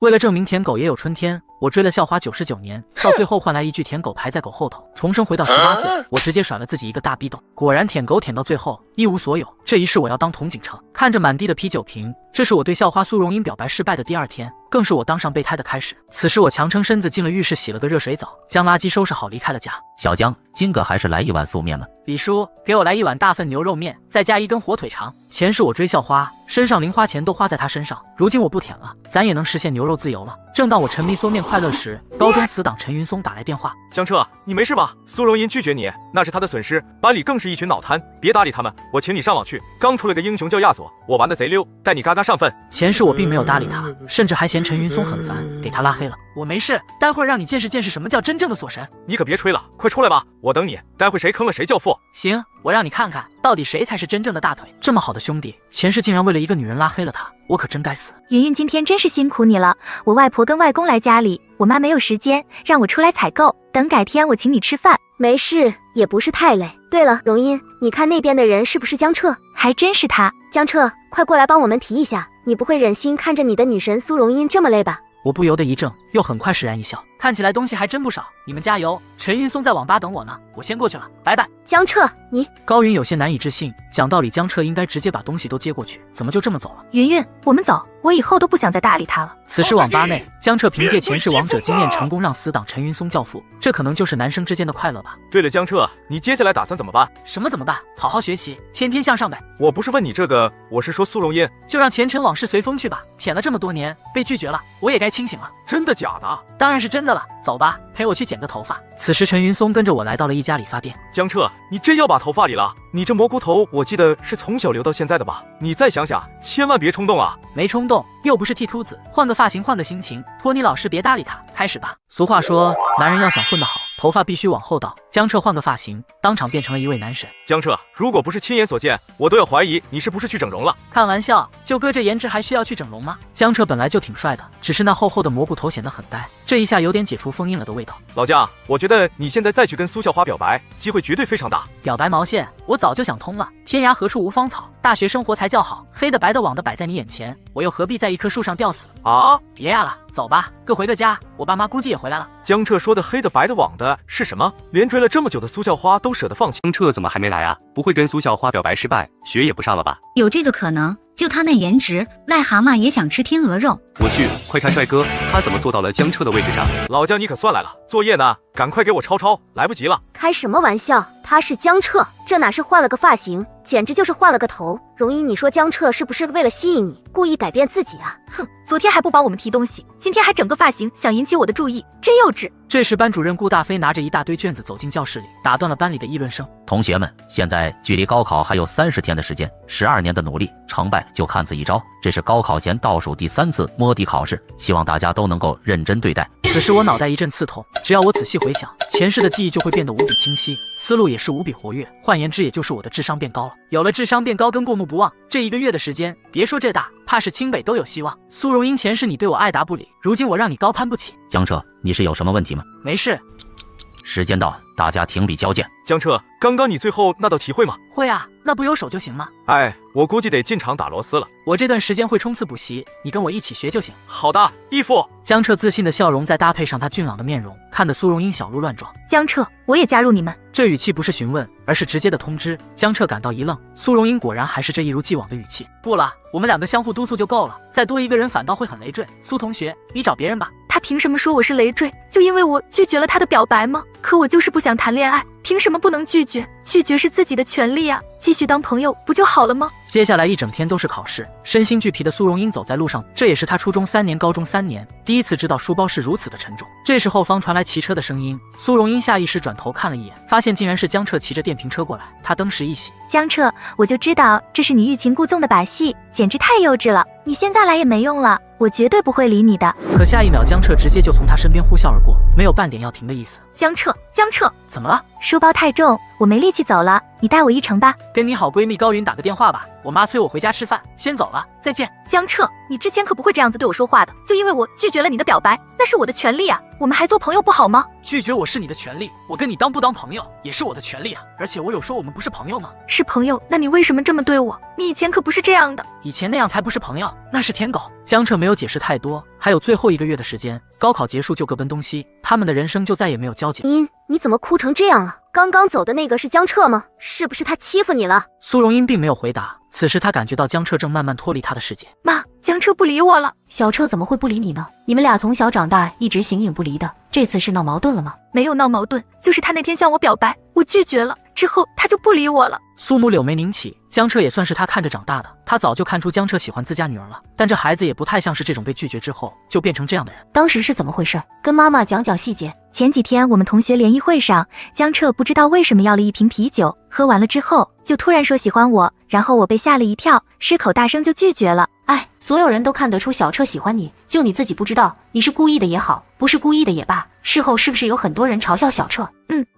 为了证明舔狗也有春天，我追了校花99年，到最后换来一句舔狗排在狗后头，重生回到18岁，我直接甩了自己一个大逼斗。果然舔狗舔到最后一无所有，这一世我要当铜井城。看着满地的啤酒瓶，这是我对校花苏荣英表白失败的第2天，更是我当上备胎的开始。此时我强撑身子进了浴室，洗了个热水澡，将垃圾收拾好，离开了家。小江，今个还是来一碗素面了。李叔，给我来一碗大份牛肉面，再加1根火腿肠。前世我追校花，身上零花钱都花在她身上，如今我不舔了，咱也能实现牛肉自由了。正当我沉迷缩面快乐时，高中死党陈云松打来电话。江彻，你没事吧？苏荣英拒绝你，那是她的损失，班里更是一群脑瘫，别搭理他们，我请你上网去。刚出了个英雄叫亚索，我玩的贼溜，带你嘎嘎上分。前世我并没有搭理他，甚至还嫌陈云松很烦，给他拉黑了。我没事，待会儿让你见识见识什么叫真正的锁神。你可别吹了，快出来吧，我等你，待会谁坑了谁教父。行，我让你看看到底谁才是真正的大腿。这么好的兄弟，前世竟然为了一个女人拉黑了他，我可真该死。云云今天真是辛苦你了，我外婆跟外公来家里，我妈没有时间，让我出来采购，等改天我请你吃饭。没事，也不是太累。对了，荣音，你看那边的人是不是江彻？还真是他。江彻，快过来帮我们提一下，你不会忍心看着你的女神苏荣音这么累吧？我不由得一怔，又很快释然一笑，看起来东西还真不少，你们加油！陈云松在网吧等我呢，我先过去了，拜拜。江彻，你……高云有些难以置信，讲道理江彻应该直接把东西都接过去，怎么就这么走了？云云，我们走，我以后都不想再搭理他了。此时网吧内，江彻凭借前世王者经验成功让死党陈云松教父，这可能就是男生之间的快乐吧。对了，江彻，你接下来打算怎么办？什么怎么办？好好学习，天天向上呗。我不是问你这个，我是说苏荣音，就让前尘往事随风去吧。舔了这么多年，被拒绝了，我也该清醒了。真的假的？当然是真的了，走吧，陪我去剪个头发。此时陈云松跟着我来到了一家理发店。江彻，你真要把头发理了？你这蘑菇头我记得是从小留到现在的吧？你再想想，千万别冲动啊！没冲动，又不是剃秃子，换个发型，换个心情。托尼老师别搭理他，开始吧。俗话说，男人要想混得好，头发必须往后倒。江彻换个发型，当场变成了一位男神。江彻，如果不是亲眼所见，我都要怀疑你是不是去整容了。开玩笑，就哥这颜值还需要去整容吗？江彻本来就挺帅的，只是那厚厚的蘑菇头显得很呆，这一下有点解除封印了的味道。老江，我觉得你现在再去跟苏校花表白，机会绝对非常大。表白毛线，我早就想通了，天涯何处无芳草，大学生活才叫好。黑的白的网的摆在你眼前，我又何必在一棵树上吊死啊？别呀了，走吧，各回个家，我爸妈估计也回来了。江彻说的黑的白的网的是什么？连追了这么久的苏校花都舍得放弃。江彻怎么还没来啊？不会跟苏校花表白失败，学也不上了吧？有这个可能，就他那颜值，癞蛤蟆也想吃天鹅肉。我去，快看帅哥，他怎么坐到了江彻的位置上？老江你可算来了，作业呢？赶快给我抄抄，来不及了。开什么玩笑？他是江彻，这哪是换了个发型，简直就是换了个头。荣一，你说江彻是不是为了吸引你，故意改变自己啊？哼，昨天还不帮我们提东西，今天还整个发型，想引起我的注意，真幼稚。这时班主任顾大飞拿着一大堆卷子走进教室里，打断了班里的议论声。同学们，现在距离高考还有30天的时间，12年的努力，成败就看此一招。这是高考前倒数第3次摸底考试，希望大家都能够认真对待。此时我脑袋一阵刺痛，只要我仔细回想，前世的记忆就会变得无比清晰，思路也是无比活跃，换言之，也就是我的智商变高了。有了智商变高跟过目不忘，这1个月的时间，别说浙大，怕是清北都有希望。苏荣英前世你对我爱答不理，如今我让你高攀不起。江彻，你是有什么问题吗？没事。时间到，大家停笔交卷。江彻，刚刚你最后那道题会吗？会啊，那不有手就行吗？哎，我估计得进场打螺丝了。我这段时间会冲刺补习，你跟我一起学就行。好的，义父。江彻自信的笑容再搭配上他俊朗的面容，看得苏荣英小鹿乱撞。江彻，我也加入你们。这语气不是询问，而是直接的通知。江彻感到一愣，苏荣英果然还是这一如既往的语气。不了，我们2个相互督促就够了，再多一个人反倒会很累赘。苏同学，你找别人吧。他凭什么说我是累赘？就因为我拒绝了他的表白吗？可我就是不想谈恋爱，凭什么不能拒绝？拒绝是自己的权利啊，继续当朋友不就好了吗？接下来一整天都是考试，身心俱疲的苏荣英走在路上，这也是她初中3年、高中3年第一次知道书包是如此的沉重。这时后方传来骑车的声音，苏荣英下意识转头看了一眼，发现竟然是江彻骑着电瓶车过来，她登时一喜。江彻，我就知道这是你欲擒故纵的把戏，简直太幼稚了，你现在来也没用了，我绝对不会理你的。可下一秒江彻直接就从他身边呼啸而过，没有半点要停的意思。江彻，江彻，怎么了？书包太重，我没力气走了，你带我一程吧。跟你好闺蜜高云打个电话吧，我妈催我回家吃饭，先走了，再见。江彻，你之前可不会这样子对我说话的，就因为我拒绝了你的表白，那是我的权利啊，我们还做朋友不好吗？拒绝我是你的权利，我跟你当不当朋友也是我的权利啊，而且我有说我们不是朋友吗？是朋友，那你为什么这么对我？你以前可不是这样的。以前那样才不是朋友，那是舔狗。江彻没有解释太多，还有最后1个月的时间，高考结束就各奔东西，他们的人生就再也没有交集。你怎么哭成这样了？刚刚走的那个是江彻吗？是不是他欺负你了？苏荣英并没有回答，此时她感觉到江彻正慢慢脱离她的世界。妈，江彻不理我了。小彻怎么会不理你呢？你们俩从小长大一直形影不离的，这次是闹矛盾了吗？没有闹矛盾，就是他那天向我表白，我拒绝了，之后他就不理我了。苏母柳眉拧起，江彻也算是他看着长大的，他早就看出江彻喜欢自家女儿了，但这孩子也不太像是这种被拒绝之后就变成这样的人。当时是怎么回事？跟妈妈讲讲细节。前几天我们同学联谊会上，江彻不知道为什么要了1瓶啤酒，喝完了之后就突然说喜欢我，然后我被吓了一跳，失口大声就拒绝了。哎，所有人都看得出小彻喜欢你，就你自己不知道，你是故意的也好，不是故意的也罢，事后是不是有很多人嘲笑小彻？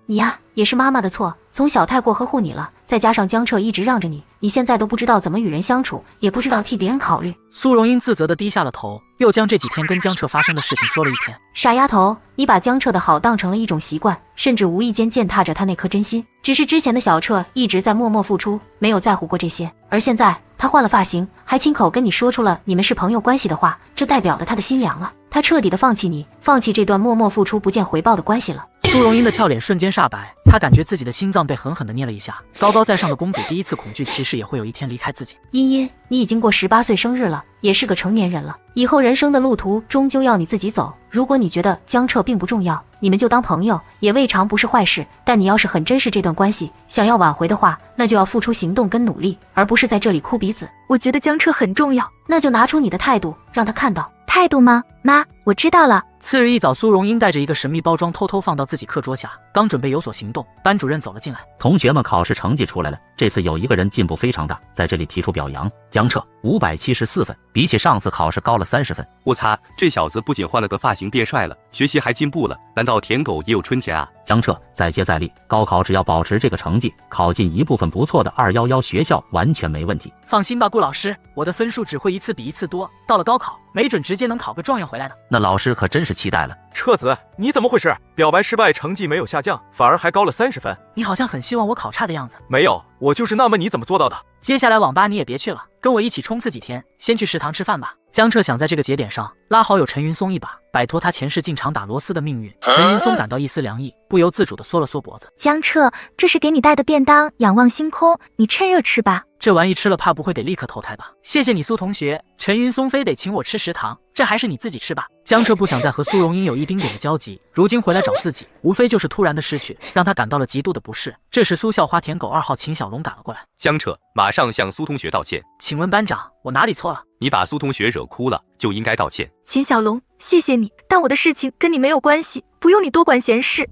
你呀，也是妈妈的错，从小太过呵护你了，再加上江彻一直让着你，你现在都不知道怎么与人相处，也不知道替别人考虑。苏荣英自责地低下了头，又将这几天跟江彻发生的事情说了一遍。傻丫头，你把江彻的好当成了一种习惯，甚至无意间践踏着他那颗真心。只是之前的小彻一直在默默付出，没有在乎过这些，而现在他换了发型，还亲口跟你说出了你们是朋友关系的话，这代表了他的心凉了，他彻底的放弃你，放弃这段默默付出不见回报的关系了。苏荣英的俏脸瞬间煞白，她感觉自己的心脏被狠狠地捏了一下。高高在上的公主第一次恐惧骑士也会有一天离开自己。茵茵，你已经过18岁生日了，也是个成年人了，以后人生的路途终究要你自己走。如果你觉得江彻并不重要，你们就当朋友，也未尝不是坏事。但你要是很珍视这段关系，想要挽回的话，那就要付出行动跟努力，而不是在这里哭鼻子。我觉得江彻很重要，那就拿出你的态度，让他看到。态度吗？妈，我知道了。次日一早，苏荣英带着一个神秘包装偷偷放到自己课桌下，刚准备有所行动，班主任走了进来。同学们考试成绩出来了，这次有一个人进步非常大，在这里提出表扬。江彻574分，比起上次考试高了30分。我擦，这小子不仅换了个发型变帅了，学习还进步了，难道舔狗也有春天啊？江彻再接再厉，高考只要保持这个成绩，考进一部分不错的211学校完全没问题。放心吧，顾老师，我的分数只会一次比一次多，到了高考没准直接能考个状元回来的。那老师可真是期待了。彻子，你怎么回事？表白失败，成绩没有下降，反而还高了30分。你好像很希望我考差的样子。没有，我就是纳闷你怎么做到的。接下来网吧你也别去了，跟我一起冲刺几天，先去食堂吃饭吧。江彻想在这个节点上拉好友陈云松一把，摆脱他前世进厂打螺丝的命运。陈云松感到一丝凉意，不由自主地缩了缩脖子。江彻，这是给你带的便当，仰望星空，你趁热吃吧。这玩意吃了怕不会得立刻投胎吧？谢谢你苏同学，陈云松非得请我吃食堂，这还是你自己吃吧。江彻不想再和苏荣英有一丁点的交集，如今回来找自己，无非就是突然的失去，让他感到了极度的不适。这时苏校花舔狗2号秦小龙赶了过来。江彻，马上向苏同学道歉。请问班长，我哪里错了？你把苏同学惹哭了，就应该道歉。秦小龙，谢谢你，但我的事情跟你没有关系，不用你多管闲事。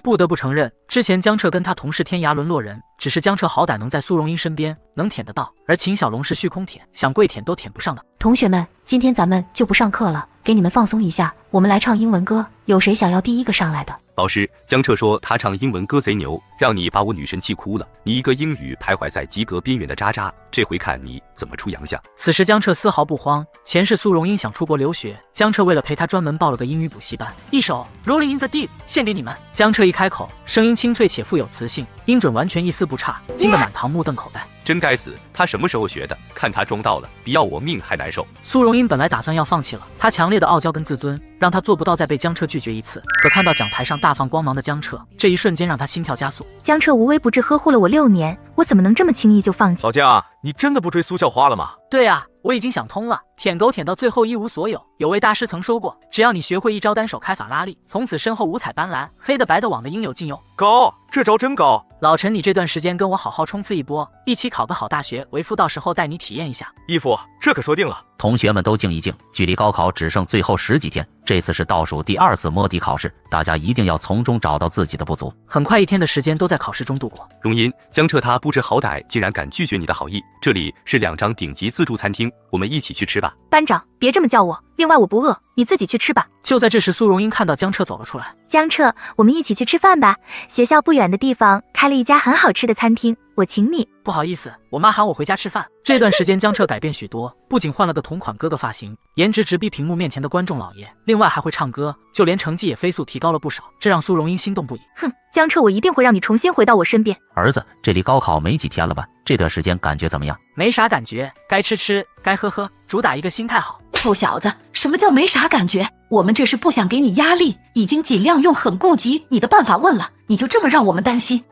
不得不承认，之前江彻跟他同是天涯沦落人，只是江彻好歹能在苏荣英身边，能舔得到，而秦小龙是虚空舔，想跪舔都舔不上的。同学们，今天咱们就不上课了，给你们放松一下，我们来唱英文歌，有谁想要第一个上来的？老师，江彻说他唱英文歌贼牛，让你把我女神气哭了。你一个英语徘徊在及格边缘的渣渣，这回看你怎么出洋相。此时江彻丝毫不慌，前世苏荣英想出国留学，江彻为了陪她专门报了个英语补习班，一首 Rolling in the Deep 献给你们。江彻一开口，声音清脆且富有磁性，音准完全一丝不差，惊得满堂目瞪口呆。真该死，他什么时候学的？看他装到了，比要我命还难受。苏荣英本来打算要放弃了，她强烈的傲娇跟自尊让她做不到再被江彻拒绝一次。可看到讲台上大放光芒的江彻，这一瞬间让她心跳加速。江彻无微不至呵护了我6年，我怎么能这么轻易就放弃？老江，你真的不追苏校花了吗？对啊，我已经想通了，舔狗舔到最后一无所有。有位大师曾说过，只要你学会一招单手开法拉利，从此身后五彩斑斓，黑的白的网的应有尽有。高，这招真高。老陈，你这段时间跟我好好冲刺一波，一起考个好大学，为父到时候带你体验一下。义父，这可说定了。同学们都静一静，距离高考只剩最后10几天，这次是倒数第2次摸底考试，大家一定要从中找到自己的不足。很快1天的时间都在考试中度过。荣音，江彻他不知好歹，竟然敢拒绝你的好意。这里是2张顶级自助餐厅，我们一起去吃吧。班长，别这么叫我，另外我不饿，你自己去吃吧。就在这时，苏荣英看到江彻走了出来。江彻，我们一起去吃饭吧，学校不远的地方开了一家很好吃的餐厅，我请你。不好意思，我妈喊我回家吃饭。这段时间江彻改变许多，不仅换了个同款哥哥发型，颜值直逼屏幕面前的观众老爷，另外还会唱歌，就连成绩也飞速提高了不少，这让苏荣英心动不已。哼，江彻，我一定会让你重新回到我身边。儿子，这离高考没几天了吧？这段时间感觉怎么样？没啥感觉，该吃吃，该喝喝，主打一个心态好。臭小子，什么叫没啥感觉？我们这是不想给你压力，已经尽量用很顾及你的办法问了，你就这么让我们担心？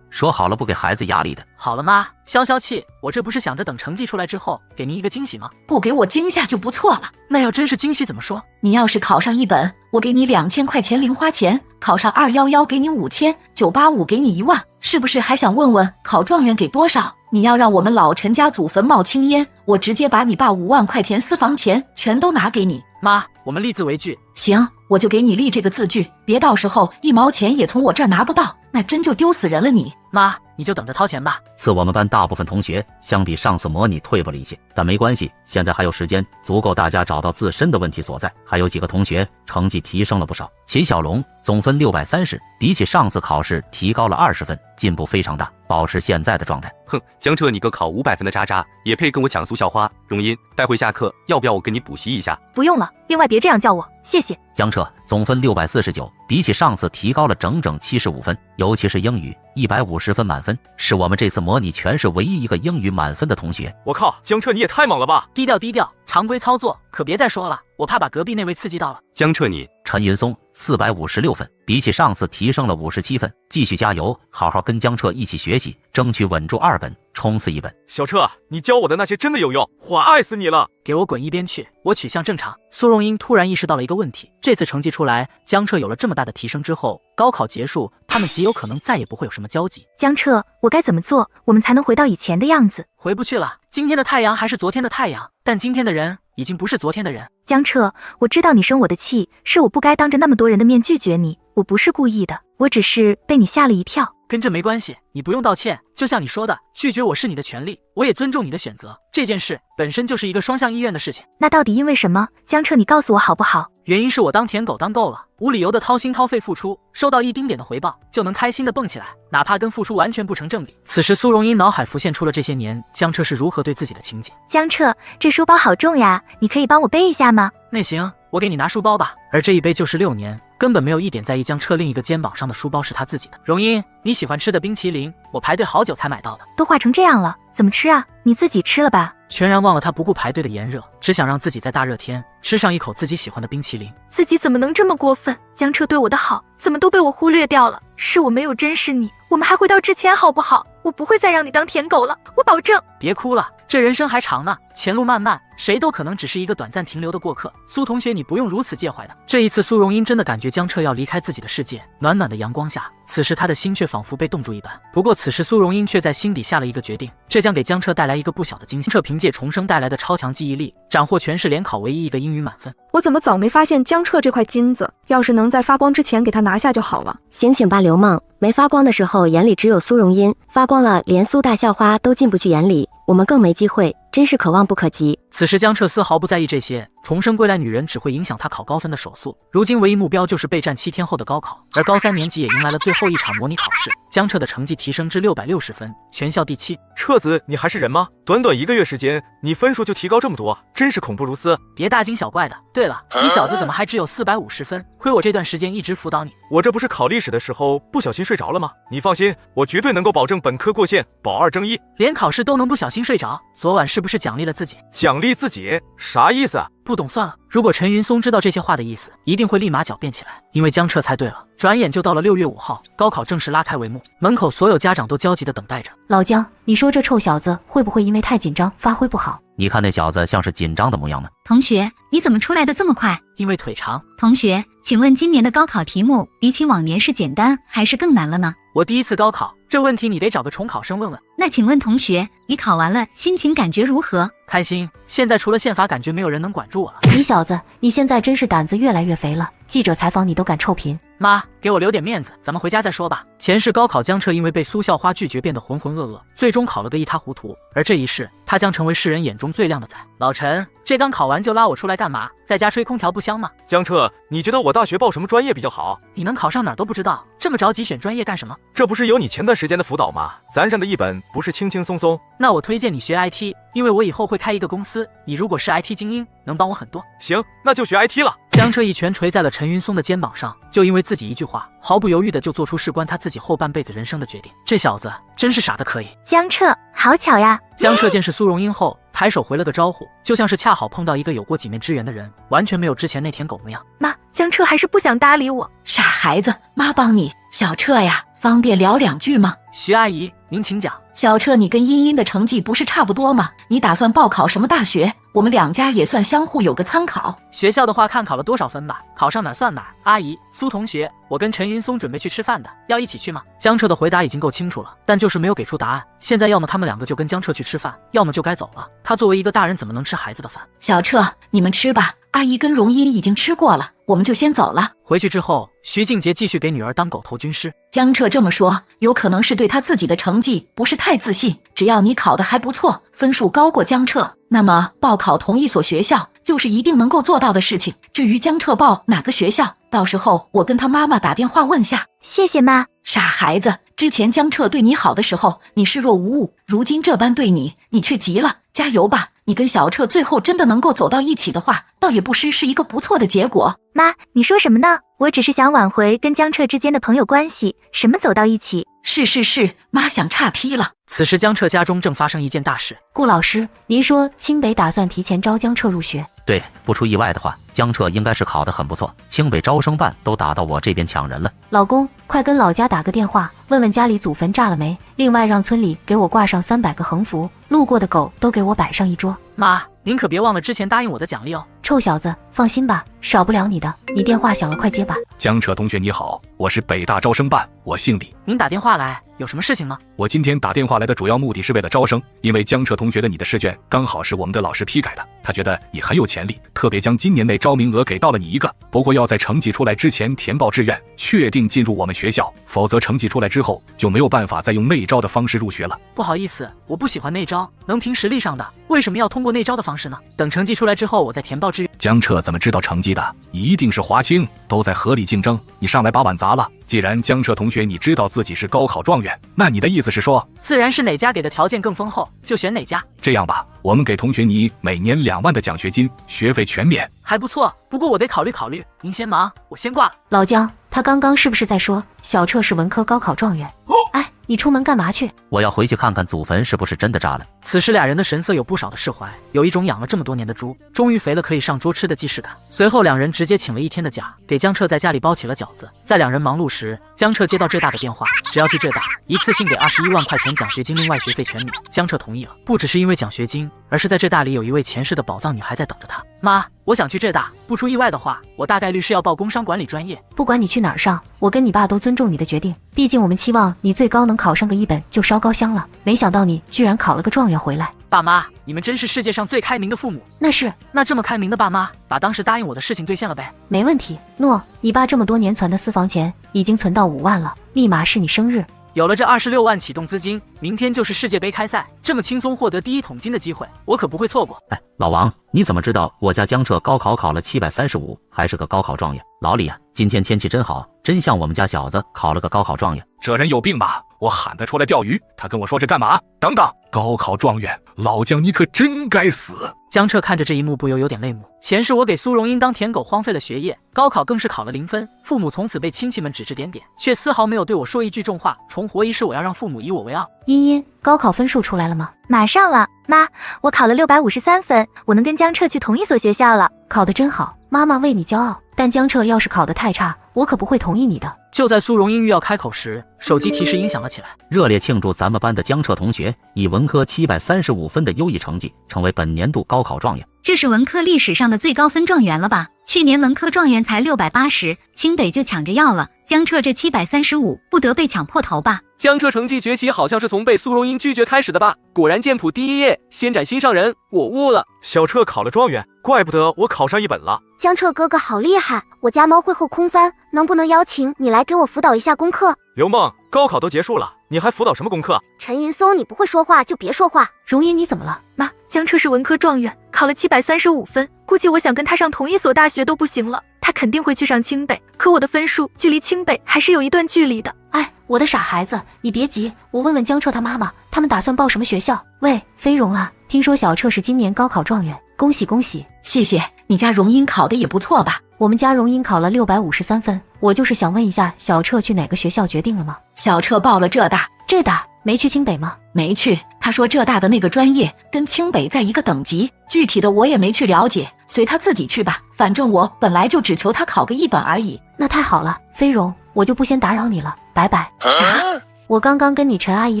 说好了不给孩子压力的。好了妈，消消气，我这不是想着等成绩出来之后给您一个惊喜吗？不给我惊吓就不错了。那要真是惊喜怎么说？你要是考上一本，我给你2000块钱零花钱；考上211给你5000，985给你1万，是不是还想问问考状元给多少？你要让我们老陈家祖坟冒青烟，我直接把你爸5万块钱私房钱全都拿给你。妈，我们立字为据。行，我就给你立这个字据，别到时候1毛钱也从我这儿拿不到，那真就丢死人了你。妈，你就等着掏钱吧。我们班大部分同学相比上次模拟退步了一些，但没关系，现在还有时间，足够大家找到自身的问题所在。还有几个同学成绩提升了不少，秦小龙总分630，比起上次考试提高了20分，进步非常大，保持现在的状态。哼，江彻你个考500分的渣渣，也配跟我抢速校花？荣音，待会下课要不要我跟你补习一下？不用了，另外别这样叫我，谢谢。江彻总分649，比起上次提高了整整75分，尤其是英语150分满分，是我们这次模拟全市唯一一个英语满分的同学。我靠，江彻你也太猛了吧！低调低调，常规操作，可别再说了，我怕把隔壁那位刺激到了。江彻你，陈云松456分，比起上次提升了57分，继续加油，好好跟江彻一起学习，争取稳住2本，冲刺1本。小彻，你教我的那些真的有用，我爱死你了！给我滚一边去，我取向正常。苏荣英突然意识到了一个问题，这次成绩出来，江彻有了这么大的提升之后，高考结束，他们极有可能再也不会有什么交集。江彻，我该怎么做，我们才能回到以前的样子？回不去了，今天的太阳还是昨天的太阳，但今天的人已经不是昨天的人。江彻，我知道你生我的气，是我不该当着那么多人的面拒绝你，我不是故意的，我只是被你吓了一跳。跟这没关系，你不用道歉。就像你说的，拒绝我是你的权利，我也尊重你的选择。这件事本身就是一个双向意愿的事情。那到底因为什么？江彻，你告诉我好不好？原因是我当舔狗当够了，无理由的掏心掏肺付出，收到一丁点的回报就能开心的蹦起来，哪怕跟付出完全不成正比。此时苏荣英脑海浮现出了这些年江彻是如何对自己的情景。江彻，这书包好重呀，你可以帮我背一下吗？那行，我给你拿书包吧。而这一背就是6年，根本没有一点在意江彻另一个肩膀上的书包是他自己的。荣英，你喜欢吃的冰淇淋，我排队好久才买到的。都化成这样了，怎么吃啊？你自己吃了吧。全然忘了他不顾排队的炎热，只想让自己在大热天吃上一口自己喜欢的冰淇淋。自己怎么能这么过分？江彻对我的好怎么都被我忽略掉了？是我没有珍视你，我们还回到之前好不好？我不会再让你当舔狗了，我保证。别哭了，这人生还长呢，前路漫漫，谁都可能只是一个短暂停留的过客。苏同学，你不用如此介怀的。这一次苏荣英真的感觉江彻要离开自己的世界，暖暖的阳光下，此时他的心却仿佛被冻住一般。不过此时苏荣英却在心底下了一个决定，这将给江彻带来一个不小的惊喜。江彻凭借重生带来的超强记忆力，斩获全市联考唯一一个英语满分。我怎么早没发现江彻这块金子？要是能在发光之前给他拿下就好了。醒醒吧，流氓！没发光的时候眼里只有苏荣音，发光了连苏大校花都进不去眼里，我们更没机会，真是可望不可及。此时江彻丝毫不在意这些，重生归来女人只会影响他考高分的手速，如今唯一目标就是备战7天后的高考。而高3年级也迎来了最后一场模拟考试，江彻的成绩提升至660分，全校第7。彻子，你还是人吗？短短1个月时间，你分数就提高这么多，真是恐怖如斯。别大惊小怪的。对了，你小子怎么还只有450分？亏我这段时间一直辅导你。我这不是考历史的时候不小心睡着了吗？你放心，我绝对能够保证本科过线，保2争1。连考试都能不小心睡着，昨晚是不是奖励了自己？奖励自己？啥意思啊？不懂算了。如果陈云松知道这些话的意思，一定会立马狡辩起来，因为江彻猜对了。转眼就到了6月5号，高考正式拉开帷幕，门口所有家长都焦急地等待着。老江，你说这臭小子会不会因为太紧张发挥不好？你看那小子像是紧张的模样呢。同学，你怎么出来的这么快？因为腿长。同学，请问今年的高考题目比起往年是简单还是更难了呢？我第一次高考，这问题你得找个重考生问问。那请问同学，你考完了心情感觉如何？开心。现在除了宪法，感觉没有人能管住我了。你小子，你现在真是胆子越来越肥了，记者采访你都敢臭贫。妈，给我留点面子，咱们回家再说吧。前世高考江彻因为被苏校花拒绝变得浑浑噩噩，最终考了个一塌糊涂。而这一世，他将成为世人眼中最靓的仔。老陈，这刚考完就拉我出来干嘛？在家吹空调不香吗？江彻，你觉得我大学报什么专业比较好？你能考上哪儿都不知道，这么着急选专业干什么？这不是有你前段时间的辅导吗？咱上的一本不是轻轻松松。那我推荐你学 IT， 因为我以后会开一个公司，你如果是 IT 精英，能帮我很多。行，那就学 IT 了。江彻一拳捶在了陈云松的肩膀上，就因为自己一句话，毫不犹豫的就做出事关他自己后半辈子人生的决定。这小子真是傻得可以。江彻，好巧呀！江彻见是苏荣英后，他抬手回了个招呼，就像是恰好碰到一个有过几面之缘的人，完全没有之前那舔狗模样。妈，江彻还是不想搭理我。傻孩子，妈帮你。小彻呀，方便聊2句吗？徐阿姨，您请讲。小彻，你跟茵茵的成绩不是差不多吗？你打算报考什么大学？我们2家也算相互有个参考。学校的话看考了多少分吧，考上哪算哪。阿姨，苏同学，我跟陈云松准备去吃饭的，要一起去吗？江彻的回答已经够清楚了，但就是没有给出答案。现在要么他们2个就跟江彻去吃饭，要么就该走了。他作为一个大人怎么能吃孩子的饭？小彻，你们吃吧，阿姨跟荣茵已经吃过了，我们就先走了。回去之后，徐静杰继续给女儿当狗头军师。江彻这么说，有可能是对他自己的成绩不是太自信。只要你考得还不错，分数高过江彻，那么报考同一所学校就是一定能够做到的事情。至于江彻报哪个学校，到时候我跟他妈妈打电话问下。谢谢妈。傻孩子，之前江彻对你好的时候，你视若无物，如今这般对你，你却急了。加油吧，你跟小彻最后真的能够走到一起的话，倒也不失是一个不错的结果。妈，你说什么呢？我只是想挽回跟江彻之间的朋友关系，什么走到一起？是，妈想岔劈了。此时江彻家中正发生一件大事。顾老师，您说清北打算提前招江彻入学？对，不出意外的话，江彻应该是考得很不错，清北招生办都打到我这边抢人了。老公，快跟老家打个电话，问问家里祖坟炸了没，另外让村里给我挂上300个横幅，路过的狗都给我摆上一桌。妈，您可别忘了之前答应我的奖励哦。臭小子，放心吧，少不了你的。你电话响了，快接吧。江彻同学你好，我是北大招生办，我姓李。您打电话来有什么事情吗？我今天打电话来的主要目的是为了招生，因为江彻同学的你的试卷刚好是我们的老师批改的，他觉得你很有潜力，特别将今年内招名额给到了你一个。不过要在成绩出来之前填报志愿，确定进入我们学校，否则成绩出来之后就没有办法再用内招的方式入学了。不好意思，我不喜欢内招，能凭实力上的，为什么要通过内招的方式呢？等成绩出来之后我再填报志愿。江彻怎么知道成绩的？一定是华清，都在合理竞争，你上来把碗砸了。既然江彻同学你知道自己是高考状元，那你的意思是说，自然是哪家给的条件更丰厚，就选哪家。这样吧，我们给同学你每年2万的奖学金，学费全免。还不错，不过我得考虑考虑。您先忙，我先挂了。老江，他刚刚是不是在说小彻是文科高考状元？哎，你出门干嘛去？我要回去看看祖坟是不是真的炸了。此时2人的神色有不少的释怀，有一种养了这么多年的猪终于肥了可以上桌吃的既视感。随后2人直接请了1天的假，给江彻在家里包起了饺子。在2人忙碌时，江彻接到浙大的电话，只要去浙大，一次性给21万块钱奖学金，另外学费全免。江彻同意了，不只是因为奖学金，而是在浙大里有一位前世的宝藏女孩在等着他。妈，我想去浙大，不出意外的话，我大概率是要报工商管理专业。不管你去哪儿上，我跟你爸都尊重你的决定，毕竟我们期望你最高能考上个1本就烧高香了。没想到你居然考了个状元回来。爸妈，你们真是世界上最开明的父母。那是，那这么开明的爸妈，把当时答应我的事情兑现了呗？没问题，诺，你爸这么多年存的私房钱已经存到5万了，立马是你生日。有了这26万启动资金，明天就是世界杯开赛，这么轻松获得第1桶金的机会，我可不会错过。哎，老王，你怎么知道我家江彻高考考了735，还是个高考状元？老李啊，今天天气真好，真像我们家小子考了个高考状元。这人有病吧？我喊他出来钓鱼，他跟我说这干嘛？等等，高考状元，老江你可真该死！江彻看着这一幕不由有点泪目。前世我给苏荣英当舔狗荒废了学业，高考更是考了0分，父母从此被亲戚们指指点点，却丝毫没有对我说一句重话。重活一世，我要让父母以我为傲。茵茵，高考分数出来了吗？马上了，妈，我考了653分，我能跟江彻去同一所学校了。考得真好，妈妈为你骄傲。但江彻要是考得太差，我可不会同意你的。就在苏荣英欲要开口时，手机提示音响了起来。热烈庆祝咱们班的江彻同学以文科735分的优异成绩，成为本年度高考状元。这是文科历史上的最高分状元了吧？去年文科状元才680，清北就抢着要了，江彻这735不得被抢破头吧？江彻成绩崛起好像是从被苏荣英拒绝开始的吧？果然剑谱第一页，先斩心上人，我悟了。小彻考了状元，怪不得我考上1本了。江彻哥哥好厉害，我家猫会后空翻，能不能邀请你来给我辅导一下功课？刘梦，高考都结束了，你还辅导什么功课？陈云松，你不会说话就别说话。容颜，你怎么了？妈，江彻是文科状元，考了735分，估计我想跟他上同一所大学都不行了。他肯定会去上清北，可我的分数距离清北还是有一段距离的。哎，我的傻孩子，你别急，我问问江彻他妈妈，他们打算报什么学校？喂，飞荣啊，听说小彻是今年高考状元，恭喜恭喜！谢谢，你家荣英考的也不错吧？我们家荣英考了653分，我就是想问一下，小彻去哪个学校决定了吗？小彻报了浙大。浙大没去清北吗？没去，他说浙大的那个专业跟清北在一个等级，具体的我也没去了解，随他自己去吧。反正我本来就只求他考个1本而已。那太好了，飞荣，我就不先打扰你了，拜拜。啥？我刚刚跟你陈阿姨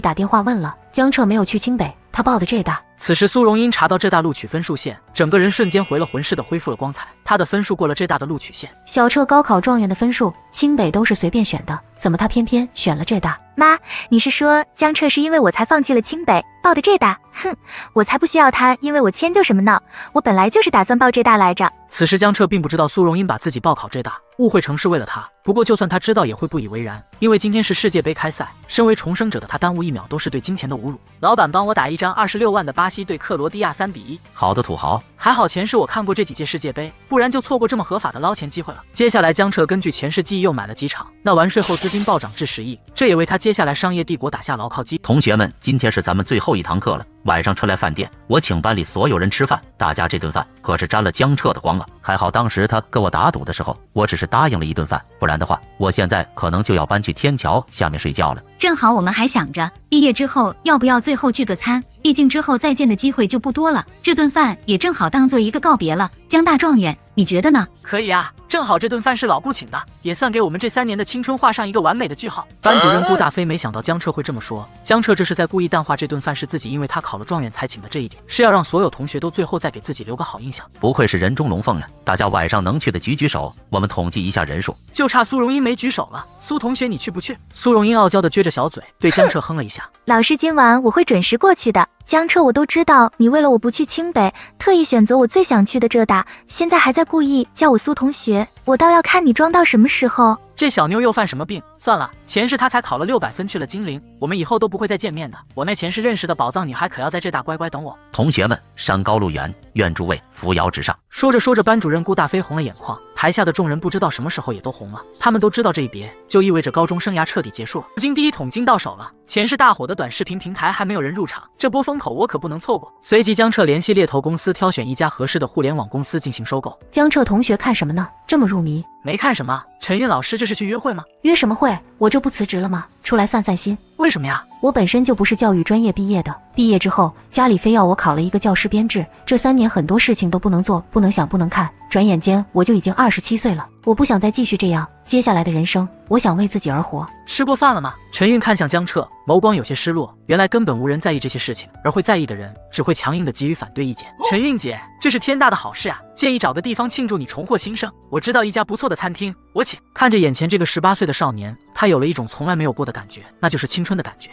打电话问了，江彻没有去清北，他报的浙大。此时苏荣英查到浙大录取分数线，整个人瞬间回了魂似的恢复了光彩。他的分数过了浙大的录取线。小彻高考状元的分数，清北都是随便选的，怎么他偏偏选了浙大？妈，你是说江彻是因为我才放弃了清北，报的浙大？哼，我才不需要他因为我迁就什么呢？我本来就是打算报浙大来着。此时江彻并不知道苏荣英把自己报考浙大，误会成是为了他。不过就算他知道也会不以为然，因为今天是世界杯开赛，身为重生者的他耽误1秒都是对金钱的侮辱。老板帮我打一张26万的巴西对克罗地亚3-1。好的土豪，还好前世我看过这几届世界杯，不然就错过这么合法的捞钱机会了。接下来江彻根据前世记忆又买了几场，那完税后资金暴涨至10亿，这也为他接下来商业帝国打下牢靠基。同学们，今天是咱们最后一堂课了，晚上车来饭店，我请班里所有人吃饭，大家这顿饭可是沾了江彻的光了。还好当时他跟我打赌的时候，我只是答应了一顿饭，不然的话，我现在可能就要搬去天桥下面睡觉了。正好我们还想着毕业之后要不要最后聚个餐，毕竟之后再见的机会就不多了，这顿饭也正好当做一个告别了。江大状元，你觉得呢？可以啊，正好这顿饭是老顾请的，也算给我们这3年的青春画上一个完美的句号。班主任顾大飞没想到江彻会这么说，江彻这是在故意淡化这顿饭是自己因为他考了状元才请的这一点，是要让所有同学都最后再给自己留个好印象。不愧是人中龙凤呀！大家晚上能去的举举手，我们统计一下人数。就差苏荣英没举手了，苏同学你去不去？苏荣英傲娇的撅着小嘴对江彻哼了一下。老师今晚我会准时过去的。江彻，我都知道你为了我不去清北，特意选择我最想去的浙大，现在还在故意叫我苏同学，我倒要看你装到什么时候。这小妞又犯什么病？算了，前世她才考了600分去了金陵，我们以后都不会再见面的。我那前世认识的宝藏女孩可要在浙大乖乖等我。同学们，山高路远，愿诸位扶摇直上。说着说着，班主任顾大飞红了眼眶，台下的众人不知道什么时候也都红了。他们都知道这一别就意味着高中生涯彻底结束了。如今第一桶金到手了，前世大火的短视频平台还没有人入场，这波风口我可不能错过。随即江彻联系猎头公司，挑选一家合适的互联网公司进行收购。江彻同学看什么呢？这么入迷？没看什么，陈韵老师这是去约会吗？约什么会？我这不辞职了吗？出来散散心。为什么呀？我本身就不是教育专业毕业的，毕业之后家里非要我考了一个教师编制，这3年很多事情都不能做，不能想，不能看，转眼间我就已经27岁了，我不想再继续这样，接下来的人生我想为自己而活。吃过饭了吗？陈韵看向江彻，眸光有些失落，原来根本无人在意这些事情，而会在意的人只会强硬的给予反对意见。陈韵姐，这是天大的好事啊，建议找个地方庆祝你重获新生，我知道一家不错的餐厅，我请。看着眼前这个18岁的少年，他有了一种从来没有过的感觉，那就是青春的感觉。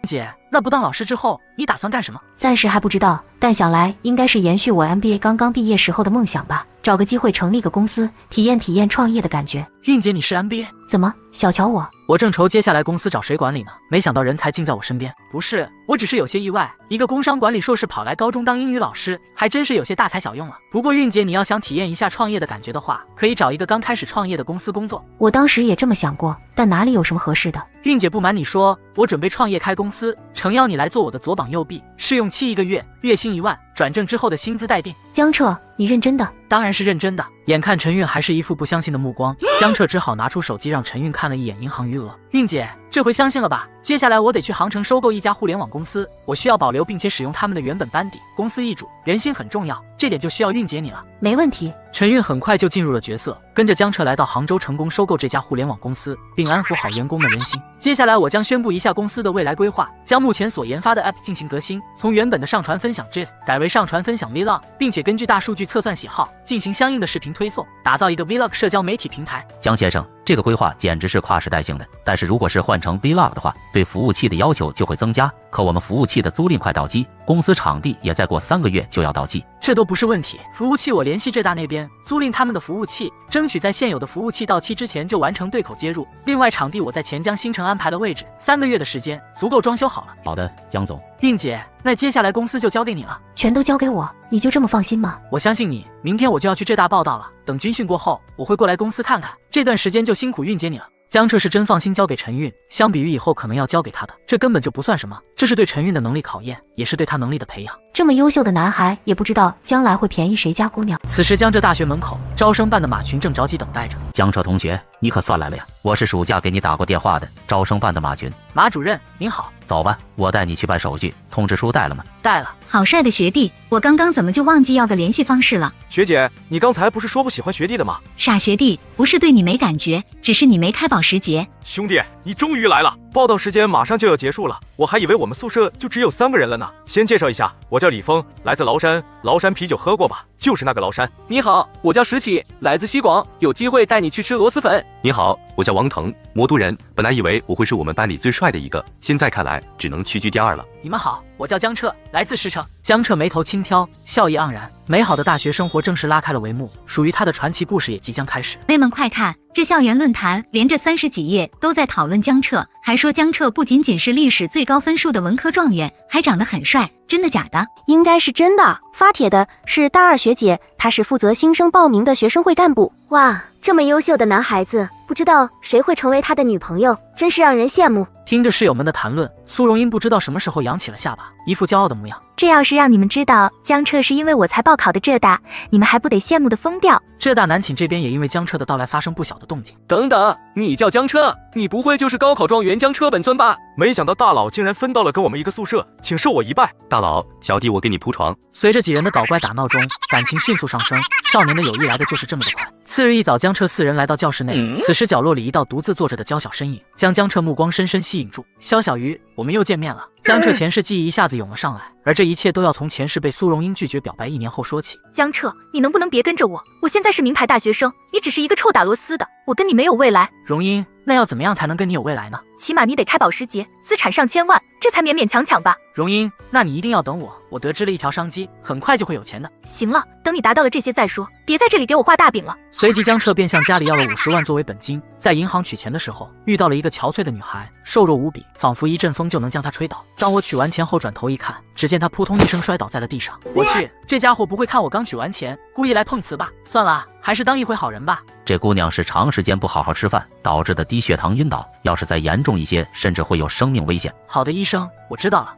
姐，那不当老师之后，你打算干什么？暂时还不知道，但想来应该是延续我 MBA 刚刚毕业时候的梦想吧，找个机会成立个公司，体验体验创业的感觉。韵姐，你是 MBA？ 怎么小瞧我？我正愁接下来公司找谁管理呢，没想到人才竟在我身边。不是，我只是有些意外，一个工商管理硕士跑来高中当英语老师，还真是有些大材小用了。不过韵姐，你要想体验一下创业的感觉的话，可以找一个刚开始创业的公司工作。我当时也这么想过，但哪里有什么合适的？韵姐，不瞒你说，我准备创业开公司，诚邀你来做我的左膀右臂，试用期1个月，月薪1万，转正之后的薪资待定。江彻，你认真的？当然是认真的。眼看陈韵还是一副不相信的目光，江彻只好拿出手机让陈韵看了一眼银行余额。韵姐，这回相信了吧？接下来我得去杭城收购一家互联网公司，我需要保留并且使用他们的原本班底。公司易主，人心很重要，这点就需要韵姐你了。没问题。陈韵很快就进入了角色，跟着江彻来到杭州，成功收购这家互联网公司，并安抚好员工的人心。接下来我将宣布一下公司的未来规划，将目前所研发的 App 进行革新，从原本的上传分享 GIF 改为上传分享 Vlog， 并且根据大数据测算喜好进行相应的视频推送，打造一个 Vlog 社交媒体平台。江先生，这个规划简直是跨时代性的，但是如果是换成 Vlog 的话，对服务器的要求就会增加，可我们服务器的租赁快到期，公司场地也再过3个月就要到期。这都不是问题，服务器我联系浙大那边租赁他们的服务器，争取在现有的服务器到期之前就完成对口接入。另外场地我在钱江新城安排了位置，3个月的时间足够装修好了。好的，江总。韵姐，那接下来公司就交给你了。全都交给我，你就这么放心吗？我相信你，明天我就要去浙大报道了，等军训过后我会过来公司看看，这段时间就辛苦韵姐你了。江彻是真放心交给陈韵，相比于以后可能要交给他的，这根本就不算什么，这是对陈韵的能力考验，也是对他能力的培养。这么优秀的男孩，也不知道将来会便宜谁家姑娘。此时江浙大学门口，招生办的马群正着急等待着。江彻同学，你可算来了呀！我是暑假给你打过电话的招生办的马群。马主任您好。走吧，我带你去办手续。通知书带了吗？带了。好帅的学弟，我刚刚怎么就忘记要个联系方式了？学姐，你刚才不是说不喜欢学弟的吗？傻学弟，不是对你没感觉，只是你没开保时捷。兄弟，你终于来了！报到时间马上就要结束了，我还以为我们宿舍就只有3个人了呢。先介绍一下，我叫李峰，来自崂山。崂山啤酒喝过吧？就是那个崂山。你好，我叫石启，来自西广，有机会带你去吃螺蛳粉。你好，我叫王腾，魔都人。本来以为我会是我们班里最帅的一个，现在看来只能屈居第2了。你们好，我叫江彻，来自石城。江彻眉头轻挑，笑意盎然，美好的大学生活正式拉开了帷幕，属于他的传奇故事也即将开始。妹们快看，这校园论坛连着30几页都在讨论江彻，还说江彻不仅仅是历史最高分数的文科状元，还长得很帅，真的假的？应该是真的。发帖的是大2学姐，她是负责新生报名的学生会干部。哇，这么优秀的男孩子，不知道谁会成为他的女朋友，真是让人羡慕。听着室友们的谈论，苏荣英不知道什么时候扬起了下巴，一副骄傲的模样。这要是让你们知道江彻是因为我才报考的浙大，你们还不得羡慕的疯掉？浙大南寝这边也因为江彻的到来发生不小的动静。等等，你叫江彻，你不会就是高考状元江彻本尊吧？没想到大佬竟然分到了跟我们一个宿舍，请受我一拜。大佬，小弟我给你铺床。随着几人的搞怪打闹中，感情迅速上升，少年的友谊来的就是这么的快。次日一早，江彻4人来到教室内，此时角落里一道独自坐着的娇小身影，将江彻目光深深吸引住。肖小鱼，我们又见面了。江彻前世记忆一下子涌了上来，而这一切都要从前世被苏荣英拒绝表白1年后说起。江彻，你能不能别跟着我？我现在是名牌大学生，你只是一个臭打螺丝的，我跟你没有未来。荣英，那要怎么样才能跟你有未来呢？起码你得开保时捷，资产上千万，这才勉勉强强吧。荣英，那你一定要等我，我得知了一条商机，很快就会有钱的。行了，等你达到了这些再说，别在这里给我画大饼了。随即江彻便向家里要了50万作为本金，在银行取钱的时候遇到了一个憔悴的女孩，瘦弱无比，仿佛一阵风就能将她吹倒。当我取完钱后转头一看，只见她扑通一声摔倒在了地上。我去，这家伙不会看我刚取完钱故意来碰瓷吧？算了，还是当一回好人吧。这姑娘是长时间不好好吃饭导致的低血糖晕倒，要是再严重一些，甚至会有生命危险。好的，医生，我知道了。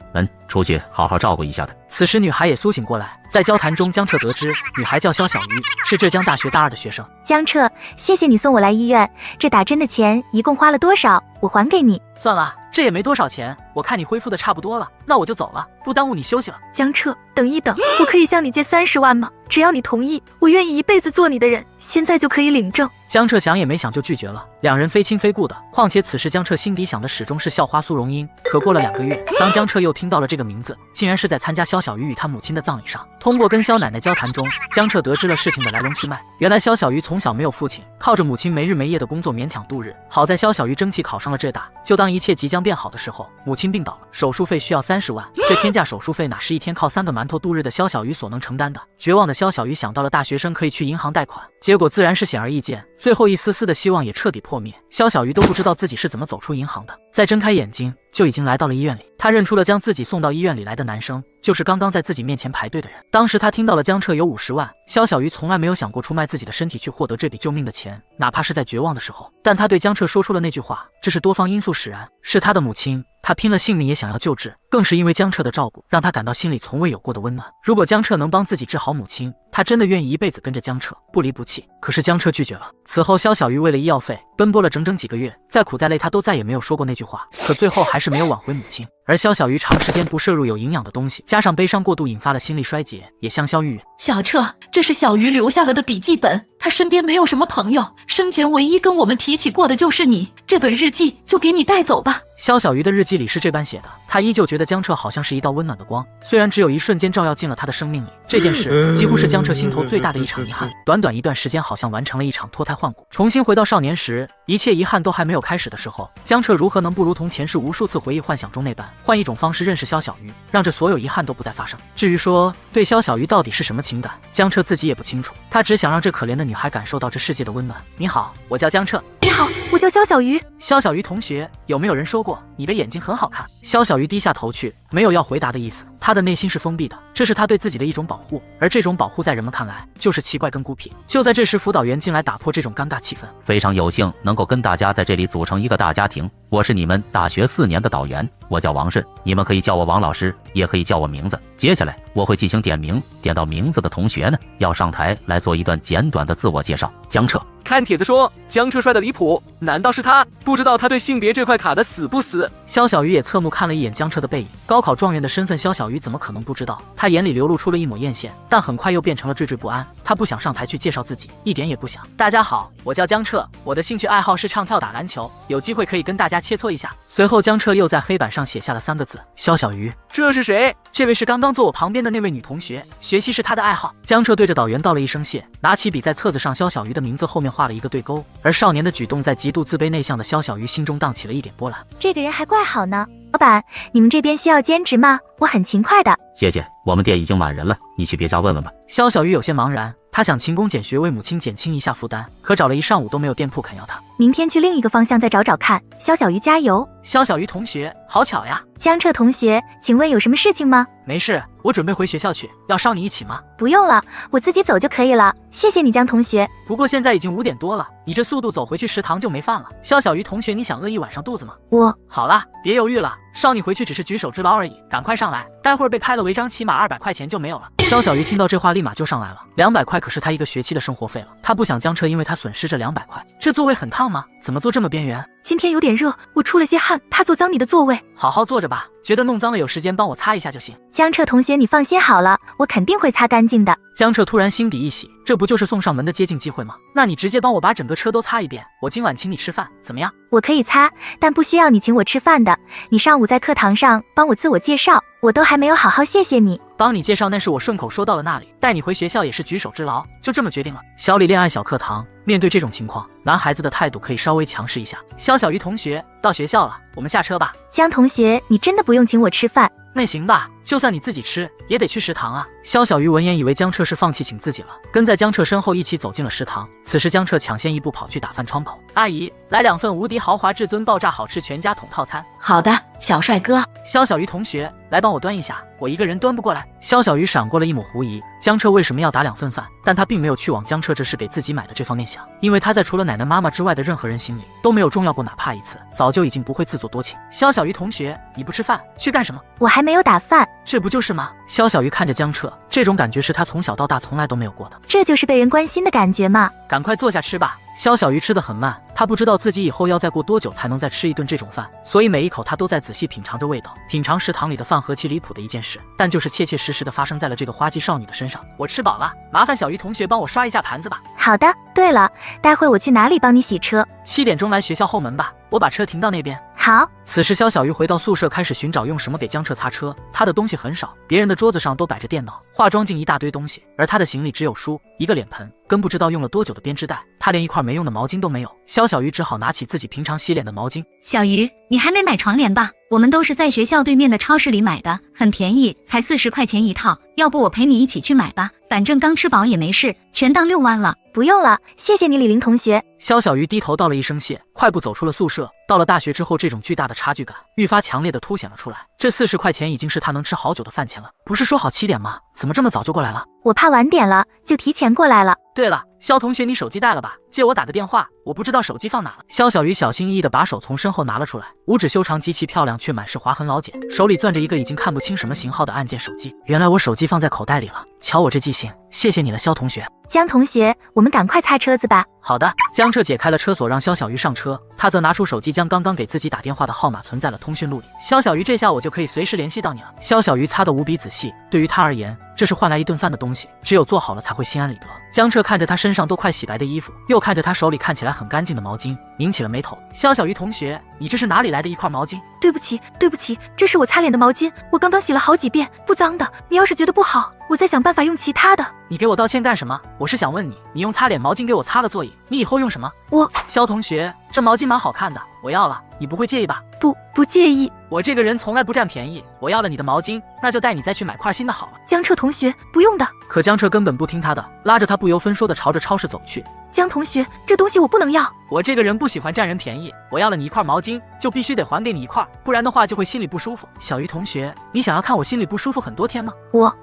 出去好好照顾一下她。此时女孩也苏醒过来，在交谈中江彻得知女孩叫肖小鱼，是浙江大学大2的学生。江彻，谢谢你送我来医院，这打针的钱一共花了多少？我还给你。算了，这也没多少钱，我看你恢复的差不多了，那我就走了，不耽误你休息了。江彻，等一等，我可以向你借30万吗？只要你同意，我愿意一辈子做你的人，现在就可以领证。江彻想也没想就拒绝了，两人非亲非故的，况且此时江彻心底想的始终是校花苏荣英。可过了2个月，当江彻又听到了这个名字，竟然是在参加肖小鱼与他母亲的葬礼上。通过跟肖奶奶交谈中，江彻得知了事情的来龙去脉。原来肖小鱼从小没有父亲，靠着母亲没日没夜的工作勉强度日。好在肖小鱼争气考上了浙大，就当一切即将变好的时候，母亲病倒了，手术费需要30万。这天价手术费哪是一天靠3个馒头度日的肖小鱼所能承担的？绝望的肖小鱼想到了大学生可以去银行贷款，结果自然是显而易见，最后一丝丝的希望也彻底破灭。肖小鱼都不知道自己是怎么走出银行的，再睁开眼睛就已经来到了医院里。他认出了将自己送到医院里来的男生，就是刚刚在自己面前排队的人。当时他听到了江彻有50万，肖小鱼从来没有想过出卖自己的身体去获得这笔救命的钱，哪怕是在绝望的时候。但他对江彻说出了那句话，这是多方因素使然，是他的母亲，他拼了性命也想要救治，更是因为江彻的照顾，让他感到心里从未有过的温暖。如果江彻能帮自己治好母亲，他真的愿意一辈子跟着江彻，不离不弃。可是江彻拒绝了。此后肖小鱼为了医药费奔波了整整几个月，再苦再累他都再也没有说过那句话，可最后还是没有挽回母亲。而肖小鱼长时间不摄入有营养的东西，加上悲伤过度引发了心力衰竭，也香消玉殒。小彻，这是小鱼留下了的笔记本，他身边没有什么朋友，生前唯一跟我们提起过的就是你，这本日记就给你带走吧。肖小鱼的日记里是这般写的，他依旧觉得江彻好像是一道温暖的光，虽然只有一瞬间照耀进了他的生命里。这件事几乎是江彻心头最大的一场遗憾，短短一段时间好像完成了一场脱胎换骨。重新回到少年时，一切遗憾都还没有开始的时候，江彻如何能不如同前世无数次回忆幻想中那般，换一种方式认识肖小鱼，让这所有遗憾都不再发生。至于说对肖小鱼到底是什么情感，江彻自己也不清楚，他只想让这可怜的女孩感受到这世界的温暖。你好，我叫江彻。你好，我叫肖小鱼。肖小鱼同学，有没有人说过你的眼睛很好看？肖小鱼低下头去，没有要回答的意思。他的内心是封闭的，这是他对自己的一种保护，而这种保护在人们看来就是奇怪跟孤僻。就在这时，辅导员进来打破这种尴尬气氛。非常有幸能够跟大家在这里组成一个大家庭，我是你们大学4年的导员，我叫王顺，你们可以叫我王老师，也可以叫我名字。接下来我会进行点名，点到名字的同学呢，要上台来做一段简短的自我介绍。江彻，看帖子说江彻帅的离谱，难道是他？不知道他对性别这块卡的死不死？肖小鱼也侧目看了一眼江彻的背影，高考状元的身份，肖小鱼怎么可能不知道？他眼里流露出了一抹艳羡，但很快又变成了惴惴不安。他不想上台去介绍自己，一点也不想。大家好，我叫江彻，我的兴趣爱好是唱跳打篮球，有机会可以跟大家切磋一下。随后江彻又在黑板上写下了3个字：肖小鱼。这是谁？这位是刚刚坐我旁边的那位女同学，学习是她的爱好。江彻对着导员道了一声谢，拿起笔在册子上肖小鱼的名字后面画了一个对勾。而少年的举动在极度自卑内向的肖小鱼心中荡起了一点波澜。这个人还怪好呢。老板，你们这边需要兼职吗？我很勤快的。谢谢，我们店已经满人了，你去别家问问吧。肖小鱼有些茫然，他想勤工俭学为母亲减轻一下负担，可找了一上午都没有店铺肯要他。明天去另一个方向再找找看。肖小鱼加油！肖小鱼同学，好巧呀。江彻同学，请问有什么事情吗？没事，我准备回学校去，要捎你一起吗？不用了，我自己走就可以了。谢谢你，江同学。不过现在已经5点多了，你这速度走回去食堂就没饭了。肖小鱼同学，你想饿一晚上肚子吗？好啦，别犹豫了，捎你回去只是举手之劳而已，赶快上来，待会儿被拍了违章，起码200块钱就没有了。肖小鱼听到这话立马就上来了，200块可是他一个学期的生活费了，他不想江彻因为他损失这200块。这座位很烫吗？怎么坐这么边缘？今天有点热，我出了些汗，怕坐脏你的座位。好好坐着吧，觉得弄脏了有时间帮我擦一下就行。江彻同学，你放心好了，我肯定会擦干净的。江彻突然心底一喜，这不就是送上门的接近机会吗？那你直接帮我把整个车都擦一遍，我今晚请你吃饭，怎么样？我可以擦，但不需要你请我吃饭的。你上午在课堂上帮我自我介绍，我都还没有好好谢谢你。帮你介绍那是我顺口说到了那里，带你回学校也是举手之劳，就这么决定了。小李恋爱小课堂，面对这种情况，男孩子的态度可以稍微强势一下。肖小鱼同学，到学校了，我们下车吧。江同学，你真的不用请我吃饭。那行吧，就算你自己吃，也得去食堂啊。肖小鱼闻言以为江彻是放弃请自己了，跟在江彻身后一起走进了食堂。此时江彻抢先一步跑去打饭窗口。阿姨，来2份无敌豪华至尊爆炸好吃全家桶套餐。好的，小帅哥。肖小鱼同学，来帮我端一下，我一个人端不过来。肖小鱼闪过了一抹狐疑，江彻为什么要打2份饭？但他并没有去往江彻这是给自己买的这方面想，因为他在除了奶奶妈妈之外的任何人心里都没有重要过哪怕一次，早就已经不会自作多情。肖小鱼同学，你不吃饭去干什么？我还没有打饭。这不就是吗？肖小鱼看着江彻，这种感觉是他从小到大从来都没有过的。这就是被人关心的感觉吗？赶快坐下吃吧。肖小鱼吃得很慢，他不知道自己以后要再过多久才能再吃一顿这种饭，所以每一口他都在仔细品尝着味道，品尝食堂里的饭何其离谱的一件事，但就是切切实实的发生在了这个花季少女的身上。我吃饱了，麻烦小鱼同学帮我刷一下盘子吧。好的。对了，待会我去哪里帮你洗车？7点钟来学校后门吧，我把车停到那边。好。此时肖小鱼回到宿舍，开始寻找用什么给江彻擦车。他的东西很少，别人的桌子上都摆着电脑、化妆镜一大堆东西，而他的行李只有书、一个脸盆，跟不知道用了多久的编织袋，他连一块没用的毛巾都没有。肖小鱼只好拿起自己平常洗脸的毛巾。小鱼，你还没买床帘吧？我们都是在学校对面的超市里买的，很便宜，才40块钱一套。要不我陪你一起去买吧，反正刚吃饱也没事，全当6万了。不用了，谢谢你李玲同学。肖小鱼低头道了一声谢，快步走出了宿舍。到了大学之后，这种巨大的差距感愈发强烈的凸显了出来。这40块钱已经是他能吃好久的饭钱了。不是说好7点吗？怎么这么早就过来了？我怕晚点了，就提前过来了。对了，肖同学，你手机带了吧？借我打个电话，我不知道手机放哪了。肖小鱼小心翼翼地把手从身后拿了出来，五指修长，极其漂亮，却满是划痕老茧，手里攥着一个已经看不清什么型号的按键手机。原来我手机放在口袋里了，瞧我这记性，谢谢你了，肖同学。江同学，我们赶快擦车子吧。好的。江彻解开了车锁，让肖小鱼上车，他则拿出手机，将刚刚给自己打电话的号码存在了通讯录里。肖小鱼，这下我就可以随时联系到你了。肖小鱼擦得无比仔细，对于他而言，这是换来一顿饭的东西，只有做好了才会心安理得。江彻看着他身上都快洗白的衣服，又看着他手里看起来很干净的毛巾，拧起了眉头。肖小鱼同学，你这是哪里来的一块毛巾？对不起，这是我擦脸的毛巾，我刚刚洗了好几遍，不脏的。你要是觉得不好，我再想办法用其他的。你给我道歉干什么？我是想问你，你用擦脸毛巾给我擦了座椅，你以后用什么？肖同学，这毛巾蛮好看的，我要了，你不会介意吧？不介意。我这个人从来不占便宜，我要了你的毛巾，那就带你再去买块新的好了。江彻同学，不用的。可江彻根本不听他的，拉着他不由分说地朝着超市走去。江同学，这东西我不能要。我这个人不喜欢占人便宜，我要了你一块毛巾，就必须得还给你一块，不然的话就会心里不舒服。小鱼同学，你想要看我心里不舒服很多天吗？我。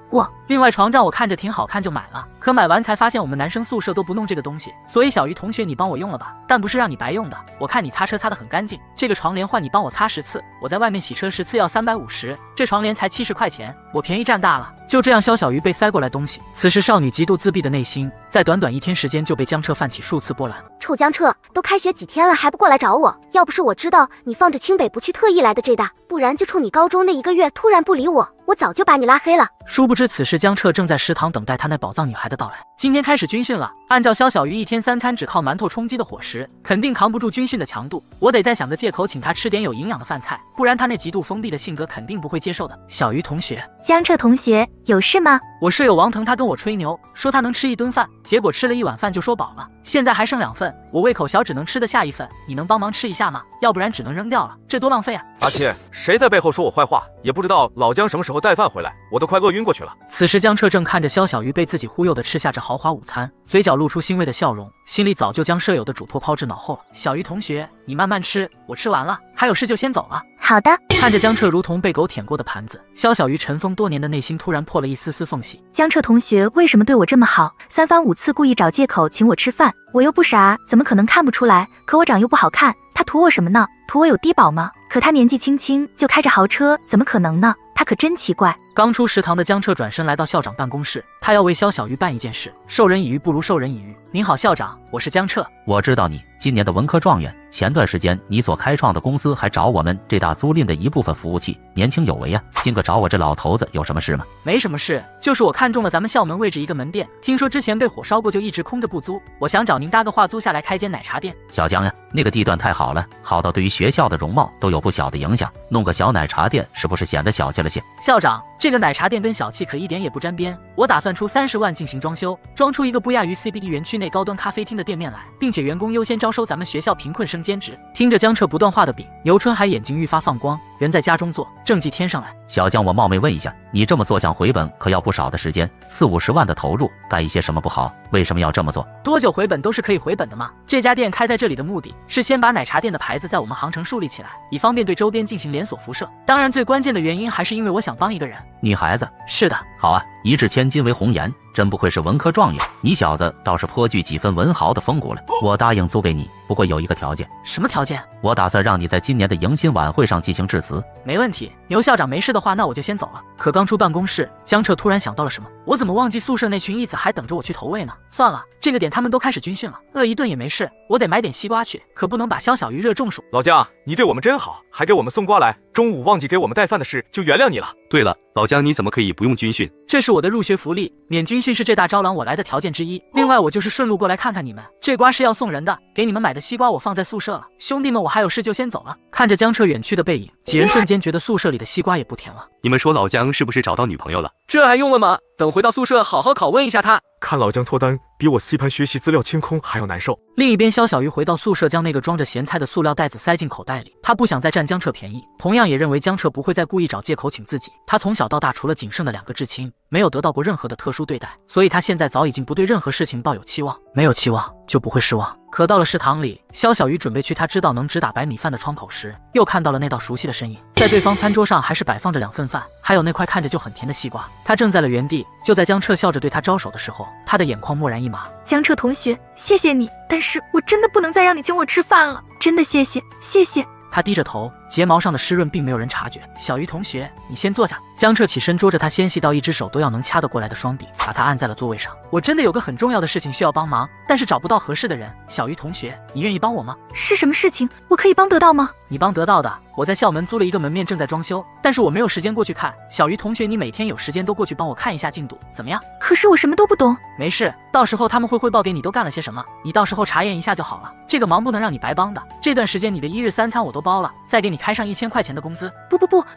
另外床帐我看着挺好看就买了，可买完才发现我们男生宿舍都不弄这个东西，所以小鱼同学你帮我用了吧，但不是让你白用的。我看你擦车擦得很干净，这个床帘换你帮我擦10次，我在外面洗车10次要350，这床帘才70块钱，我便宜占大了。就这样，肖小鱼被塞过来东西。此时少女极度自闭的内心，在短短1天时间就被江彻泛起数次波澜。臭江彻，都开学几天了还不过来找我？要不是我知道你放着清北不去特意来的这大，不然就冲你高中那1个月突然不理我，我早就把你拉黑了。殊不知此时江彻正在食堂等待他那宝藏女孩的到来。今天开始军训了，按照肖小鱼1天3餐只靠馒头充饥的伙食，肯定扛不住军训的强度。我得再想个借口请他吃点有营养的饭菜，不然他那极度封闭的性格肯定不会接受的。小鱼同学，江彻同学，有事吗？我室友王腾他跟我吹牛，说他能吃1顿饭，结果吃了1碗饭就说饱了，现在还剩2份，我胃口小只能吃得下1份，你能帮忙吃一下吗？要不然只能扔掉了，这多浪费啊！阿七，谁在背后说我坏话？也不知道老姜什么时候带饭回来，我都快饿晕过去了。此时江彻正看着肖小鱼被自己忽悠的吃下这豪华午餐，嘴角露出欣慰的笑容，心里早就将舍友的嘱托抛之脑后了。小鱼同学，你慢慢吃，我吃完了，还有事就先走了。好的。看着江彻如同被狗舔过的盘子，肖小鱼尘封多年的内心突然破了一丝丝缝隙。江彻同学为什么对我这么好？3番5次故意找借口请我吃饭，我又不傻，怎么可能看不出来？可我长又不好看，他图我什么呢？图我有低保吗？可他年纪轻轻就开着豪车，怎么可能呢？他可真奇怪。刚出食堂的江彻转身来到校长办公室，他要为肖小鱼办一件事。授人以鱼不如授人以渔。您好，校长，我是江彻。我知道你今年的文科状元，前段时间你所开创的公司还找我们这大租赁的一部分服务器，年轻有为啊。今个找我这老头子有什么事吗？没什么事，就是我看中了咱们校门位置一个门店，听说之前被火烧过，就一直空着不租，我想找您搭个话租下来开间奶茶店。小江呀，那个地段太好了，好到对于学校的容貌都有不小的影响，弄个小奶茶店是不是显得小气了些？校长，这个奶茶店跟小气可一点也不沾边，我打算出30万进行装修，装出一个不亚于 CBD 园区内高端咖啡厅的店面来，并且员工优先招收咱们学校贫困生兼职。听着江彻不断画的饼，牛春海眼睛愈发放光，人在家中坐，政绩添上来。小江，我冒昧问一下，你这么做想回本可要不少的时间，40、50万的投入，干一些什么不好？为什么要这么做？多久回本都是可以回本的嘛。这家店开在这里的目的是先把奶茶店的牌子在我们杭城树立起来，以方便对周边进行连锁辐射。当然最关键的原因还是因为我想帮一个人。女孩子？是的。好啊，一掷千金为红颜，真不愧是文科状元，你小子倒是颇具几分文豪的风骨了。我答应租给你，不过有一个条件。什么条件？我打算让你在今年的迎新晚会上进行致辞。没问题，牛校长没事的话，那我就先走了。可刚出办公室，江彻突然想到了什么，我怎么忘记宿舍那群义子还等着我去投喂呢？算了，这个点他们都开始军训了，饿一顿也没事，我得买点西瓜去，可不能把肖小鱼热中暑。老姜，你对我们真好，还给我们送瓜来，中午忘记给我们带饭的事就原谅你了。对了，老姜你怎么可以不用军训？这是我的入学福利，免军训是这大招揽我来的条件之一。另外我就是顺路过来看看你们，这瓜是要送人的，给你们买的西瓜我放在宿舍了。兄弟们，我还有事就先走了。看着江彻远去的背影，几人瞬间觉得宿舍里的西瓜也不甜了。你们说老姜是不是找到女朋友了？这还用问吗？等回到宿舍好好拷问一下他。看老姜脱单比我 C 盘学习资料清空还要难受。另一边，肖小鱼回到宿舍，将那个装着咸菜的塑料袋子塞进口袋里。他不想再占江彻便宜，同样也认为江彻不会再故意找借口请自己。他从小到大除了仅剩的2个至亲，没有得到过任何的特殊对待，所以他现在早已经不对任何事情抱有期望。没有期望就不会失望。可到了食堂里，肖小鱼准备去他知道能只打白米饭的窗口时，又看到了那道熟悉的身影。在对方餐桌上还是摆放着2份饭，还有那块看着就很甜的西瓜。他正在了原地，就在江彻笑着对他招手的时候，他的眼眶蓦然一麻。江彻同学，谢谢你，但是我真的不能再让你请我吃饭了，真的谢谢，谢谢。他低着头，睫毛上的湿润并没有人察觉。小鱼同学，你先坐下。江彻起身捉着他纤细到1只手都要能掐得过来的双臂，把他按在了座位上。我真的有个很重要的事情需要帮忙，但是找不到合适的人。小鱼同学，你愿意帮我吗？是什么事情？我可以帮得到吗？你帮得到的。我在校门租了一个门面，正在装修，但是我没有时间过去看。小鱼同学，你每天有时间都过去帮我看一下进度，怎么样？可是我什么都不懂。没事，到时候他们会汇报给你都干了些什么，你到时候查验一下就好了。这个忙不能让你白帮的，这段时间你的1日3餐我都包了，再给你开上1000块钱的工资。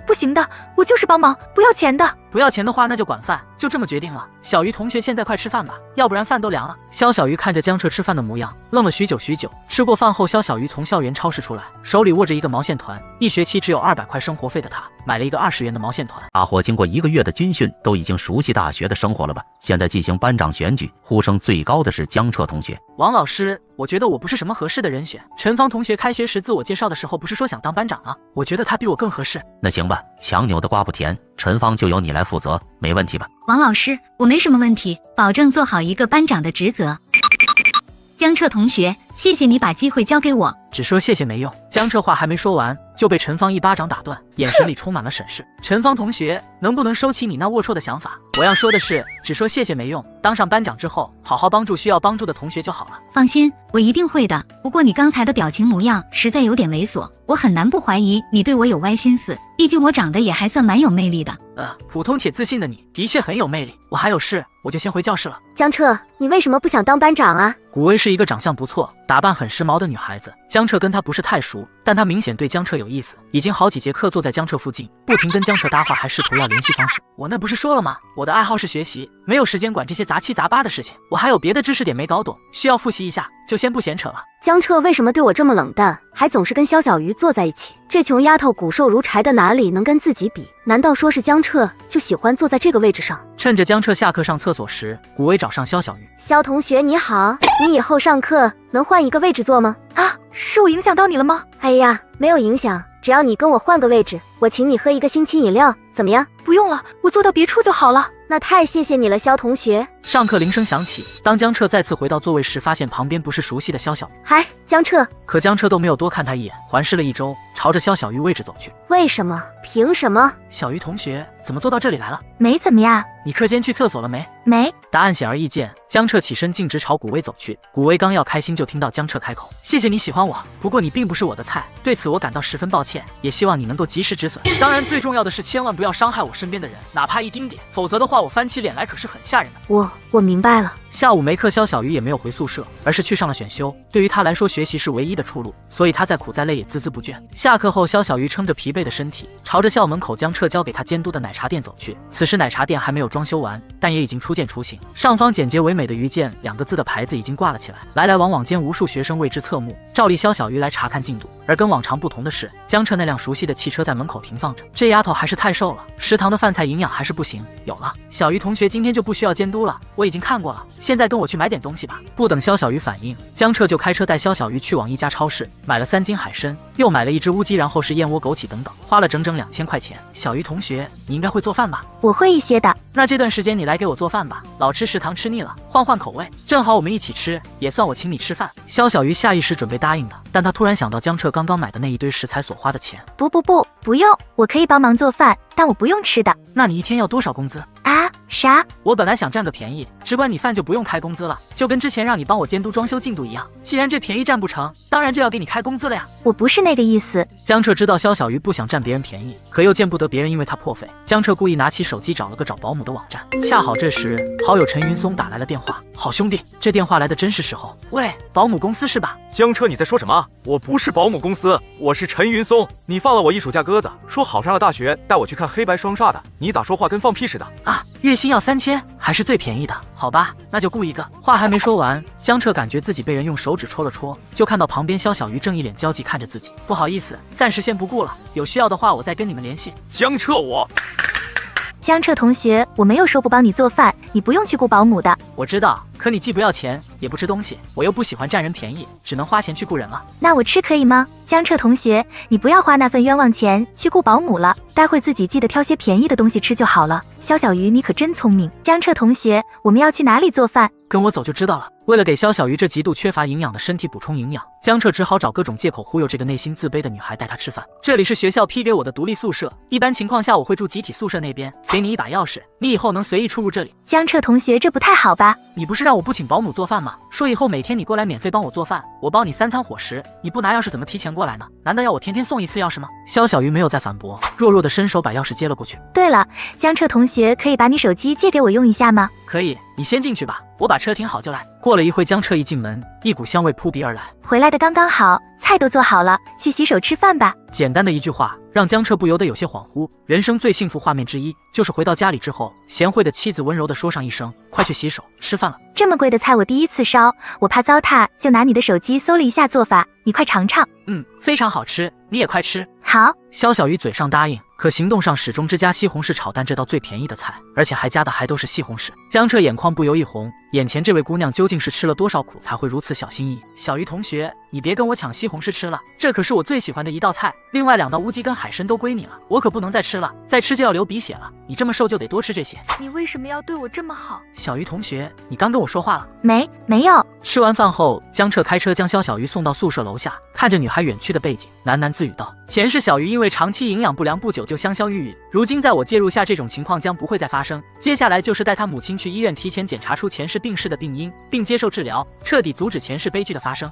不行的，我就是帮忙，不要钱的。不要钱的话那就管饭，就这么决定了。小鱼同学，现在快吃饭吧，要不然饭都凉了。肖小鱼看着江彻吃饭的模样，愣了许久。吃过饭后，肖小鱼从校园超市出来，手里握着一个毛线团。1学期只有200块生活费的他，买了一个20元的毛线团。大伙经过1个月的军训，都已经熟悉大学的生活了吧？现在进行班长选举，呼声最高的是江彻同学。王老师，我觉得我不是什么合适的人选。陈芳同学开学时自我介绍的时候不是说想当班长吗？我觉得他比我更合适。那行吧，强扭的瓜不甜，陈芳就由你来负责，没问题吧？王老师，我没什么问题，保证做好一个班长的职责。江彻同学，谢谢你把机会交给我。只说谢谢没用。江彻话还没说完，就被陈芳一巴掌打断，眼神里充满了审视。陈芳同学，能不能收起你那龌龊的想法？我要说的是，只说谢谢没用。当上班长之后，好好帮助需要帮助的同学就好了。放心，我一定会的。不过你刚才的表情模样实在有点猥琐，我很难不怀疑你对我有歪心思。毕竟我长得也还算蛮有魅力的。普通且自信的你，的确很有魅力。我还有事，我就先回教室了。江彻，你为什么不想当班长啊？古薇是一个长相不错、打扮很时髦的女孩子。江彻跟她不是太熟，但她明显对江彻有意思，已经好几节课坐在江彻附近，不停跟江彻搭话，还试图要联系方式。我那不是说了吗？我的爱好是学习，没有时间管这些杂七杂八的事情。我还有别的知识点没搞懂，需要复习一下，就先不闲扯了。江彻为什么对我这么冷淡，还总是跟肖小鱼坐在一起？这穷丫头骨瘦如柴的，哪里能跟自己比？难道说是江彻就喜欢坐在这个位置上？趁着江彻下课上厕所时，古薇找上肖小鱼。肖同学你好，你以后上课能换一个位置坐吗？啊，是我影响到你了吗？哎呀，没有影响，只要你跟我换个位置，我请你喝一个星期饮料，怎么样？不用了，我坐到别处就好了。那太谢谢你了，肖同学。上课铃声响起，当江彻再次回到座位时，发现旁边不是熟悉的肖小鱼。嗨，江彻。可江彻都没有多看他一眼，环视了一周，朝着肖小鱼位置走去。为什么？凭什么？小鱼同学怎么坐到这里来了？没怎么呀。你课间去厕所了没？没。答案显而易见，江彻起身径直朝古薇走去。古薇刚要开心，就听到江彻开口：“谢谢你喜欢我，不过你并不是我的菜，对此我感到十分抱歉，也希望你能够及时止损。当然，最重要的是千万不要伤害我身边的人，哪怕一丁点，否则的话，我翻起脸来可是很吓人的。”我明白了。下午没课，肖小鱼也没有回宿舍，而是去上了选修。对于他来说，学习是唯一的出路，所以他再苦再累也孜孜不倦。下课后，肖小鱼撑着疲惫的身体，朝着校门口江彻交给他监督的奶茶店走去。此时奶茶店还没有装修完，但也已经初见雏形，上方简洁唯美的“鱼见”2个字的牌子已经挂了起来。来来往往间，无数学生为之侧目。照例肖小鱼来查看进度，而跟往常不同的是，江彻那辆熟悉的汽车在门口停放着。这丫头还是太瘦了，食堂的饭菜营养还是不行。有了，小鱼同学今天就不需要监督了，我已经看过了，现在跟我去买点东西吧。不等肖小鱼反应，江彻就开车带肖小鱼去往一家超市，买了3斤海参，又买了1只乌鸡，然后是燕窝、枸杞等等，花了整整2000块钱。小鱼同学，你应该会做饭吧？我会一些的。那这段时间你来给我做饭吧，老吃食堂吃腻了，换换口味，正好我们一起吃，也算我请你吃饭。肖小鱼下意识准备答应的，但他突然想到江彻刚刚买的那一堆食材所花的钱。不用，我可以帮忙做饭，但我不用吃的。那你一天要多少工资？啊？啥？我本来想占个便宜，只管你饭就不用开工资了，就跟之前让你帮我监督装修进度一样。既然这便宜占不成，当然就要给你开工资了呀。我不是那个意思。江彻知道肖小鱼不想占别人便宜，可又见不得别人因为他破费。江彻故意拿起手机找了个找保姆的网站，恰好这时好友陈云松打来了电话。好兄弟，这电话来的真是时候。喂，保姆公司是吧？江彻，你在说什么？我不是保姆公司，我是陈云松。你放了我一暑假鸽子，说好上了大学带我去看黑白双煞的，你咋说话跟放屁似的啊？月薪要3000，还是最便宜的？好吧，那就雇一个。话还没说完，江彻感觉自己被人用手指戳了戳，就看到旁边肖小鱼正一脸焦急看着自己。不好意思，暂时先不顾了，有需要的话我再跟你们联系。江彻，江彻同学，我没有说不帮你做饭，你不用去雇保姆的。我知道，可你既不要钱，也不吃东西，我又不喜欢占人便宜，只能花钱去雇人了。那我吃可以吗？江彻同学，你不要花那份冤枉钱去雇保姆了，待会自己记得挑些便宜的东西吃就好了。肖小鱼，你可真聪明。江彻同学，我们要去哪里做饭？跟我走就知道了。为了给肖小鱼这极度缺乏营养的身体补充营养，江彻只好找各种借口忽悠这个内心自卑的女孩带她吃饭。这里是学校批给我的独立宿舍，一般情况下我会住集体宿舍那边，给你一把钥匙，你以后能随意出入这里。江彻同学，这不太好吧？你不是让我不请保姆做饭吗？说以后每天你过来免费帮我做饭，我包你3餐伙食，你不拿钥匙怎么提前过来呢？难道要我天天送一次钥匙吗？肖小鱼没有再反驳，弱弱的伸手把钥匙接了过去。对了，江彻同学，可以把你手机借给我用一下吗？可以，你先进去吧，我把车停好就来。过了一会，江彻一进门，一股香味扑鼻而来。回来的刚刚好，菜都做好了，去洗手吃饭吧。简单的一句话，让江彻不由得有些恍惚。人生最幸福画面之一，就是回到家里之后，贤惠的妻子温柔地说上一声：“快去洗手，吃饭了。”这么贵的菜我第一次烧，我怕糟蹋，就拿你的手机搜了一下做法，你快尝尝。非常好吃，你也快吃。好。肖小鱼嘴上答应，可行动上始终只加西红柿炒蛋这道最便宜的菜，而且还加的还都是西红柿。江彻眼眶不由一红，眼前这位姑娘究竟是吃了多少苦才会如此小心翼翼？小鱼同学，你别跟我抢西红柿吃了，这可是我最喜欢的一道菜。另外2道乌鸡跟海参都归你了，我可不能再吃了，再吃就要流鼻血了。你这么瘦就得多吃这些。你为什么要对我这么好？小鱼同学，你刚跟我说话了？没有。吃完饭后，江彻开车将肖小鱼送到宿舍楼下，看着女孩远去的背景，喃喃自语道：前世小鱼因为长期营养不良，不久就香消玉殒。如今在我介入下，这种情况将不会再发生。接下来就是带她母亲去医院提前检查出前世病逝的病因，并接受治疗，彻底阻止前世悲剧的发生。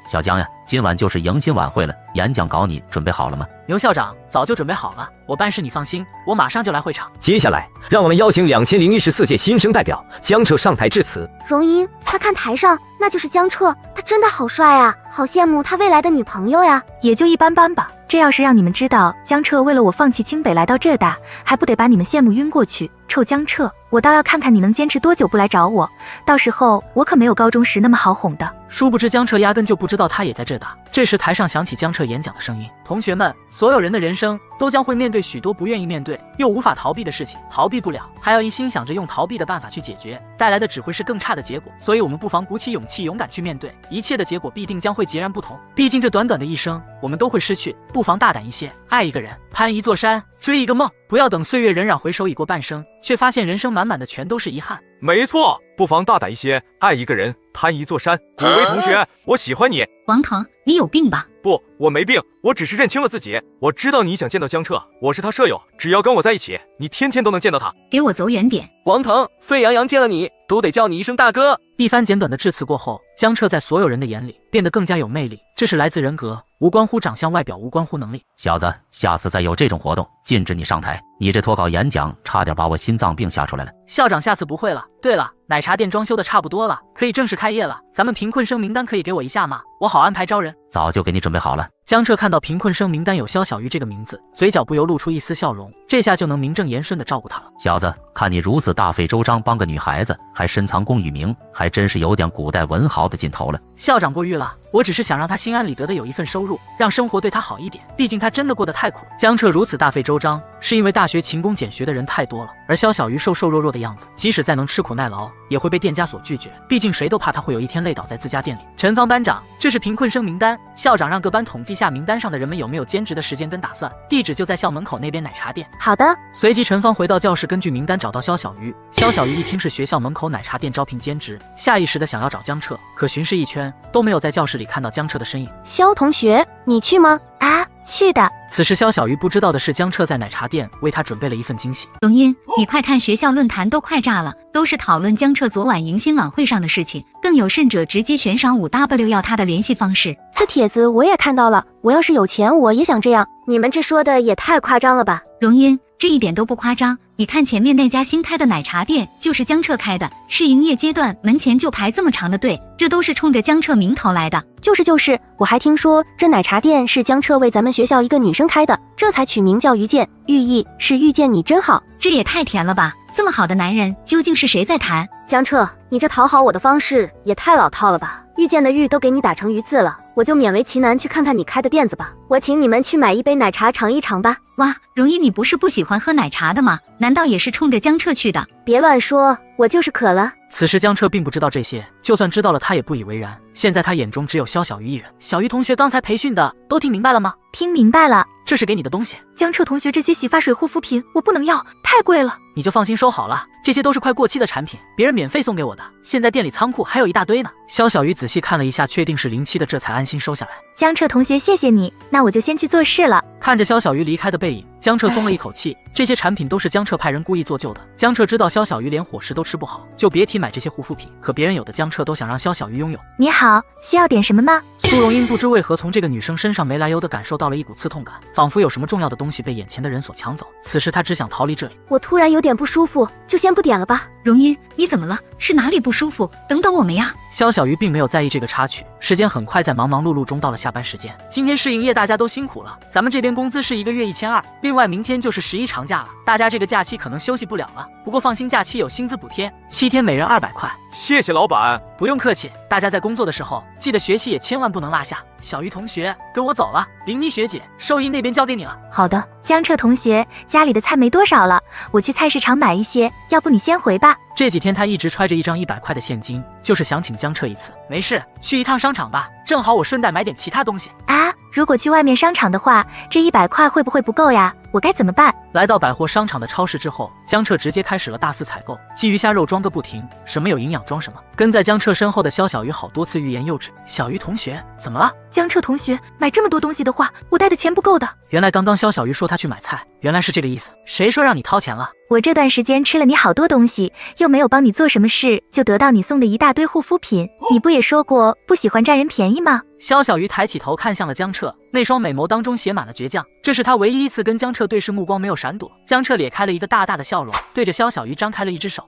小江呀，今晚就是迎新晚会了，演讲稿你准备好了吗？牛校长早就准备好了，我办事你放心，我马上就来会场。接下来，让我们邀请2014届新生代表江彻上台致辞。荣英，快看台上，那就是江彻，他真的好帅啊，好羡慕他未来的女朋友呀。也就一般般吧。这要是让你们知道，江彻为了我放弃清北来到浙大，还不得把你们羡慕晕过去？臭江彻，我倒要看看你能坚持多久不来找我，到时候我可没有高中时那么好哄的。殊不知江彻压根就不知道他也在浙大。这时台上响起江彻演讲的声音：同学们，所有人的人生都将会面对许多不愿意面对又无法逃避的事情，逃避不了，还要一心想着用逃避的办法去解决，带来的只会是更差的结果。所以我们不妨鼓起勇气，勇敢去面对，一切的结果必定将会截然不同。毕竟这短短的一生，我们都会失去，不妨大胆一些，爱一个人，攀一座山，追一个梦，不要等岁月荏苒回首已过半生，却发现人生满满的全都是遗憾。没错，不妨大胆一些，爱一个人，攀一座山。古维同学，我喜欢你。王腾，你有病吧？不，我没病，我只是认清了自己。我知道你想见到江彻，我是他舍友，只要跟我在一起，你天天都能见到他。给我走远点！王腾，沸羊羊见了你都得叫你一声大哥。一番简短的致辞过后，江彻在所有人的眼里变得更加有魅力，这是来自人格，无关乎长相外表，无关乎能力。小子，下次再有这种活动，禁止你上台。你这脱稿演讲，差点把我心脏病吓出来了。校长，下次不会了。对了，奶茶店装修的差不多了，可以正式开业了。咱们贫困生名单可以给我一下吗？我好安排招人。早就给你准备好了。江彻看到贫困生名单有肖小鱼这个名字，嘴角不由露出一丝笑容，这下就能名正言顺地照顾她了。小子，看你如此大费周章帮个女孩子，还深藏功与名，还真是有点古代文豪的劲头了。校长过誉了，我只是想让她心安理得的有一份收入，让生活对她好一点，毕竟她真的过得太苦。江彻如此大费周章，是因为大学勤工俭学的人太多了，而肖小鱼瘦瘦弱弱的样子，即使再能吃苦耐劳，也会被店家所拒绝，毕竟谁都怕她会有一天累倒在自家店里。陈芳班长，这是贫困生名单，校长让各班统计下名单上的人们有没有兼职的时间跟打算，地址就在校门口那边奶茶店。好的。随即陈芳回到教室，根据名单找到肖小鱼。肖小鱼一听是学校门口奶茶店招聘兼职，下意识的想要找江彻，可巡视一圈都没有在教室里看到江彻的身影。肖同学，你去吗？啊，去的。此时肖小鱼不知道的是，江彻在奶茶店为他准备了一份惊喜。荣英，你快看，学校论坛都快炸了，都是讨论江彻昨晚迎新晚会上的事情，更有甚者直接悬赏5W 要他的联系方式。这帖子我也看到了，我要是有钱，我也想这样。你们这说的也太夸张了吧？荣英，这一点都不夸张。你看前面那家新开的奶茶店，就是江彻开的，试营业阶段门前就排这么长的队，这都是冲着江彻名头来的。就是，我还听说这奶茶店是江彻为咱们学校一个女生开的，这才取名叫遇见，寓意是遇见你真好。这也太甜了吧！这么好的男人，究竟是谁在谈？江彻，你这讨好我的方式也太老套了吧！遇见的遇都给你打成鱼字了，我就勉为其难去看看你开的店子吧。我请你们去买一杯奶茶尝一尝吧。哇，荣一，你不是不喜欢喝奶茶的吗？难道也是冲着江彻去的？别乱说，我就是渴了。此时江彻并不知道这些，就算知道了他也不以为然。现在他眼中只有肖小鱼一人。小鱼同学刚才培训的都听明白了吗？听明白了。这是给你的东西。江彻同学，这些洗发水护肤品我不能要，太贵了。你就放心收好了，这些都是快过期的产品，别人免费送给我的，现在店里仓库还有一大堆呢。肖小鱼仔细看了一下，确定是临期的，这才安心收下来。江彻同学，谢谢你，那我就先去做事了。看着肖小鱼离开的背影，江彻松了一口气。这些产品都是江彻派人故意做旧的。江彻知道肖小鱼连伙食都吃不好，就别提买这些护肤品，可别人有的江彻都想让肖小鱼拥有。你好，需要点什么吗？苏荣英不知为何从这个女生身上没来由的感受到了一股刺痛感，仿佛有什么重要的东西被眼前的人所抢走。此时她只想逃离这里。我突然有点不舒服，就先不点了吧。荣英，你怎么了？是哪里不舒服？等等我们呀。肖小鱼并没有在意这个插曲，时间很快在忙忙碌碌中到了下班时间。今天试营业大家都辛苦了，咱们这边工资是1个月1200，另另外，明天就是11长假了，大家这个假期可能休息不了了。不过放心，假期有薪资补贴，7天每人200块。谢谢老板。不用客气，大家在工作的时候记得学习也千万不能落下。小鱼同学，跟我走了。林妮学姐，收银那边交给你了。好的。江澈同学，家里的菜没多少了，我去菜市场买一些，要不你先回吧。这几天他一直揣着一张100块的现金，就是想请江澈一次。没事，去一趟商场吧，正好我顺带买点其他东西。啊，如果去外面商场的话，这100块会不会不够呀？我该怎么办？来到百货商场的超市之后，江澈直接开始了大肆采购，鸡鱼虾肉装个不停，什么有营养装什么。跟在江澈身后的肖小鱼好多次欲言又止。小鱼同学，怎么了？江澈同学，买这么多东西的话，我带的钱不够的。原来刚刚肖小鱼说他去买菜，原来是这个意思。谁说让你掏钱了？我这段时间吃了你好多东西，又没有帮你做什么事，就得到你送的一大堆护肤品。你不也说过不喜欢占人便宜吗？肖小鱼抬起头看向了江澈，那双美眸当中写满了倔强。这是他唯一一次跟江澈对视，目光没有闪躲。江澈咧开了一个大大的笑容，对着肖小鱼张开了一只手。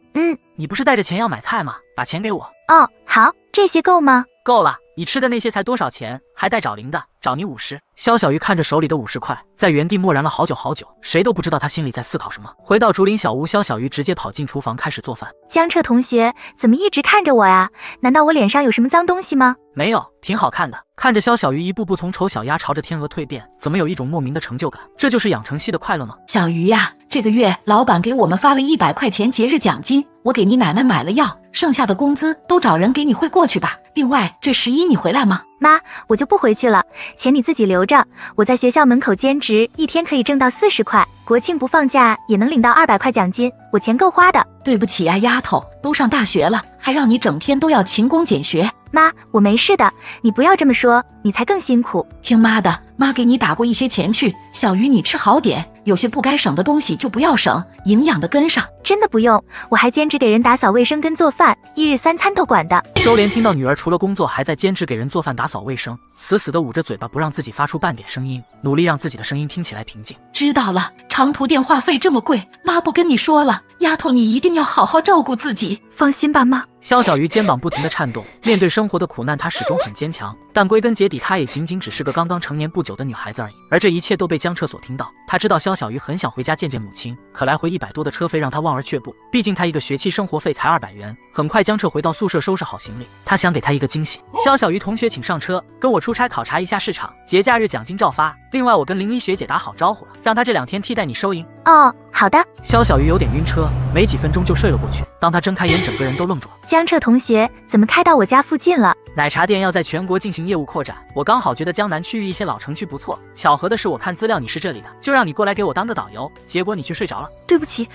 你不是带着钱要买菜吗？把钱给我。哦，好，这些够吗？够了，你吃的那些才多少钱？还带找零的，找你50。肖小鱼看着手里的50块，在原地默然了好久好久，谁都不知道他心里在思考什么。回到竹林小屋，肖小鱼直接跑进厨房开始做饭。江澈同学，怎么一直看着我呀？难道我脸上有什么脏东西吗？没有，挺好看的。看着肖小鱼一步步从丑小鸭朝着天鹅蜕变，怎么有一种莫名的成就感？这就是养成系的快乐吗？小鱼呀，这个月老板给我们发了100块钱节日奖金，我给你奶奶买了药，剩下的工资都找人给你汇过去吧。另外，这11你回来吗？妈，我就不回去了，钱你自己留着。我在学校门口兼职，一天可以挣到40块，国庆不放假也能领到200块奖金，我钱够花的。对不起啊，丫头，都上大学了，还让你整天都要勤工俭学。妈，我没事的，你不要这么说，你才更辛苦。听妈的，妈给你打过一些钱去。小鱼，你吃好点，有些不该省的东西就不要省，营养的跟上。真的不用，我还兼职给人打扫卫生跟做饭，1日3餐都管的。周莲听到女儿除了工作还在兼职给人做饭打扫卫生，死死地捂着嘴巴不让自己发出半点声音，努力让自己的声音听起来平静。知道了，长途电话费这么贵，妈不跟你说了。丫头，你一定要好好照顾自己。放心吧，妈。肖小鱼肩膀不停地颤动，面对生活的苦难，她始终很坚强。但归根结底，她也仅仅只是个刚刚成年不久的女孩子而已。而这一切都被江澈所听到。他知道肖小鱼很想回家见见母亲，可来回100多的车费让她望而却步。毕竟她一个学期生活费才200元。很快，江澈回到宿舍收拾好行李，他想给她一个惊喜。肖小鱼同学，请上车，跟我出差考察一下市场，节假日奖金照发。另外，我跟林妮学姐打好招呼了，让她这2天替代你收银。哦，好的。肖小鱼有点晕车，没几分钟就睡了过去。当他睁开眼，整个人都愣住了。江澈同学，怎么开到我家附近了？奶茶店要在全国进行业务扩展，我刚好觉得江南区域一些老城区不错。巧合的是，我看资料你是这里的，就让你过来给我当个导游。结果你却睡着了。对不起，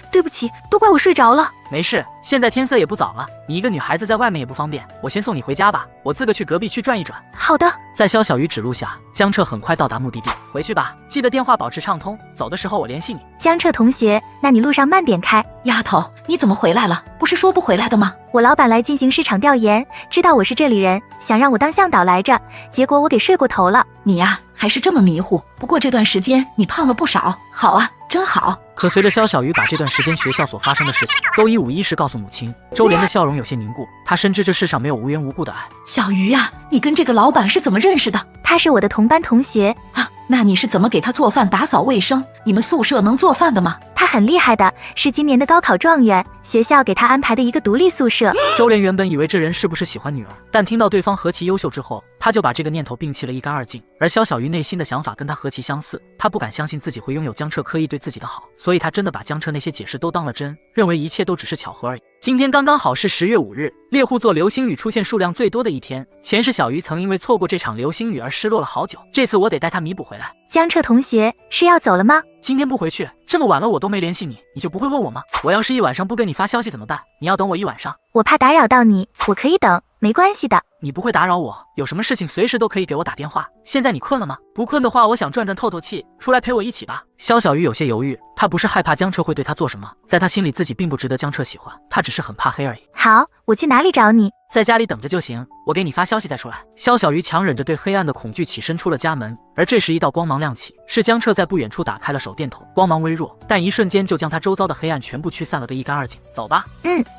都怪我睡着了。没事，现在天色也不早了，你一个女孩子在外面也不方便，我先送你回家吧，我自个去隔壁去转一转。好的。在肖小鱼指路下，江澈很快到达目的地。回去吧，记得电话保持畅通，走的时候我联系你。江澈同学，那你路上慢点开。丫头，你怎么回来了？不是说不回来的吗？我老板来进行市场调研，知道我是这里人，想让我当向导来着，结果我给睡过头了。你呀，还是这么迷糊。不过这段时间你胖了不少，好啊，真好。可随着肖小鱼把这段时间学校所发生的事情都一五一十告诉母亲，周莲的笑容有些凝固。她深知这世上没有无缘无故的爱。小鱼呀，你跟这个老板是怎么认识的？他是我的同班同学啊。那你是怎么给他做饭打扫卫生？你们宿舍能做饭的吗？他很厉害的，是今年的高考状元，学校给他安排的一个独立宿舍。周莲原本以为这人是不是喜欢女儿，但听到对方何其优秀之后，他就把这个念头摒弃了一干二净。而肖小鱼内心的想法跟他何其相似，他不敢相信自己会拥有江澈刻意对自己的好，所以他真的把江澈那些解释都当了真，认为一切都只是巧合而已。今天刚刚好是10月5日，猎户座流星雨出现数量最多的一天。前世小鱼曾因为错过这场流星雨而失落了好久，这次我得带他弥补回来。江澈同学是要走了吗？今天不回去，这么晚了我都没联系你，你就不会问我吗？我要是一晚上不跟你发消息怎么办？你要等我一晚上？我怕打扰到你，我可以等，没关系的。你不会打扰我，有什么事情随时都可以给我打电话。现在你困了吗？不困的话，我想转转透透气，出来陪我一起吧。肖小鱼有些犹豫，他不是害怕江澈会对他做什么，在他心里自己并不值得江澈喜欢，他只是很怕黑而已。好，我去哪里找你？在家里等着就行，我给你发消息再出来。肖小鱼强忍着对黑暗的恐惧，起身出了家门。而这时一道光芒亮起，是江澈在不远处打开了手电筒，光芒微弱，但一瞬间就将他周遭的黑暗全部驱散了个一干二净。走吧。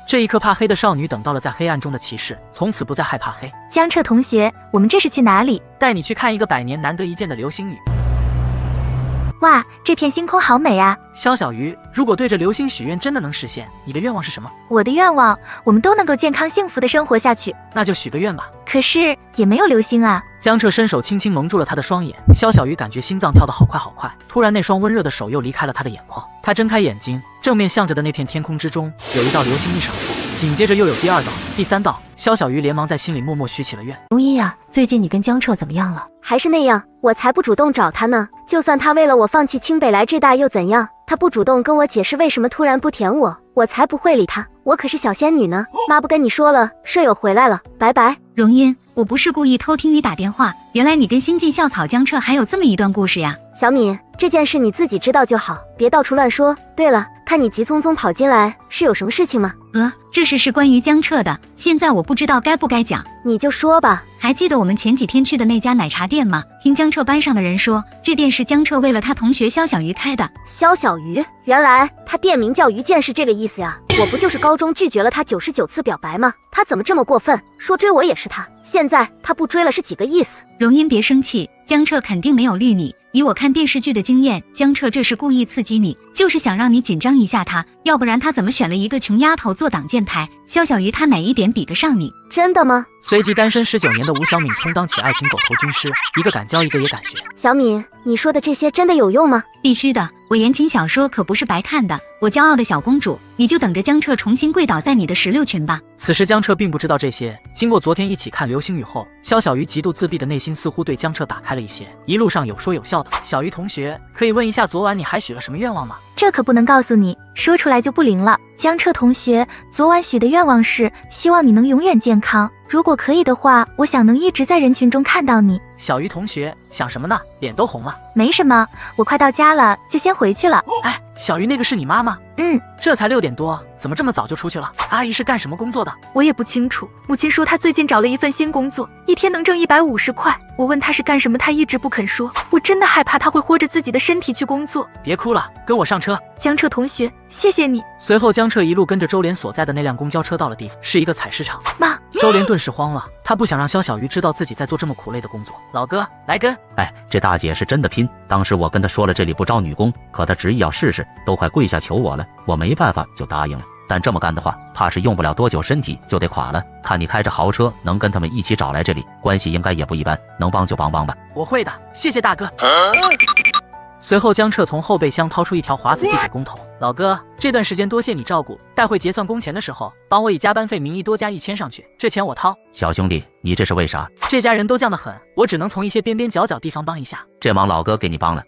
这一刻怕黑的少女等到了在黑暗中的骑士，从此不再害怕黑。江澈同学，我们这是去哪里？带你去看一个100年难得一见的流星雨。哇，这片星空好美啊！肖小鱼，如果对着流星许愿真的能实现，你的愿望是什么？我的愿望，我们都能够健康幸福的生活下去。那就许个愿吧。可是也没有流星啊。江彻伸手轻轻蒙住了他的双眼，肖小鱼感觉心脏跳得好快好快，突然那双温热的手又离开了他的眼眶。他睁开眼睛，正面向着的那片天空之中有一道流星一闪过，紧接着又有第二道、第三道。肖小鱼连忙在心里默默许起了愿。容音呀，最近你跟江彻怎么样了？还是那样，我才不主动找他呢。就算他为了我放弃清北来浙大又怎样？他不主动跟我解释为什么突然不填我，我才不会理他。我可是小仙女呢。妈不跟你说了，舍友回来了，拜拜。容音，我不是故意偷听你打电话，原来你跟新晋校草江彻还有这么一段故事呀。小敏，这件事你自己知道就好，别到处乱说。对了，看你急匆匆跑进来，是有什么事情吗？这事是关于江彻的，现在我不知道该不该讲。你就说吧。还记得我们前几天去的那家奶茶店吗？听江彻班上的人说，这店是江彻为了他同学肖小鱼开的。肖小鱼，原来他店名叫鱼剑是这个意思呀。我不就是高中拒绝了他99次表白吗？他怎么这么过分，说追我也是他，现在他不追了是几个意思？容音别生气，江彻肯定没有绿你。以我看电视剧的经验，江彻这是故意刺激你，就是想让你紧张一下他，要不然他怎么选了一个穷丫头做挡箭牌？肖小鱼他哪一点比得上你？真的吗？随即单身19年的吴小敏充当起爱情狗头军师，一个敢教一个也敢学。小敏，你说的这些真的有用吗？必须的，我言情小说可不是白看的。我骄傲的小公主，你就等着江彻重新跪倒在你的16群吧。此时江彻并不知道这些，经过昨天一起看流星雨后，肖小鱼极度自闭的内心似乎对江彻打开了一些，一路上有说有笑的。小鱼同学，可以问一下昨晚你还许了什么愿望吗？这可不能告诉你，说出来就不灵了。江彻同学，昨晚许的愿望是希望你能永远健康，如果可以的话，我想能一直在人群中看到你。小鱼同学想什么呢？脸都红了。没什么，我快到家了，就先回去了。哎，小鱼那个是你妈吗？这才6点多，怎么这么早就出去了？阿姨是干什么工作的？我也不清楚，母亲说她最近找了一份新工作，一天能挣150块。我问她是干什么，她一直不肯说。我真的害怕她会豁着自己的身体去工作。别哭了，跟我上车。江彻同学，谢谢你。随后江彻一路跟着周莲所在的那辆公交车到了地方，是一个采石场。妈，周莲顿时慌了，她不想让肖小鱼知道自己在做这么苦累的工作。老哥，来跟。哎，这大姐是真的拼。当时我跟她说了这里不招女工，可她执意要试试，都快跪下求我了，我没办法就答应了。但这么干的话，怕是用不了多久身体就得垮了。看你开着豪车能跟他们一起找来这里，关系应该也不一般，能帮就帮帮吧。我会的，谢谢大哥。随后江彻从后备箱掏出一条华子递给工头，老哥，这段时间多谢你照顾，待会结算工钱的时候，帮我以加班费名义多加1000上去，这钱我掏。小兄弟，你这是为啥？这家人都犟得很，我只能从一些边边角角地方帮一下。这忙老哥给你帮了。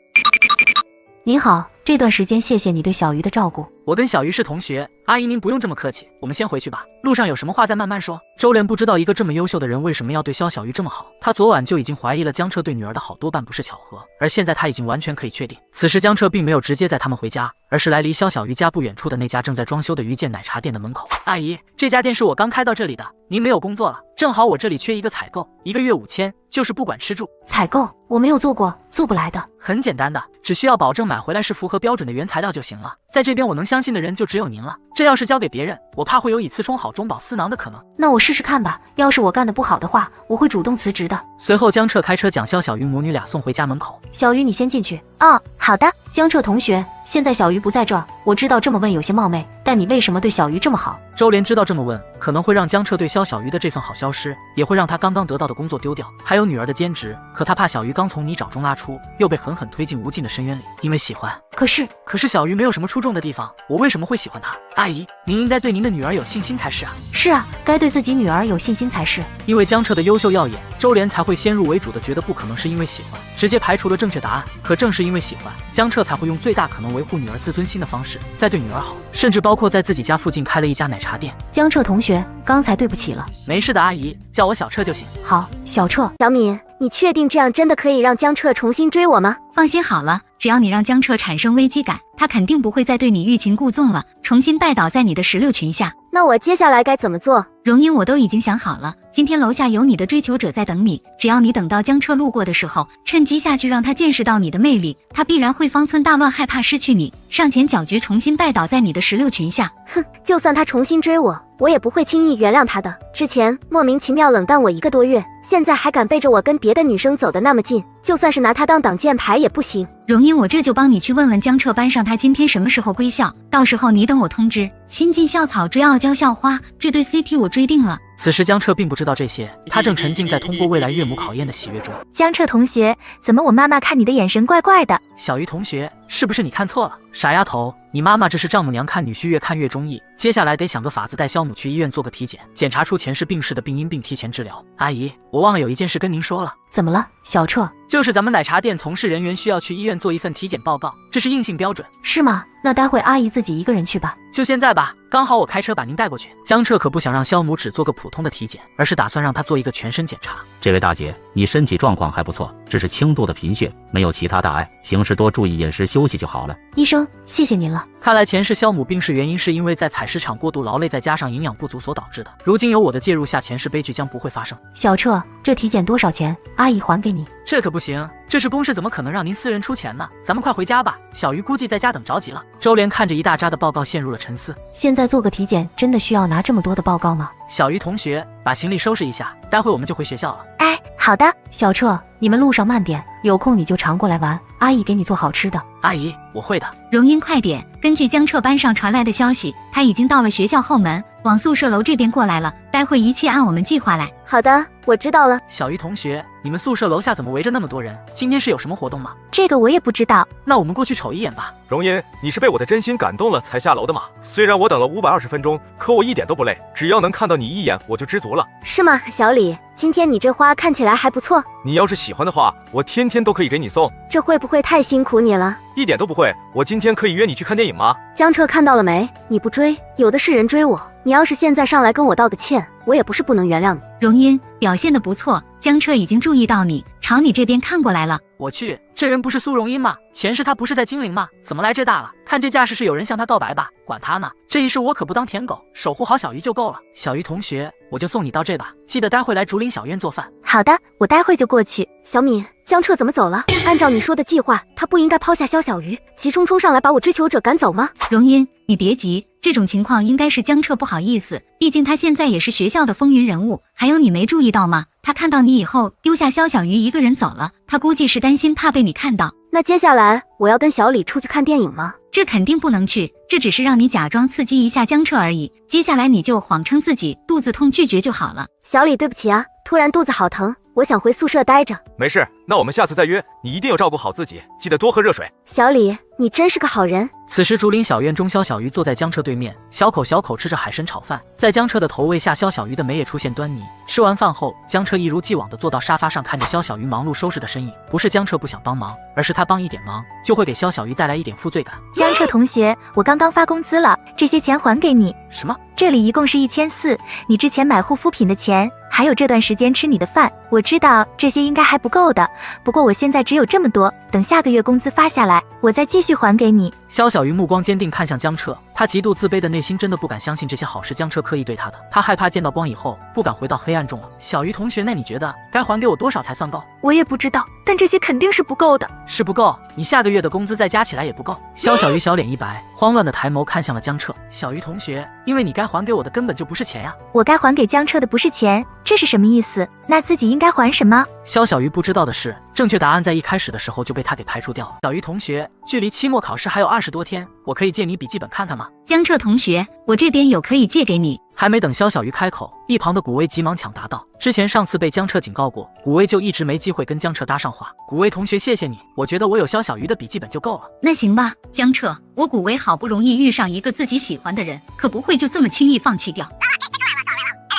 您好，这段时间谢谢你对小鱼的照顾。我跟小鱼是同学，阿姨您不用这么客气，我们先回去吧，路上有什么话再慢慢说。周莲不知道一个这么优秀的人为什么要对肖小鱼这么好，他昨晚就已经怀疑了江彻对女儿的好多半不是巧合，而现在他已经完全可以确定。此时江彻并没有直接载他们回家，而是来离肖小鱼家不远处的那家正在装修的鱼见奶茶店的门口。阿姨，这家店是我刚开到这里的，您没有工作了，正好我这里缺一个采购，1个月5000，就是不管吃住。采购我没有做过，做不来的。很简单的，只需要保证买回来是符合标准的原材料就行了。在这边我能相信的人就只有您了，这要是交给别人，我怕会有以次充好中饱私囊的可能。那我试试看吧，要是我干得不好的话，我会主动辞职的。随后江彻开车将肖小鱼母女俩送回家门口。小鱼你先进去。哦，好的。江彻同学，现在小鱼不在这儿，我知道这么问有些冒昧，但你为什么对小鱼这么好？周莲知道这么问可能会让江彻对肖小鱼的这份好消失，也会让他刚刚得到的工作丢掉，还有女儿的兼职，可他怕小鱼刚从泥沼中拉出，又被狠狠推进无尽的深渊里，因为喜欢。可是小鱼没有什么出众的地方，我为什么会喜欢她？阿姨，您应该对您的女儿有信心才是啊。是啊，该对自己女儿有信心才是。因为江彻的优秀耀眼，周莲才会先入为主的觉得不可能是因为喜欢，直接排除了正确答案。可正是因为喜欢，江彻才会用最大可能维护女儿自尊心的方式在对女儿好，甚至包括在自己家附近开了一家奶茶店。江彻同学，刚才对不起了。没事的，阿姨，叫我小彻就行。好，小彻。小敏，你确定这样真的可以让江彻重新追我吗？放心好了，只要你让江彻产生危机感，他肯定不会再对你欲擒故纵了，重新拜倒在你的16群下。那我接下来该怎么做？荣英，我都已经想好了，今天楼下有你的追求者在等你，只要你等到江彻路过的时候，趁机下去让他见识到你的魅力，他必然会方寸大乱，害怕失去你，上前搅局，重新拜倒在你的石榴裙下。哼，就算他重新追我，我也不会轻易原谅他的。之前莫名其妙冷淡我1个多月，现在还敢背着我跟别的女生走得那么近，就算是拿他当挡箭牌也不行。荣英，我这就帮你去问问江彻班上他今天什么时候归校，到时候你等我通知。新进校草追傲娇校花，这对 CP 我追定了。此时江彻并不知道这些，他正沉浸在通过未来岳母考验的喜悦中。江彻同学，怎么我妈妈看你的眼神怪怪的？小鱼同学，是不是你看错了？傻丫头，你妈妈这是丈母娘看女婿越看越中意，接下来得想个法子带肖母去医院做个体检，检查出前世病逝的病因并提前治疗。阿姨，我忘了有一件事跟您说了。怎么了，小彻？就是咱们奶茶店从事人员需要去医院做一份体检报告，这是硬性标准。是吗？那待会阿姨自己一个人去吧。就现在吧，刚好我开车把您带过去。江彻可不想让肖母只做个普通的体检，而是打算让她做一个全身检查。这位大姐，你身体状况还不错，只是轻度的贫血，没有其他大碍，平时多注意饮食休息就好了。医生，谢谢您了。看来前世肖母病逝原因是因为在采石场过度劳累，再加上营养不足所导致的。如今有我的介入下，前世悲剧将不会发生。小彻，这体检多少钱？阿姨还给你。这可不行，这是公事，怎么可能让您私人出钱呢？咱们快回家吧，小鱼估计在家等着急了。周莲看着一大扎的报告陷入了沉思。现在做个体检真的需要拿这么多的报告吗？小鱼同学，把行李收拾一下，待会我们就回学校了。哎，好的。小彻，你们路上慢点，有空你就常过来玩，阿姨给你做好吃的。阿姨，我会的。荣英，快点！根据江彻班上传来的消息，他已经到了学校后门，往宿舍楼这边过来了。待会一切按我们计划来。好的，我知道了。小鱼同学，你们宿舍楼下怎么围着那么多人？今天是有什么活动吗？这个我也不知道。那我们过去瞅一眼吧。荣音，你是被我的真心感动了才下楼的吗？虽然我等了520分钟，可我一点都不累，只要能看到你一眼我就知足了。是吗，小李？今天你这花看起来还不错。你要是喜欢的话，我天天都可以给你送。这会不会太辛苦你了？一点都不会。我今天可以约你去看电影吗？江彻看到了没？你不追，有的是人追我。你要是现在上来跟我道个歉，我也不是不能原谅你。荣音表现得不错，江彻已经注意到你，朝你这边看过来了。我去，这人不是苏荣音吗？前世他不是在精灵吗？怎么来这大了？看这架势是有人向他告白吧？管他呢，这一世我可不当舔狗，守护好小鱼就够了。小鱼同学，我就送你到这吧，记得待会来竹林小院做饭。好的，我待会就过去。小敏，江彻怎么走了？按照你说的计划，他不应该抛下肖小鱼，急冲冲上来把我追求者赶走吗？荣音，你别急，这种情况应该是江彻不好意思，毕竟他现在也是学校的风云人物。还有你没注意到吗？他看到你以后丢下肖小鱼一个人走了，他估计是担心怕被你看到。那接下来我要跟小李出去看电影吗？这肯定不能去，这只是让你假装刺激一下江彻而已。接下来你就谎称自己肚子痛拒绝就好了。小李，对不起啊，突然肚子好疼，我想回宿舍待着。没事，那我们下次再约，你一定要照顾好自己，记得多喝热水。小李，你真是个好人。此时竹林小院中，肖小鱼坐在江彻对面，小口小口吃着海参炒饭。在江彻的投喂下，肖小鱼的眉也出现端倪。吃完饭后，江彻一如既往地坐到沙发上，看着肖小鱼忙碌收拾的身影。不是江彻不想帮忙，而是他帮一点忙就会给肖小鱼带来一点负罪感。江彻同学，我刚刚发工资了，这些钱还给你。什么？这里一共是1400，你之前买护肤品的钱，还有这段时间吃你的饭，我知道这些应该还不够的，不过我现在只有这么多，等下个月工资发下来，我再继续还给你。肖小鱼目光坚定看向江彻，他极度自卑的内心真的不敢相信这些好事江彻刻意对他的，他害怕见到光以后不敢回到黑暗中了。小鱼同学，那你觉得该还给我多少才算够？我也不知道，但这些肯定是不够的。是不够，你下个月的工资再加起来也不够。肖小鱼小脸一白，慌乱的抬眸看向了江彻。小鱼同学，因为你该还给我的根本就不是钱呀。我该还给江彻的不是钱，这是什么意思？那自己应该还什么？肖小鱼不知道的是，正确答案在一开始的时候就被他给排除掉了。小鱼同学，距离期末考试还有20多天，我可以借你笔记本看看吗？江彻同学，我这边有可以借给你。还没等肖小鱼开口，一旁的古威急忙抢答道：“之前上次被江彻警告过，古威就一直没机会跟江彻搭上话。古威同学，谢谢你，我觉得我有肖小鱼的笔记本就够了。”那行吧，江彻，我古威好不容易遇上一个自己喜欢的人，可不会就这么轻易放弃掉。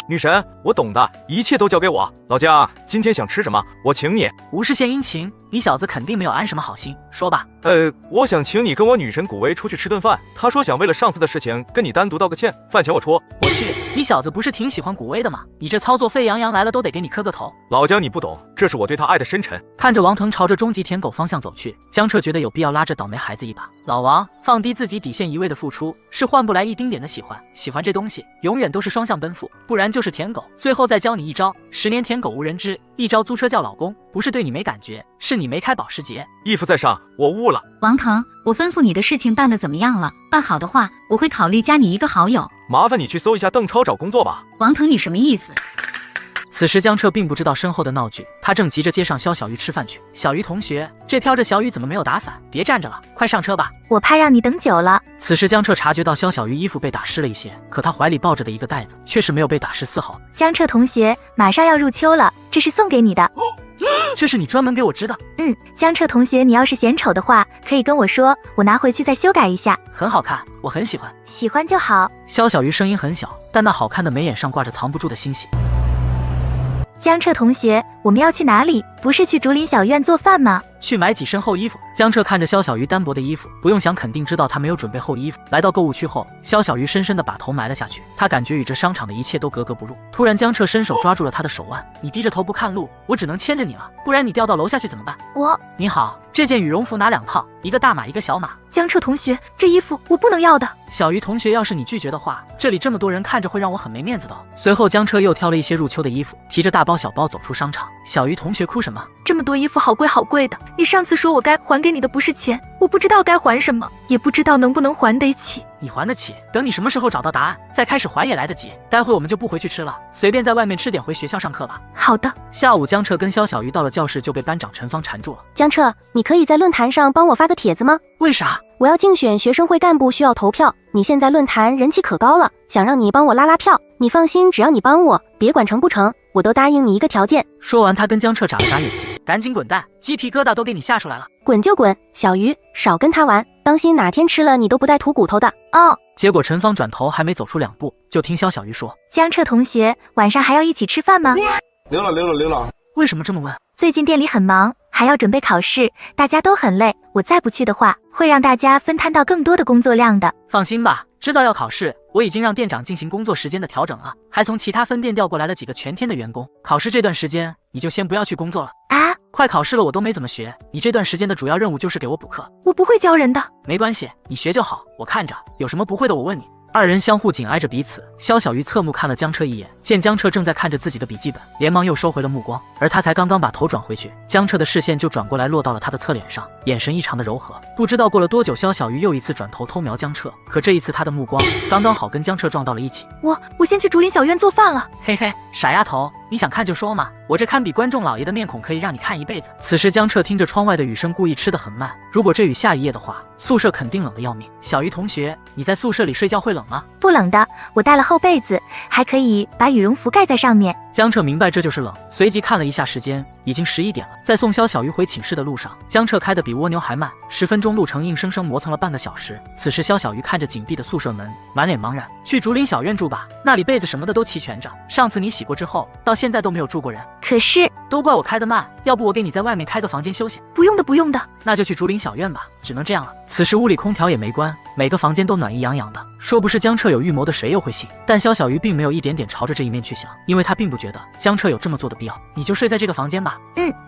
女神，我懂的，一切都交给我。老江，今天想吃什么？我请你。无事献殷勤，你小子肯定没有安什么好心，说吧。我想请你跟我女神古薇出去吃顿饭，她说想为了上次的事情跟你单独道个歉，饭钱我出。我去，你小子不是挺喜欢古薇的吗？你这操作沸羊羊来了都得给你磕个头。老姜你不懂，这是我对她爱的深沉。看着王腾朝着终极舔狗方向走去，江彻觉得有必要拉着倒霉孩子一把。老王，放低自己底线，一味的付出是换不来一丁点的喜欢。喜欢这东西永远都是双向奔赴，不然就是舔狗。最后再教你一招，10年舔狗无人知，一招租车叫老公。不是对你没感觉，是你没开保时捷。衣服在上，我悟了。王腾，我吩咐你的事情办得怎么样了？办好的话，我会考虑加你一个好友。麻烦你去搜一下邓超找工作吧。王腾，你什么意思？此时江彻并不知道身后的闹剧，他正急着接上肖小鱼吃饭去。小鱼同学，这飘着小雨怎么没有打伞？别站着了，快上车吧。我怕让你等久了。此时江彻察觉到肖小鱼衣服被打湿了一些，可他怀里抱着的一个袋子却是没有被打湿丝毫。江彻同学，马上要入秋了，这是送给你的。这是你专门给我织的？江彻同学，你要是嫌丑的话，可以跟我说，我拿回去再修改一下。很好看，我很喜欢。喜欢就好。肖小鱼声音很小，但那好看的眉眼上挂着藏不住的欣喜。江彻同学，我们要去哪里？不是去竹林小院做饭吗？去买几身厚衣服。江彻看着肖小鱼单薄的衣服，不用想肯定知道他没有准备厚衣服。来到购物区后，肖小鱼深深地把头埋了下去，他感觉与这商场的一切都格格不入。突然江彻伸手抓住了他的手腕，你低着头不看路，我只能牵着你了，不然你掉到楼下去怎么办？你好，这件羽绒服拿2套，一个大码一个小码。江彻同学，这衣服我不能要的。小鱼同学，要是你拒绝的话，这里这么多人看着会让我很没面子的。随后江彻又挑了一些入秋的衣服，提着大包小包走出商场。小鱼同学哭什么？这么多衣服好贵好贵的，你上次说我该还给你的不是钱，我不知道该还什么，也不知道能不能还得起。你还得起，等你什么时候找到答案再开始还也来得及。待会我们就不回去吃了，随便在外面吃点回学校上课吧。好的。下午江彻跟肖小鱼到了教室就被班长陈芳缠住了。江彻，你可以在论坛上帮我发个帖子吗？为啥？我要竞选学生会干部，需要投票。你现在论坛人气可高了，想让你帮我拉拉票。你放心，只要你帮我，别管成不成，我都答应你一个条件。说完他跟江彻眨了眨眼睛，赶紧滚蛋，鸡皮疙瘩都给你吓出来了。滚就滚，小鱼，少跟他玩，当心哪天吃了你都不带吐骨头的。结果陈芳转头还没走出2步，就听肖小鱼说，江彻同学，晚上还要一起吃饭吗？溜了。为什么这么问？最近店里很忙，还要准备考试，大家都很累，我再不去的话，会让大家分摊到更多的工作量的。放心吧，知道要考试，我已经让店长进行工作时间的调整了，还从其他分店调过来了几个全天的员工。考试这段时间，你就先不要去工作了。快考试了，我都没怎么学，你这段时间的主要任务就是给我补课。我不会教人的。没关系，你学就好，我看着，有什么不会的我问你。2人相互紧挨着彼此，肖小鱼侧目看了江彻一眼，见江彻正在看着自己的笔记本，连忙又收回了目光。而他才刚刚把头转回去，江彻的视线就转过来落到了他的侧脸上，眼神异常的柔和。不知道过了多久，肖小鱼又一次转头偷瞄江彻，可这一次他的目光刚刚好跟江彻撞到了一起。我先去竹林小院做饭了。嘿嘿，傻丫头，你想看就说嘛，我这堪比观众老爷的面孔可以让你看一辈子。此时江彻听着窗外的雨声，故意吃得很慢，如果这雨下一夜的话，宿舍肯定冷得要命。小鱼同学，你在宿舍里睡觉会冷吗？不冷的，我带了厚被子，还可以把羽绒服盖在上面。江彻明白这就是冷，随即看了一下时间，已经11点了。在送肖小鱼回寝室的路上，江彻开得比蜗牛还慢，10分钟路程硬生生磨蹭了半个小时。此时肖小鱼看着紧闭的宿舍门，满脸茫然。去竹林小院住吧，那里被子什么的都齐全着，上次你洗过之后，到现在都没有住过人。可是都怪我开得慢，要不我给你在外面开个房间休息。不用的，那就去竹林小院吧，只能这样了。此时屋里空调也没关，每个房间都暖意洋洋的，说不是江彻有预谋的谁又会信？但肖小鱼并没有一点点朝着这一面去想，因为他并不觉得江彻有这么做的必要。你就睡在这个房间吧。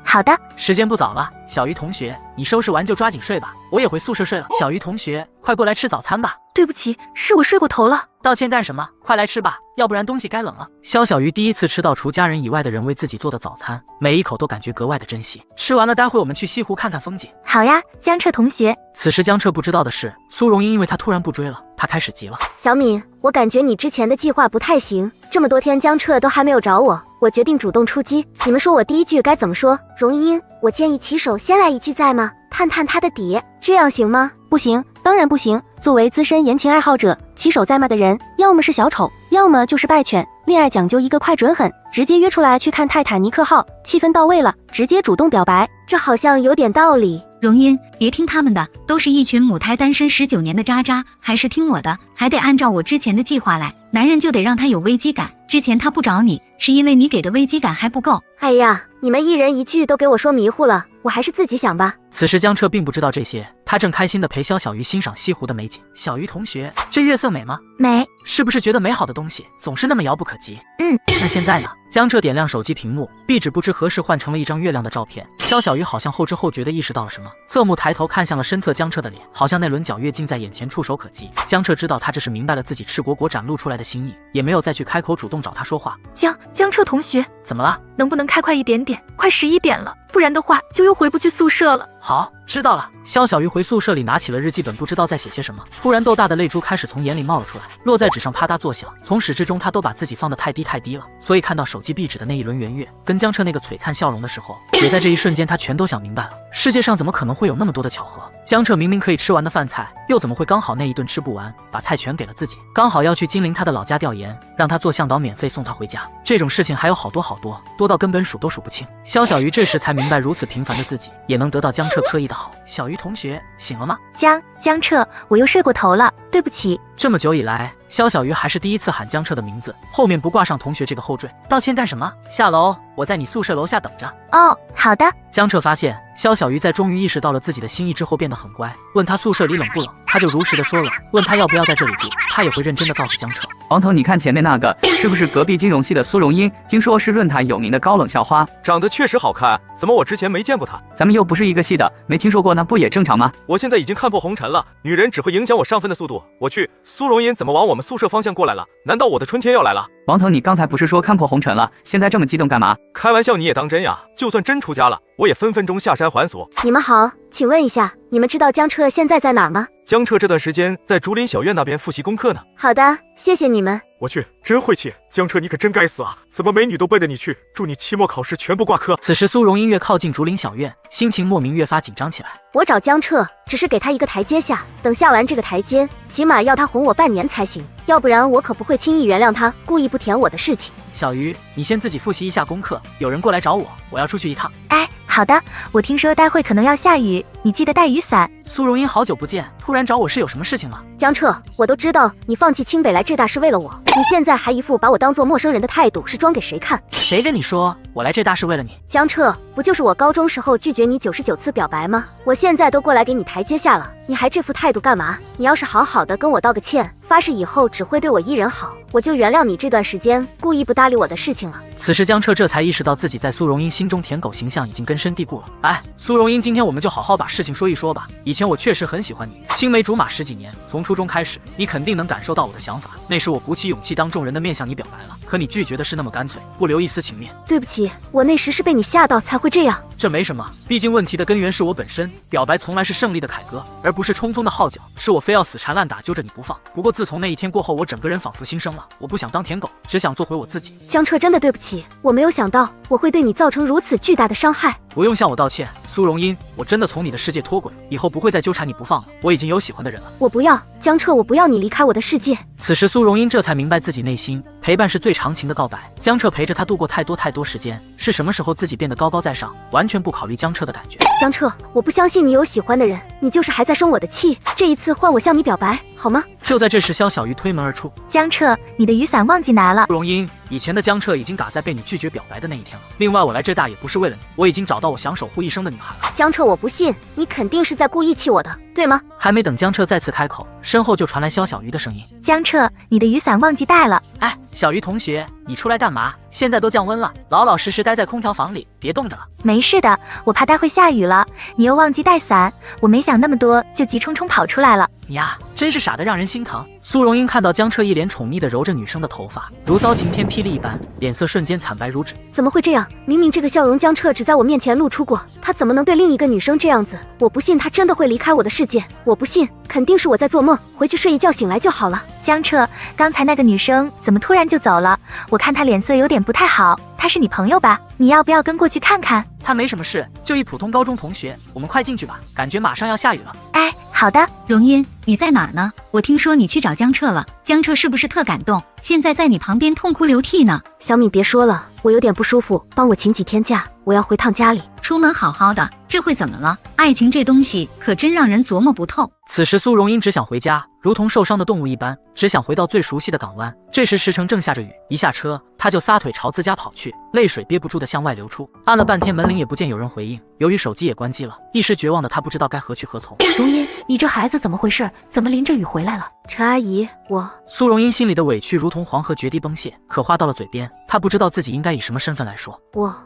好的。时间不早了，小鱼同学，你收拾完就抓紧睡吧，我也回宿舍睡了。小鱼同学，快过来吃早餐吧。对不起，是我睡过头了。道歉干什么？快来吃吧，要不然东西该冷了。肖小鱼第一次吃到除家人以外的人为自己做的早餐，每一口都感觉格外的珍惜。吃完了，待会我们去西湖看看风景。好呀，江彻同学。此时江彻不知道的是，苏荣英因为他突然不追了，他开始急了。小敏，我感觉你之前的计划不太行，这么多天江彻都还没有找我决定主动出击。你们说我第一句该怎么说？荣英，我建议骑手先来一句在吗？探探他的底，这样行吗？不行，当然不行。作为资深言情爱好者，骑手在骂的人，要么是小丑，要么就是败犬。恋爱讲究一个快准狠，直接约出来去看泰坦尼克号，气氛到位了，直接主动表白，这好像有点道理。荣英，别听他们的，都是一群母胎单身19年的渣渣，还是听我的，还得按照我之前的计划来。男人就得让他有危机感，之前他不找你，是因为你给的危机感还不够。哎呀，你们一人一句都给我说迷糊了，我还是自己想吧。此时江彻并不知道这些，他正开心地陪肖小鱼欣赏西湖的美景。小鱼同学，这月色美吗？美。是不是觉得美好的东西总是那么遥不可及？那现在呢？江彻点亮手机屏幕，壁纸不知何时换成了一张月亮的照片。肖小鱼好像后知后觉地意识到了什么，侧目抬头看向了身侧江彻的脸，好像那轮皎月近在眼前，触手可及。江彻知道他这是明白了自己赤果果展露出来的心意，也没有再去开口主动找他说话。江彻同学，怎么了？能不能开快一点点？快11点了，不然的话就又回不去宿舍了。好，知道了。肖小鱼回宿舍里拿起了日记本，不知道在写些什么。突然豆大的泪珠开始从眼里冒了出来，落在纸上啪嗒作响。从始至终他都把自己放得太低了，所以看到手机壁纸的那一轮圆月跟江彻那个璀璨笑容的时候，也在这一瞬间他全都想明白了。世界上怎么可能会有那么多的巧合？江彻明明可以吃完的饭菜，又怎么会刚好那一顿吃不完，把菜全给了自己？刚好要去金陵他的老家调研，让他做向导免费送他回家。这种事情还有好多好多，多到根本数都数不清。肖小鱼这时才明白，如此平凡的自己也能得到江彻刻意的好。小鱼同学醒了吗？江彻，我又睡过头了，对不起。这么久以来，肖小鱼还是第一次喊江彻的名字，后面不挂上同学这个后缀。道歉干什么？下楼，我在你宿舍楼下等着。哦，好的。江彻发现肖小鱼在终于意识到了自己的心意之后变得很乖，问他宿舍里冷不冷，他就如实的说了，问他要不要在这里住，他也会认真的告诉江彻。王头，你看前面那个是不是隔壁金融系的苏荣英？听说是论坛有名的高冷校花，长得确实好看，怎么我之前没见过她？咱们又不是一个系的，没听说过，那不也正常吗？我现在已经看破红尘了，女人只会影响我上分的速度。我去，苏荣英怎么往我们宿舍方向过来了？难道我的春天要来了？王头，你刚才不是说看破红尘了，现在这么激动干嘛？开玩笑你也当真呀？就算真出家了，我也分分钟下山还俗。你们好，请问一下，你们知道江彻现在在哪儿吗？江彻这段时间在竹林小院那边复习功课呢。好的，谢谢你们。我去，真晦气！江彻你可真该死啊！怎么美女都奔着你去？祝你期末考试全部挂科。此时苏荣英越靠近竹林小院，心情莫名越发紧张起来。我找江彻只是给他一个台阶下，等下完这个台阶，起码要他哄我半年才行，要不然我可不会轻易原谅他故意不填我的事情。小鱼，你先自己复习一下功课，有人过来找我，我要出去一趟。好的，我听说待会可能要下雨，你记得带雨伞。苏荣英好久不见，突然找我是有什么事情吗？江彻，我都知道你放弃清北来浙大是为了我，你现在还一副把我当做陌生人的态度，是装给谁看？谁跟你说我来浙大是为了你？江彻，不就是我高中时候拒绝你99次表白吗？我现在都过来给你台阶下了，你还这副态度干嘛？你要是好好的跟我道个歉，发誓以后只会对我一人好，我就原谅你这段时间故意不搭理我的事情了。此时江彻这才意识到自己在苏荣英心中舔狗形象已经根深蒂固了。苏荣英，今天我们就好好把事情说一说吧。以前我确实很喜欢你，青梅竹马10几年，从初中开始，你肯定能感受到我的想法。那时我鼓起勇气当众人的面向你表白了，可你拒绝的是那么干脆，不留一丝情面。对不起，我那时是被你吓到才会这样。这没什么，毕竟问题的根源是我本身。表白从来是胜利的凯歌，而不是匆匆的号角，是我非要死缠烂打揪着你不放。不过自从那一天过后，我整个人仿佛新生了，我不想当舔狗，只想做回我自己。江彻，真的对不起，我没有想到我会对你造成如此巨大的伤害。不用向我道歉，苏荣英，我真的从你的世界脱轨，以后不会再纠缠你不放了。我已经有喜欢的人了。我不要，江彻，我不要你离开我的世界。此时苏荣英这才明白自己内心陪伴是最长情的告白。江彻陪着她度过太多时间，是什么时候自己变得高高在上，完全不考虑江彻的感觉。江彻，我不相信你有喜欢的人，你就是还在生我的气。这一次换我向你表白好吗？就在这时，肖小鱼推门而出。江彻，你的雨伞忘记拿了。苏荣英，以前的江彻已经打在被你拒绝表白的那一天了。另外，我来浙大也不是为了你，我已经找到我想守护一生的女孩了。江彻，我不信，你肯定是在故意气我的，对吗？还没等江彻再次开口，身后就传来肖小鱼的声音：江彻，你的雨伞忘记带了。小鱼同学，你出来干嘛？现在都降温了，老老实实待在空调房里，别冻着了。没事的，我怕待会下雨了，你又忘记带伞，我没想那么多，就急冲冲跑出来了。你呀，真是傻得让人心疼。苏荣英看到江彻一脸宠溺地揉着女生的头发，如遭晴天霹雳一般，脸色瞬间惨白如纸。怎么会这样？明明这个笑容江彻只在我面前露出过，他怎么能对另一个女生这样子？我不信他真的会离开我的世界，我不信，肯定是我在做梦，回去睡一觉醒来就好了。江彻，刚才那个女生怎么突然就走了？我看她脸色有点不太好，她是你朋友吧？你要不要跟过去看看？她没什么事，就一普通高中同学，我们快进去吧，感觉马上要下雨了。好的。荣英，你在哪儿呢？我听说你去找江彻了，江彻是不是特感动？现在在你旁边痛哭流涕呢。小敏，别说了，我有点不舒服，帮我请几天假，我要回趟家里。出门好好的，这会怎么了？爱情这东西可真让人琢磨不透。此时苏荣英只想回家，如同受伤的动物一般，只想回到最熟悉的港湾。这时石城正下着雨，一下车他就撒腿朝自家跑去，泪水憋不住的向外流出。按了半天门铃也不见有人回应，由于手机也关机了，一时绝望的他不知道该何去何从。荣英，你这孩子怎么回事？怎么淋着雨回来了？陈阿姨，苏荣英心里的委屈如同黄河决堤崩泄，可话到了嘴边，她不知道自己应该以什么身份来说。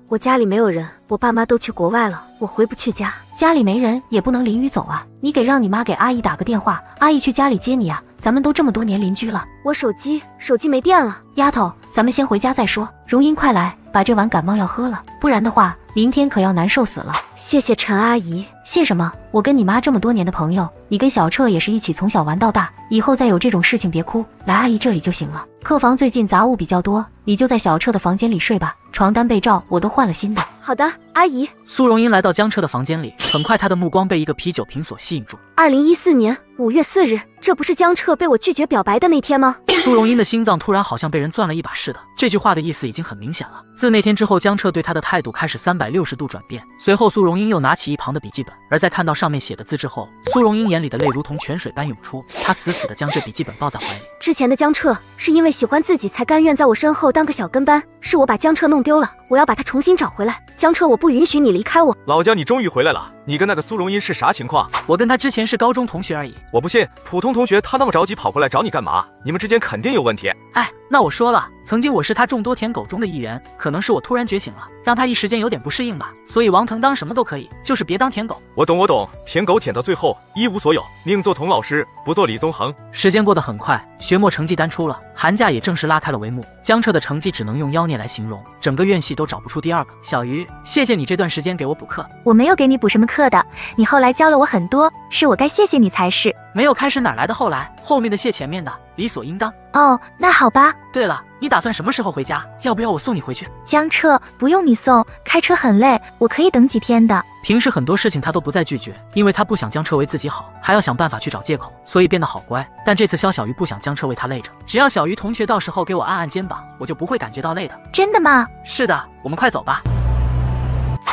我家里没有人，我爸妈都去国外了，我回不去家。家里没人也不能淋雨走啊！你让你妈给阿姨打个电话，阿姨去家里接你啊！咱们都这么多年邻居了。我手机没电了。丫头，咱们先回家再说。荣英，快来，把这碗感冒药喝了，不然的话，明天可要难受死了。谢谢陈阿姨。谢什么？我跟你妈这么多年的朋友，你跟小彻也是一起从小玩到大，以后再有这种事情别哭，来阿姨这里就行了。客房最近杂物比较多，你就在小彻的房间里睡吧，床单被罩我都换了新的。好的，阿姨。苏荣英来到江彻的房间里，很快她的目光被一个啤酒瓶所吸引住。2014年5月4日，这不是江彻被我拒绝表白的那天吗？苏荣英的心脏突然好像被人攥了一把似的，这句话的意思已经很明显了。自那天之后，江彻对她的态度开始360度转变。随后苏荣英又拿起一旁的笔记本，而在看到上面写的字之后，苏荣英眼里的泪如同泉水般涌出，她死死地将这笔记本抱在怀里。之前的江彻是因为喜欢自己才甘愿在我身后当个小跟班，是我把江彻弄丢了，我要把他重新找回来。江彻，我不允许你离开我。老姜，你终于回来了，你跟那个苏荣英是啥情况？我跟他之前是高中同学而已。我不信，普通同学他那么着急跑过来找你干嘛？你们之间肯定有问题。哎，那我说了，曾经我是他众多舔狗中的一员，可能是我突然觉醒了，让他一时间有点不适应吧。所以王腾当什么都可以，就是别当舔狗。我懂，舔狗舔到最后一无所有，宁做童老师，不做李宗恒。时间过得很快，学末成绩单出了，寒假也正式拉开了帷幕。江彻的成绩只能用妖孽来形容，整个院系都找不出第二个。小鱼，谢谢你这段时间给我补课。我没有给你补什么课的，你后来教了我很多，是我该谢谢你才是。没有开始哪来的后来？后面的谢前面的，理所应当。哦，那好吧。对了，你打算什么时候回家？要不要我送你回去？江彻，不用你送，开车很累，我可以等几天的。平时很多事情他都不再拒绝，因为他不想江彻为自己好，还要想办法去找借口，所以变得好乖。但这次肖小鱼不想江彻为他累着，只要小鱼同学到时候给我按按肩膀，我就不会感觉到累的。真的吗？是的，我们快走吧。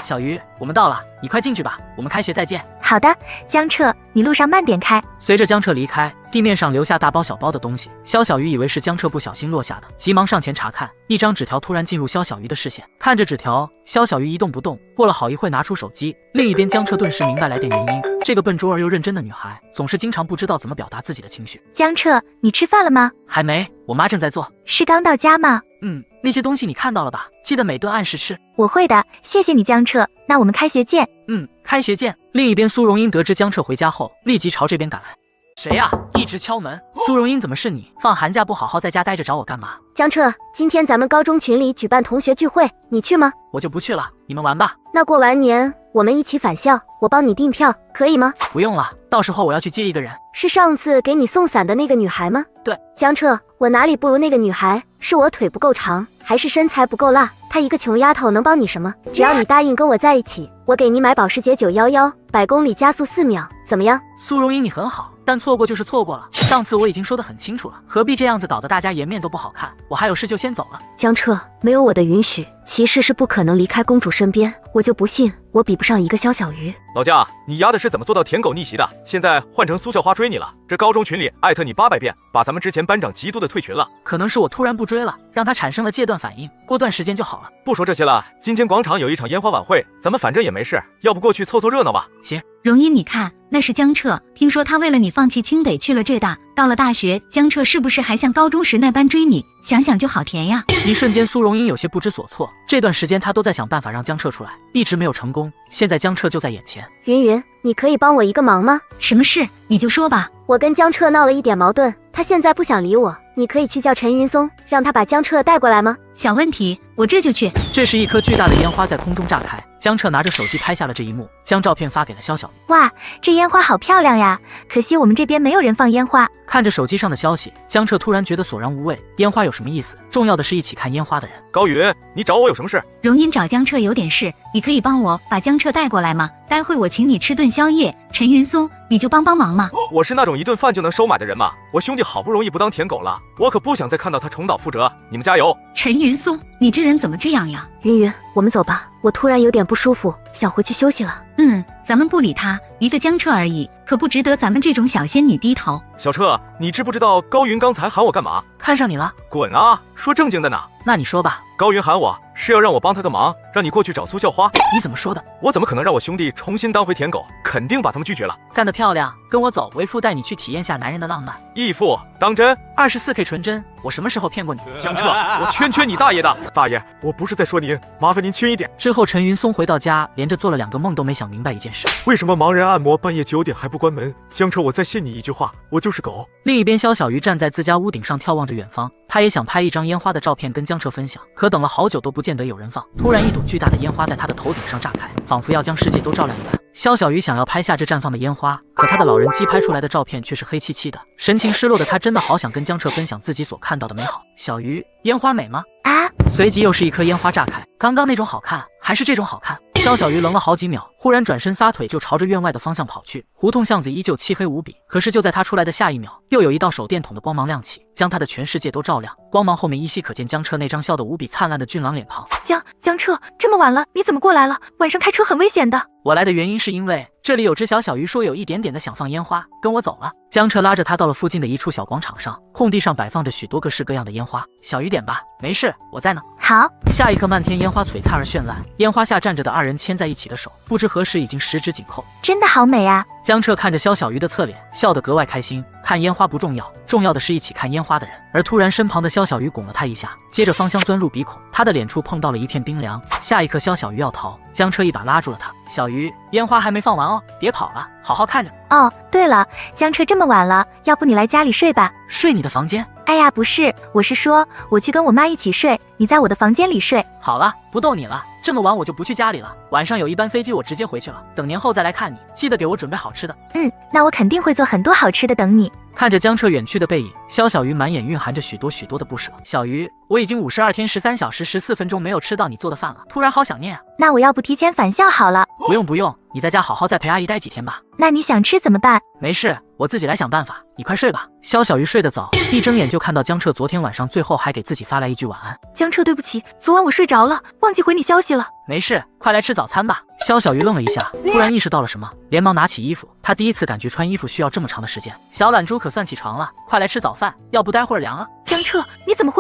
小鱼，我们到了，你快进去吧，我们开学再见。好的，江彻，你路上慢点开。随着江彻离开，地面上留下大包小包的东西，肖小鱼以为是江彻不小心落下的，急忙上前查看。一张纸条突然进入肖小鱼的视线，看着纸条，肖小鱼一动不动。过了好一会，拿出手机，另一边江彻顿时明白来电原因。这个笨拙而又认真的女孩，总是经常不知道怎么表达自己的情绪。江彻，你吃饭了吗？还没，我妈正在做。是刚到家吗？那些东西你看到了吧？记得每顿按时吃。我会的，谢谢你江彻，那我们开学见。开学见。另一边苏荣英得知江彻回家后，立即朝这边赶来。谁呀？一直敲门。苏荣英，怎么是你？放寒假不好好在家待着找我干嘛？江彻，今天咱们高中群里举办同学聚会，你去吗？我就不去了，你们玩吧。那过完年我们一起返校，我帮你订票，可以吗？不用了，到时候我要去接一个人。是上次给你送伞的那个女孩吗？对。江彻，我哪里不如那个女孩？是我腿不够长，还是身材不够辣？她一个穷丫头能帮你什么？只要你答应跟我在一起，我给你买保时捷911，100公里加速4秒，怎么样？苏荣英，你很好，但错过就是错过了。上次我已经说得很清楚了，何必这样子搞得大家颜面都不好看？我还有事就先走了。江彻，没有我的允许，骑士是不可能离开公主身边，我就不信我比不上一个肖小鱼。老姜，你丫的是怎么做到舔狗逆袭的？现在换成苏校花追你了，这高中群里艾特你800遍，把咱们之前班长极度的退群了。可能是我突然不追了，让他产生了戒断反应，过段时间就好了。不说这些了，今天广场有一场烟花晚会，咱们反正也没事，要不过去凑凑热闹吧？行。荣英，你看，那是江彻，听说他为了你放弃清北去了浙大，到了大学，江彻是不是还像高中时那般追你？想想就好甜呀。一瞬间苏荣英有些不知所措，这段时间她都在想办法让江彻出来，一直没有成功，现在江彻就在眼前。云云，你可以帮我一个忙吗？什么事？你就说吧。我跟江彻闹了一点矛盾，他现在不想理我，你可以去叫陈云松，让他把江彻带过来吗？小问题，我这就去。这时一颗巨大的烟花在空中炸开，江彻拿着手机拍下了这一幕，将照片发给了肖小鱼。哇，这烟花好漂亮呀，可惜我们这边没有人放烟花。看着手机上的消息，江彻突然觉得索然无味，烟花有什么意思？重要的是一起看烟花的人。高宇，你找我有什么事？荣英找江彻有点事，你可以帮我把江彻带过来吗？待会我请你吃顿宵夜。陈云松，你就帮忙嘛。我是那种一顿饭就能收买的人吗？我兄弟好不容易不当舔狗了，我可不想再看到他重蹈覆辙，你们加油。陈云松，你这人怎么这样呀？云云，我们走吧，我突然有点不舒服，想回去休息了。咱们不理他，一个江彻而已，可不值得咱们这种小仙女低头。小彻，你知不知道高云刚才喊我干嘛？看上你了？滚啊！说正经的呢。那你说吧。高云喊我是要让我帮他个忙，让你过去找苏校花。你怎么说的？我怎么可能让我兄弟重新当回舔狗？肯定把他们拒绝了。干得漂亮，跟我走，为父带你去体验下男人的浪漫。义父，当真？24K 纯真，我什么时候骗过你？江彻，我圈你大爷的！大爷，我不是在说您，麻烦您轻一点。之后陈云松回到家，连着做了2个梦，都没想明白一件事：为什么盲人按摩半夜9点还不关门？江彻，我再信你一句话，我就是狗。另一边，肖小鱼站在自家屋顶上眺望着远方，他也想拍一张烟花的照片跟江彻分享，可等了好久都不见得有人放。突然，一朵巨大的烟花在他的头顶上炸开，仿佛要将世界都照亮一般。肖小鱼想要拍下这绽放的烟花，可他的老人机拍出来的照片却是黑漆漆的，神情失落的他真的好想跟江彻分享自己所看到的美好。小鱼，烟花美吗？啊！随即又是一颗烟花炸开，刚刚那种好看，还是这种好看？肖小鱼愣了好几秒，忽然转身撒腿就朝着院外的方向跑去。胡同巷子依旧漆黑无比，可是就在他出来的下一秒，又有一道手电筒的光芒亮起，将他的全世界都照亮。光芒后面依稀可见江彻那张笑得无比灿烂的俊朗脸庞。江彻，这么晚了，你怎么过来了？晚上开车很危险的。我来的原因是因为这里有只小鱼说有一点点的想放烟花，跟我走了。江彻拉着他到了附近的一处小广场上，空地上摆放着许多各式各样的烟花。小鱼点吧，没事，我在呢。好。下一刻，漫天烟花璀璨而绚烂，烟花下站着的2人牵在一起的手，不知何时已经十指紧扣。真的好美啊！江彻看着肖小鱼的侧脸，笑得格外开心。看烟花不重要，重要的是一起看烟花的人。而突然，身旁的肖小鱼拱了他一下，接着芳香钻入鼻孔，他的脸处碰到了一片冰凉。下一刻，肖小鱼要逃，江彻一把拉住了他。小鱼，烟花还没放完哦，别跑了，好好看着。哦，对了，江彻这么晚了，要不你来家里睡吧？睡你的房间？哎呀，不是，我是说我去跟我妈一起睡，你在我的房间里睡。好了，不逗你了，这么晚我就不去家里了，晚上有一班飞机我直接回去了，等年后再来看你，记得给我准备好吃的。那我肯定会做很多好吃的等你。看着江彻远去的背影，肖小鱼满眼蕴含着许多的不舍。小鱼，我已经52天13小时14分钟没有吃到你做的饭了，突然好想念啊。那我要不提前返校好了。不用，你在家好好再陪阿姨待几天吧。那你想吃怎么办？没事，我自己来想办法，你快睡吧。肖小鱼睡得早，一睁眼就看到江彻昨天晚上最后还给自己发来一句晚安。江彻，对不起，昨晚我睡着了，忘记回你消息了。没事，快来吃早餐吧。肖小鱼愣了一下，突然意识到了什么，连忙拿起衣服。他第一次感觉穿衣服需要这么长的时间。小懒猪可算起床了，快来吃早饭，要不待会儿凉了。江彻，你怎么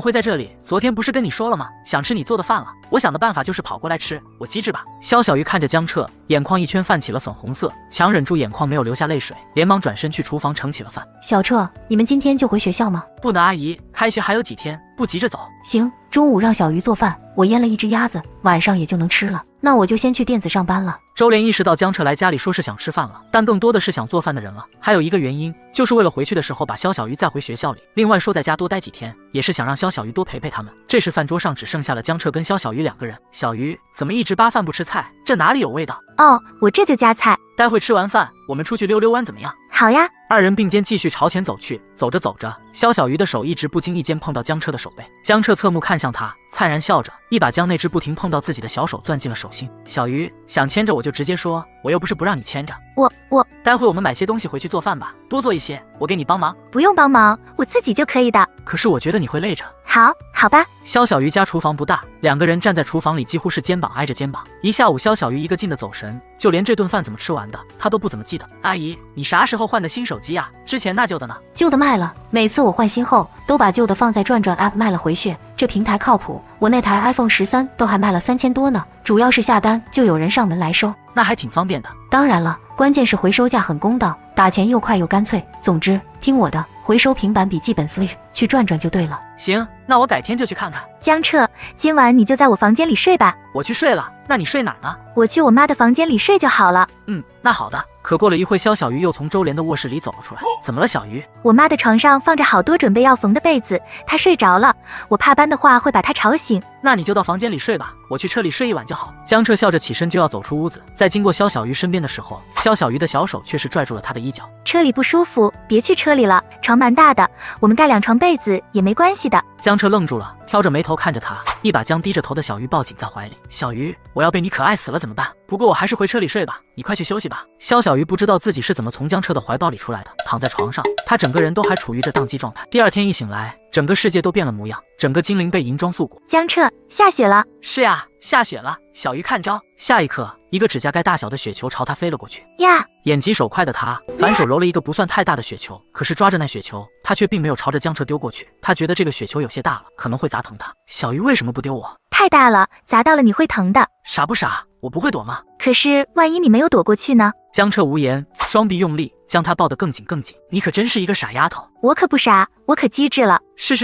会在这里？昨天不是跟你说了吗？想吃你做的饭了。我想的办法就是跑过来吃，我机智吧？肖小鱼看着江彻，眼眶一圈泛起了粉红色，强忍住眼眶没有流下泪水，连忙转身去厨房盛起了饭。小彻，你们今天就回学校吗？不能，阿姨，开学还有几天，不急着走。行，中午让小鱼做饭，我腌了一只鸭子，晚上也就能吃了。那我就先去店子上班了。周莲意识到江彻来家里说是想吃饭了，但更多的是想做饭的人了。还有一个原因，就是为了回去的时候把肖小鱼载回学校里。另外说在家多待几天，也是想让肖小鱼多陪陪他们。这时饭桌上只剩下了江彻跟肖小鱼2个人。小鱼怎么一直扒饭不吃菜？这哪里有味道？哦，我这就夹菜。待会吃完饭，我们出去溜溜弯怎么样？好呀。2人并肩继续朝前走去。走着走着，肖小鱼的手一直不经意间碰到江彻的手背。江彻侧目看向他，灿然笑着，一把将那只不停碰到自己的小手攥进了手心。小鱼，想牵着我就直接说，我又不是不让你牵着。我待会我们买些东西回去做饭吧，多做一些，我给你帮忙。不用帮忙，我自己就可以的。可是我觉得你会累着。好吧。肖小鱼家厨房不大，2个人站在厨房里几乎是肩膀挨着肩膀。一下午，肖小鱼一个劲的走神，就连这顿饭怎么吃完的，他都不怎么记得。阿姨，你啥时候换的新手机啊？之前那旧的呢？旧的卖了，每次我换新后都把旧的放在转转 App 卖了回去，这平台靠谱。我那台 iPhone 13都还卖了3000多呢，主要是下单就有人上门来收，那还挺方便的。当然了，关键是回收价很公道，打钱又快又干脆。总之，听我的，回收平板笔记本 Switch， 去转转就对了。行，那我改天就去看看。江彻，今晚你就在我房间里睡吧。我去睡了，那你睡哪儿呢？我去我妈的房间里睡就好了。那好的。可过了一会，肖小鱼又从周莲的卧室里走了出来。怎么了，小鱼？我妈的床上放着好多准备要缝的被子，她睡着了，我怕搬的话会把她吵醒。那你就到房间里睡吧，我去车里睡一晚就好。江彻笑着起身就要走出屋子，在经过肖小鱼身边的时候，肖小鱼的小手却是拽住了他的衣角。车里不舒服，别去车里了，床蛮大的，我们盖2床被子也没关系的。江彻愣住了，挑着眉头看着他，一把将低着头的小鱼抱紧在怀里。小鱼，我要被你可爱死了怎么办？不过我还是回车里睡吧，你快去休息吧。肖小鱼不知道自己是怎么从江彻的怀抱里出来的，躺在床上，他整个人都还处于这宕机状态。第二天一醒来，整个世界都变了模样，整个精灵被银装素裹。江彻，下雪了。是呀，下雪了。小鱼看招。下一刻，一个指甲盖大小的雪球朝他飞了过去。呀！眼疾手快的他反手揉了一个不算太大的雪球，可是抓着那雪球，他却并没有朝着江彻丢过去。他觉得这个雪球有些大了，可能会砸疼他。小鱼为什么不丢我？太大了，砸到了你会疼的。傻不傻？我不会躲吗？可是万一你没有躲过去呢？江彻无言，双臂用力将他抱得更紧更紧。你可真是一个傻丫头。我可不傻，我可机智了。是，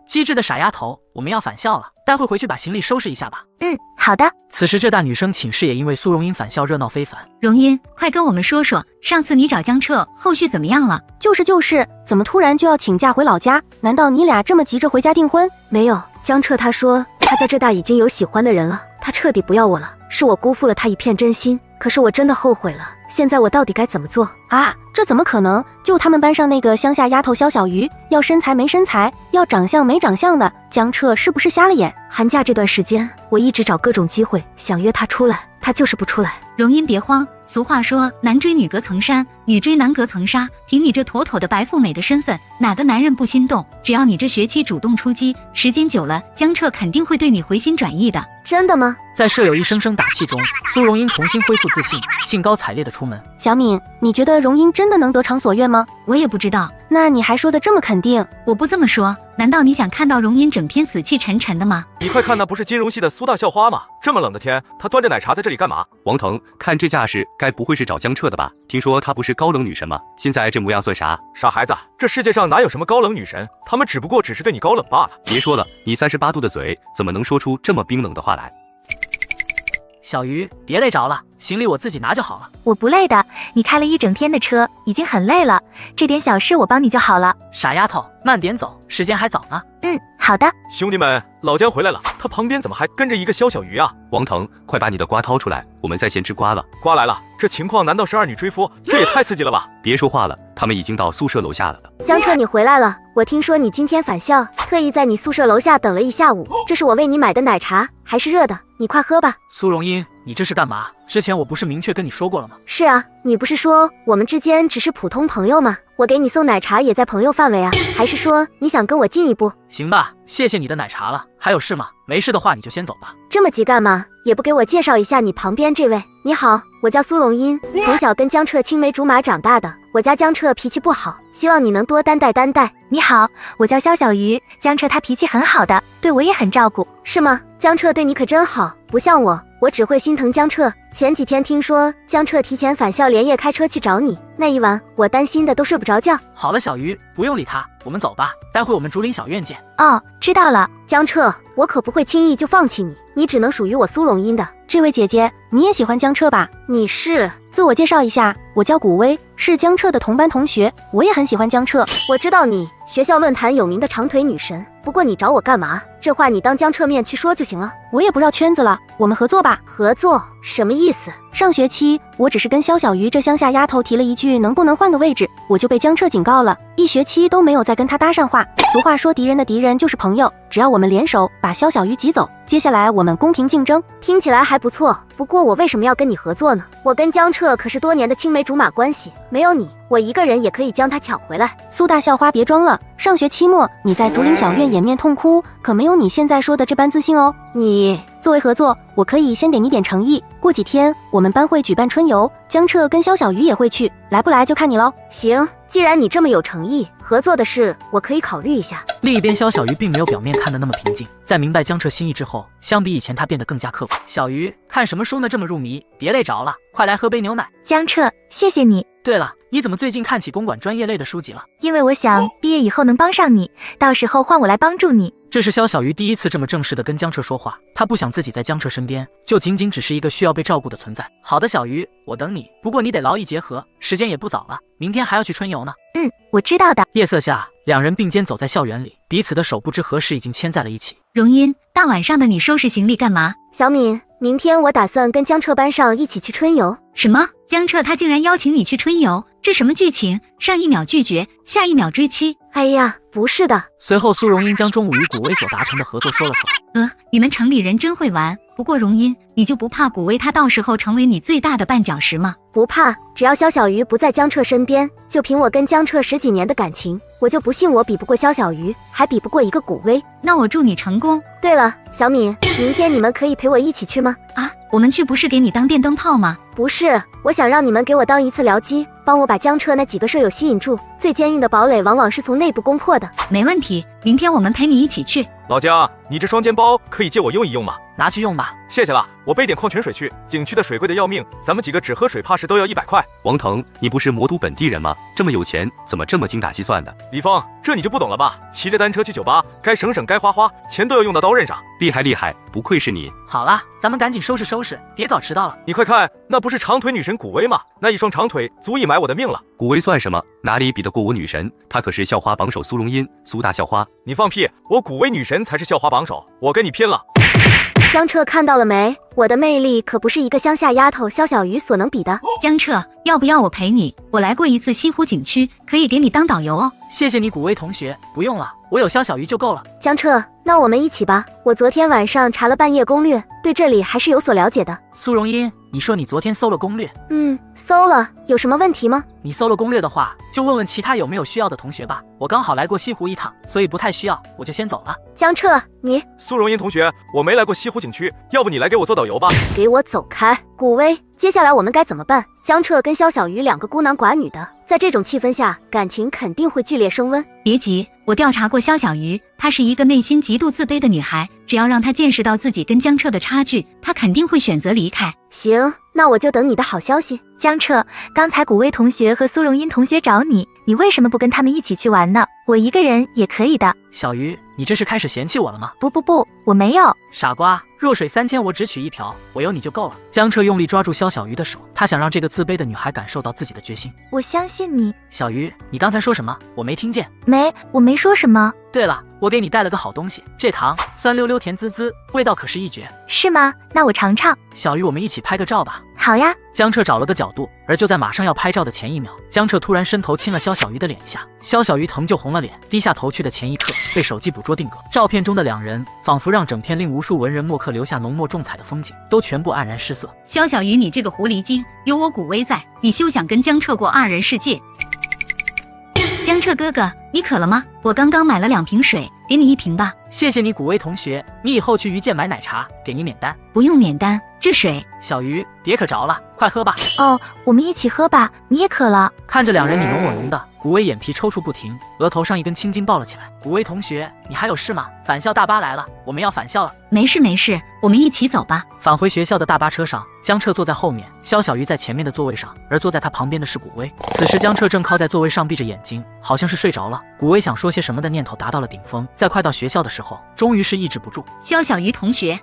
机智的傻丫头。我们要返校了，待会回去把行李收拾一下吧。好的。此时这大女生寝室也因为苏荣英返校热闹非凡。荣英，快跟我们说说，上次你找江彻后续怎么样了？就是，怎么突然就要请假回老家？难道你俩这么急着回家订婚？没有，江彻他说他在浙大已经有喜欢的人了，他彻底不要我了，是我辜负了他一片真心。可是我真的后悔了，现在我到底该怎么做啊？这怎么可能？就他们班上那个乡下丫头肖小鱼，要身材没身材，要长相没长相的，江彻是不是瞎了眼？寒假这段时间，我一直找各种机会想约他出来，他就是不出来。荣英别慌，俗话说男追女隔层山，女追男隔层纱。凭你这妥妥的白富美的身份，哪个男人不心动？只要你这学期主动出击，时间久了，江彻肯定会对你回心转意的。真的吗？在舍友一声声打气中，苏荣英重新恢复自信，兴高采烈地出门。小敏，你觉得荣英真的能得偿所愿吗？我也不知道。那你还说的这么肯定？我不这么说，难道你想看到荣英整天死气沉沉的吗？你快看，那不是金融系的苏大校花吗？这么冷的天，她端着奶茶在这里干嘛？王腾，看这架势，该不会是找江彻的吧？听说她不是高冷女神吗？现在这模样算啥？傻孩子，这世界上哪有什么高冷女神？她们只不过只是对你高冷罢了。别说了，你38度的嘴怎么能说出这么冰冷的话来？小鱼，别累着了，行李我自己拿就好了。我不累的，你开了一整天的车，已经很累了，这点小事我帮你就好了。傻丫头，慢点走，时间还早呢。好的。兄弟们，老姜回来了，他旁边怎么还跟着一个肖小鱼啊？王腾，快把你的瓜掏出来，我们在线吃瓜了。瓜来了，这情况难道是二女追夫？这也太刺激了吧！别说话了，他们已经到宿舍楼下了。江彻，你回来了，我听说你今天返校，特意在你宿舍楼下等了一下午，这是我为你买的奶茶，还是热的，你快喝吧。苏荣英，你这是干嘛？之前我不是明确跟你说过了吗？是啊，你不是说我们之间只是普通朋友吗？我给你送奶茶也在朋友范围啊，还是说你想跟我进一步？行吧，谢谢你的奶茶了。还有事吗？没事的话你就先走吧。这么急干嘛？也不给我介绍一下你旁边这位。你好，我叫苏荣英，从小跟江彻青梅竹马长大的。我家江彻脾气不好，希望你能多担待担待。你好，我叫肖小鱼，江彻他脾气很好的，对我也很照顾。是吗？江彻对你可真好，不像我只会心疼江彻。前几天听说江彻提前返校，连夜开车去找你，那一晚我担心的都睡不着觉。好了，小鱼，不用理他，我们走吧，待会我们竹林小院见。哦，知道了。江彻，我可不会轻易就放弃你，你只能属于我苏荣英的。这位姐姐，你也喜欢江彻吧？你是？自我介绍一下，我叫古薇，是江彻的同班同学，我也很喜欢江彻。我知道你，学校论坛有名的长腿女神，不过你找我干嘛？这话你当江彻面去说就行了。我也不绕圈子了，我们合作吧。合作？什么意思？上学期我只是跟肖小鱼这乡下丫头提了一句能不能换个位置，我就被江彻警告了，一学期都没有再跟他搭上话。俗话说敌人的敌人就是朋友，只要我们联手把肖小鱼挤走，接下来我们公平竞争。听起来还不错，不过我为什么要跟你合作呢？我跟江彻可是多年的青梅竹马关系，没有你我一个人也可以将他抢回来。苏大校花别装了，上学期末你在竹林小院掩面痛哭，可没有你现在说的这般自信哦。你作为合作，我可以先给你点诚意，过几天我们班会举办春游，江彻跟肖小鱼也会去，来不来就看你喽。行，既然你这么有诚意，合作的事我可以考虑一下。另一边，肖小鱼并没有表面看得那么平静，在明白江彻心意之后，相比以前他变得更加刻苦。小鱼，看什么书呢？这么入迷，别累着了，快来喝杯牛奶。江彻，谢谢你。对了，你怎么最近看起公馆专业类的书籍了？因为我想毕业以后能帮上你，到时候换我来帮助你。这是肖小鱼第一次这么正式的跟江彻说话，他不想自己在江彻身边就仅仅只是一个需要被照顾的存在。好的，小鱼，我等你，不过你得劳逸结合，时间也不早了，明天还要去春游呢。我知道的。夜色下，两人并肩走在校园里，彼此的手不知何时已经牵在了一起。荣英，大晚上的你收拾行李干嘛？小敏，明天我打算跟江彻班上一起去春游。什么？江彻他竟然邀请你去春游？这什么剧情？上一秒拒绝，下一秒追妻。哎呀，不是的。随后，苏荣英将中午与古威所达成的合作说了出来。你们城里人真会玩。不过荣英，你就不怕古威他到时候成为你最大的绊脚石吗？不怕，只要萧小鱼不在江彻身边，就凭我跟江彻10几年的感情，我就不信我比不过萧小鱼，还比不过一个古威。那我祝你成功。对了，小敏，明天你们可以陪我一起去吗？啊，我们去不是给你当电灯泡吗？不是，我想让你们给我当一次僚机，帮我把江彻那几个舍友吸引住。最坚硬的堡垒往往是从内部攻破的。没问题，明天我们陪你一起去。老姜，你这双肩包可以借我用一用吗？拿去用吧。谢谢了，我备点矿泉水去。景区的水贵的要命，咱们几个只喝水怕是都要100块。王腾，你不是魔都本地人吗？这么有钱，怎么这么精打细算的？李峰，这你就不懂了吧？骑着单车去酒吧，该省省该花花，钱都要用到刀刃上。厉害厉害，不愧是你。好了，咱们赶紧收拾收拾，别早迟到了。你快看，那不是长腿女神古威吗？那一双长腿足以买我的命了。古威算什么？哪里比得过我女神？她可是校花榜首苏荣音，苏大校花。你放屁！我古威女神才是校花榜首，我跟你拼了！江彻看到了没？我的魅力可不是一个乡下丫头萧小鱼所能比的。江彻，要不要我陪你？我来过一次西湖景区，可以给你当导游哦。谢谢你，古威同学，不用了，我有萧小鱼就够了。江彻，那我们一起吧。我昨天晚上查了半夜攻略，对这里还是有所了解的。苏荣音，你说你昨天搜了攻略？搜了，有什么问题吗？你搜了攻略的话，就问问其他有没有需要的同学吧。我刚好来过西湖一趟，所以不太需要，我就先走了。江彻，你苏荣音同学，我没来过西湖景区，要不你来给我做导游吧？给我走开！古威，接下来我们该怎么办？江彻跟萧小鱼两个孤男寡女的，在这种气氛下，感情肯定会剧烈升温。别急，我调查过萧小鱼，她是一个内心极度自卑的女孩，只要让她见识到自己跟江彻的差距，她肯定会选择离开。行，那我就等你的好消息。江彻，刚才古威同学和苏荣音同学找你，你为什么不跟他们一起去玩呢？我一个人也可以的。小鱼，你这是开始嫌弃我了吗？不，我没有。傻瓜，弱水3千我只取1瓢，我有你就够了。江彻用力抓住萧小鱼的手，他想让这个自卑的女孩感受到自己的决心。我相信你。小鱼，你刚才说什么？我没听见。我没说什么。对了，我给你带了个好东西，这糖酸溜溜甜滋滋，味道可是一绝。是吗？那我尝尝。小鱼，我们一起拍个照吧。好呀。江彻找了个角度，而就在马上要拍照的前一秒，江彻突然伸头亲了萧小鱼的脸一下，萧小鱼疼就红了脸，低下头去的前一刻被手机捕捉定格。照片中的两人仿佛让整片令无数文人墨客留下浓墨重彩的风景都全部黯然失色。萧小鱼，你这个狐狸精，有我古威在，你休想跟江彻过2人世界。江彻哥哥，你渴了吗？我刚刚买了2瓶水，给你1瓶吧。谢谢你，古威同学，你以后去鱼店买奶茶，给你免单。不用免单，这水。小鱼，别渴着了，快喝吧。哦，我们一起喝吧，你也渴了。看着两人你侬我侬的，古威眼皮抽搐不停，额头上一根青筋爆了起来。古威同学，你还有事吗？返校大巴来了，我们要返校了。没事，我们一起走吧。返回学校的大巴车上，江彻坐在后面，萧小鱼在前面的座位上，而坐在他旁边的是古威。此时江彻正靠在座位上闭着眼睛，好像是睡着了。古威想说些什么的念头达到了顶峰，在快到学校的时候，终于是抑制不住。萧小鱼同学，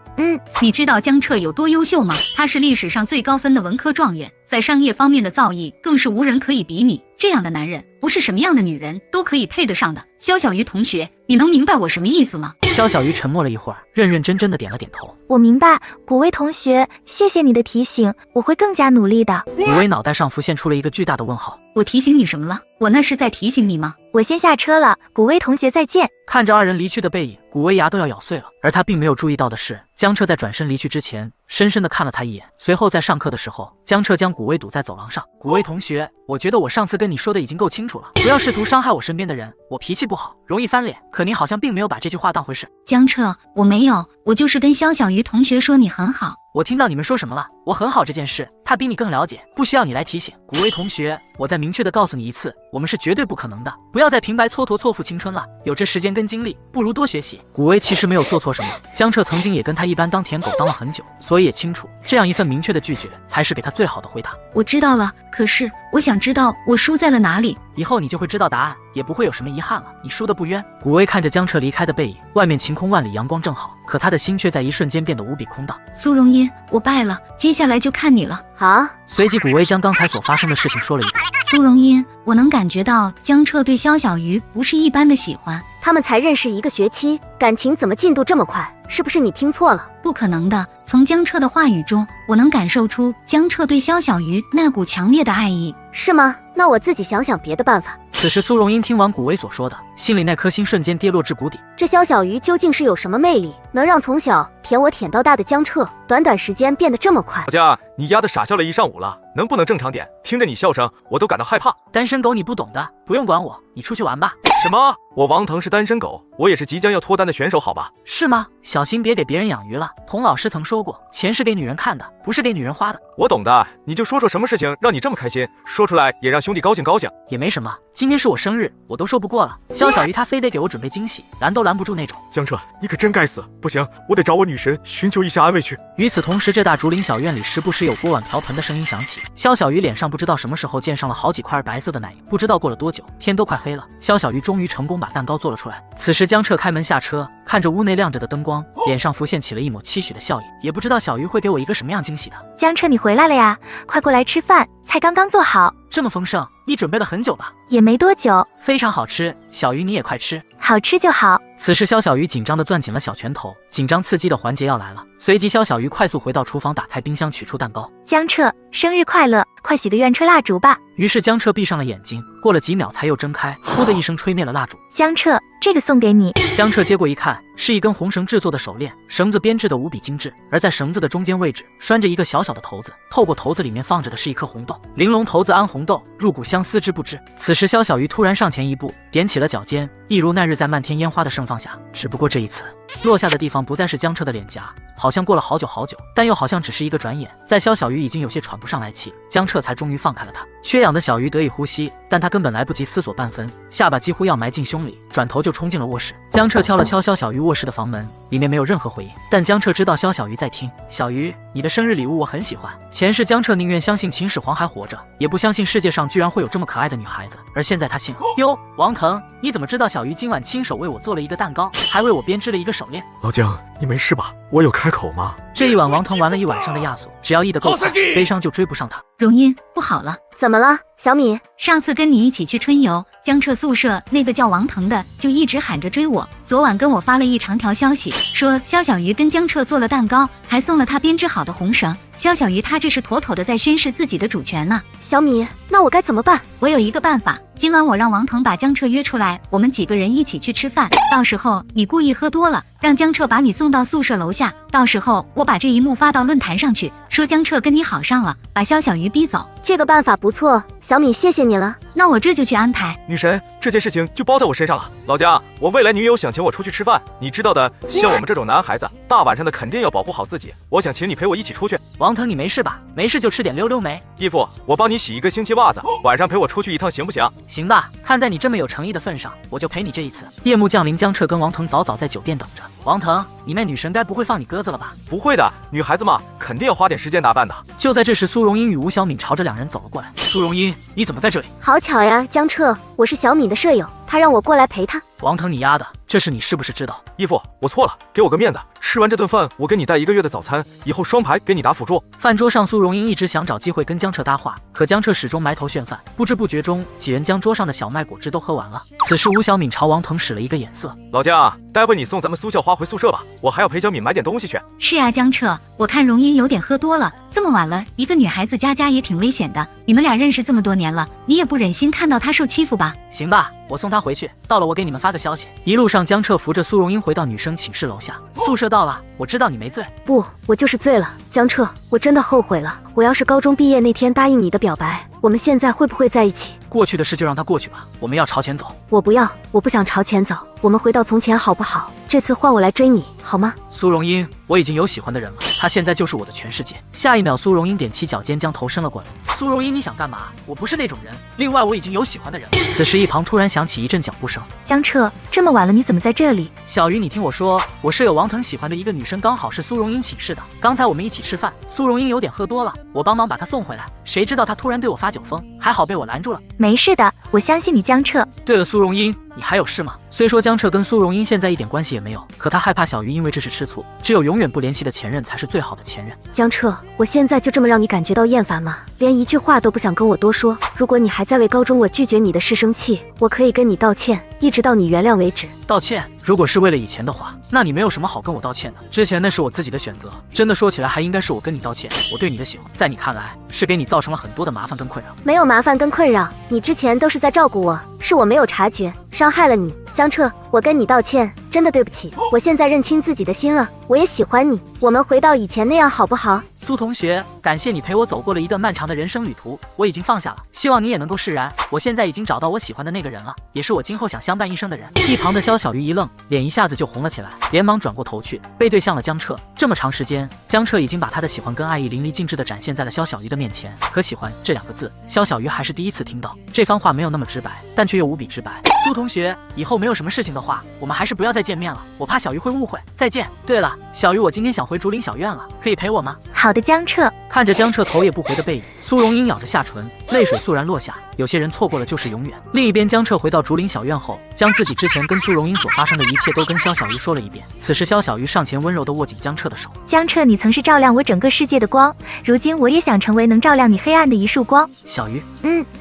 你知道江彻有多优秀吗？他是历史上最高分的文科状元，在商业方面的造诣更是无人可以比拟。这样的男人，不是什么样的女人都可以配得上的。萧小鱼同学，你能明白我什么意思吗？萧小鱼沉默了一会儿，认认真真的点了点头。我明白，古威同学，谢谢你的提醒，我会更加努力的。古威脑袋上浮现出了一个巨大的问号。我提醒你什么了？我那是在提醒你吗？我先下车了，古威同学再见。看着2人离去的背影，古威牙都要咬碎了。而他并没有注意到的是，江彻在转身离去之前，深深的看了他一眼。随后在上课的时候，江彻将古威堵在走廊上。古威同学，我觉得我上次跟你说的已经够清楚了，不要试图伤害我身边的人。我脾气不好，容易翻脸，可你好像并没有把这句话当回事。江彻，我没有，我就是跟萧小鱼同学说你很好。我听到你们说什么了？我很好这件事，他比你更了解，不需要你来提醒。古威同学，我再明确的告诉你一次，我们是绝对不可能的，不要再平白蹉跎错付青春了。有这时间跟精力，不如多学习。古威其实没有做错什么，江彻曾经也跟他一般当舔狗当了很久，所以也清楚这样一份明确的拒绝才是给他最好的回答。我知道了，可是我想知道我输在了哪里。以后你就会知道答案，也不会有什么遗憾了。你输得不冤。古威看着江彻离开的背影，外面晴空万里，阳光正好，可他的心却在一瞬间变得无比空荡。苏荣音，我败了，接下来就看你了。啊！随即古威将刚才所发生的事情说了一遍。苏荣音，我能感觉到江彻对萧小鱼不是一般的喜欢。他们才认识1个学期，感情怎么进度这么快？是不是你听错了？不可能的，从江彻的话语中，我能感受出江彻对萧小鱼那股强烈的爱意。是吗？那我自己想想别的办法。此时苏荣英听完古薇所说的，心里那颗心瞬间跌落至谷底。这萧小鱼究竟是有什么魅力，能让从小舔我舔到大的江彻，短短时间变得这么快？老家，你丫的傻笑了一上午了，能不能正常点？听着你笑声，我都感到害怕。单身狗你不懂的，不用管我，你出去玩吧。什么？我王腾是单身狗，我也是即将要脱单的选手，好吧？是吗？小心别给别人养鱼了。童老师曾说过，钱是给女人看的，不是给女人花的。我懂的，你就说说什么事情让你这么开心，说出来也让兄弟高兴高兴。也没什么，今天是我生日，我都说不过了。萧小鱼她非得给我准备惊喜，拦都拦不住那种。江彻，你可真该死！不行，我得找我女神寻求一下安慰去。与此同时，这大竹林小院里时不时有锅碗瓢盆的声音响起。萧小鱼脸上不知道什么时候溅上了好几块白色的奶油，不知道过了多久，天都快黑了。萧小鱼终于成功把蛋糕做了出来。此时江彻开门下车，看着屋内亮着的灯光，脸上浮现起了一抹期许的笑意。也不知道小鱼会给我一个什么样惊喜的。江彻，你回来了呀，快过来吃饭，菜刚刚做好。这么丰盛，你准备了很久吧？也没多久。非常好吃，小鱼你也快吃。好吃就好。此时萧小鱼紧张地攥紧了小拳头，紧张刺激的环节要来了。随即萧小鱼快速回到厨房，打开冰箱取出蛋糕。江彻，生日快乐，快许个愿吹蜡烛吧。于是江彻闭上了眼睛，过了几秒才又睁开，呼的一声吹灭了蜡烛。江彻，这个送给你。江彻接过一看，是一根红绳制作的手链，绳子编织的无比精致，而在绳子的中间位置拴着一个小小的骰子，透过骰子里面放着的是一颗红豆。玲珑骰子安红豆，入骨相思之不知。此时萧小鱼突然上前一步，踮起了脚尖，一如那日在漫天烟花的盛放下，只不过这一次落下的地方不再是江彻的脸颊，好像过了好久好久，但又好像只是一个转眼。在萧小鱼已经有些喘不上来气，江彻才终于放开了他。缺氧的小鱼得以呼吸，但他根本来不及思索半分，下巴几乎要埋进胸里，转头就冲进了卧室。江彻敲了敲萧小鱼卧室的房门，里面没有任何回应，但江彻知道萧小鱼在听。小鱼，你的生日礼物我很喜欢。前世江彻宁愿相信秦始皇还活着，也不相信世界上居然会有这么可爱的女孩子，而现在他信。哟，王腾，你怎么知道小鱼今晚亲手为我做了一个蛋糕，还为我编织了一个手链？老江，你没事吧？我有开口吗？这一晚王腾玩了一晚上的亚索，只要意得够快，悲伤就追不上他。荣音，不好了。怎么了，小米？上次跟你一起去春游，江彻宿舍那个叫王腾的就一直喊着追我，昨晚跟我发了一长条消息，说萧小鱼跟江彻做了蛋糕，还送了他编织好的红绳。萧小鱼他这是妥妥的在宣示自己的主权呢。小米，那我该怎么办？我有一个办法，今晚我让王腾把江彻约出来，我们几个人一起去吃饭，到时候你故意喝多了，让江彻把你送到宿舍楼下，到时候我把这一幕发到论坛上去，说江彻跟你好上了，把萧小鱼逼走。这个办法不错，小米谢谢你了。那我这就去安排。女神，这件事情就包在我身上了。老家，我未来女友想请我出去吃饭，你知道的，像我们这种男孩子，大晚上的肯定要保护好自己。我想请你陪我一起出去。王腾，你没事吧？没事就吃点溜溜梅。义父，我帮你洗一个星期袜子，晚上陪我出去一趟行不行？行吧，看在你这么有诚意的份上，我就陪你这一次。夜幕降临，江彻跟王腾早早在酒店等着。王腾，你那女神该不会放你鸽子了吧？不会的，女孩子嘛，肯定要花点时间打扮的。就在这时，苏荣英与吴小敏朝着两人走了过来。苏荣英，你怎么在这里？好巧呀，江彻，我是小米的舍友，他让我过来陪他。王腾，你丫的，这事你是不是知道？义父，我错了，给我个面子，吃完这顿饭，我给你带1个月的早餐，以后双排给你打辅助。饭桌上，苏荣英一直想找机会跟江彻搭话，可江彻始终埋头炫饭，不知不觉中，几人将桌上的小麦果汁都喝完了。此时，吴小敏朝王腾使了一个眼色。老江，待会你送咱们苏校花回宿舍吧，我还要陪小敏买点东西去。是啊，江彻，我看荣音有点喝多了，这么晚了，一个女孩子家也挺危险的。你们俩认识这么多年了，你也不忍心看到她受欺负吧？行吧，我送她回去，到了我给你们发个消息。一路上，江彻扶着苏荣英回到女生寝室楼下。宿舍到了，我知道你没醉。不，我就是醉了。江彻，我真的后悔了。我要是高中毕业那天答应你的表白，我们现在会不会在一起？过去的事就让它过去吧，我们要朝前走。我不要，我不想朝前走，我们回到从前好不好？这次换我来追你，好吗？苏荣英，我已经有喜欢的人了，他现在就是我的全世界。下一秒，苏荣英踮起脚尖将头伸了过来。苏荣英，你想干嘛？我不是那种人。另外，我已经有喜欢的人了。此时，一旁突然响起一阵脚步声。江彻，这么晚了，你怎么在这里？小鱼，你听我说，我舍友王腾喜欢的一个女生刚好是苏荣英寝室的。刚才我们一起吃饭，苏荣英有点喝多了，我帮忙把她送回来。谁知道她突然对我发酒疯，还好被我拦住了。没事的，我相信你，江彻。对了，苏荣英，你还有事吗？虽说江彻跟苏荣英现在一点关系也没有，可他害怕小鱼因为这事吃醋。只有永远不联系的前任才是最好的前任。江彻，我现在就这么让你感觉到厌烦吗？连一句话都不想跟我多说？如果你还在为高中我拒绝你的事生气，我可以跟你道歉，一直到你原谅为止。道歉？如果是为了以前的话，那你没有什么好跟我道歉的。之前那是我自己的选择，真的说起来还应该是我跟你道歉。我对你的喜欢，在你看来是给你造成了很多的麻烦跟困扰。没有麻烦跟困扰，你之前都是在照顾我，是我没有察觉，伤害了你。江彻，我跟你道歉，真的对不起。我现在认清自己的心了，我也喜欢你，我们回到以前那样好不好？苏同学，感谢你陪我走过了一段漫长的人生旅途，我已经放下了，希望你也能够释然。我现在已经找到我喜欢的那个人了，也是我今后想相伴一生的人。一旁的肖小鱼一愣，脸一下子就红了起来，连忙转过头去，背对向了江彻。这么长时间，江彻已经把他的喜欢跟爱意淋漓尽致地展现在了肖小鱼的面前，可喜欢这两个字，肖小鱼还是第一次听到。这番话没有那么直白，但却又无比直白。苏同学，以后没有什么事情的话，我们还是不要再见面了，我怕小鱼会误会。再见。对了，小鱼，我今天想回竹林小院了，可以陪我吗？好的，江彻。看着江彻头也不回的背影，苏荣英咬着下唇，泪水肃然落下。有些人错过了就是永远。另一边，江彻回到竹林小院后，将自己之前跟苏荣英所发生的一切都跟肖小鱼说了一遍。此时，肖小鱼上前温柔地握紧江彻的手。江彻，你曾是照亮我整个世界的光，如今我也想成为能照亮你黑暗的一束光。小鱼，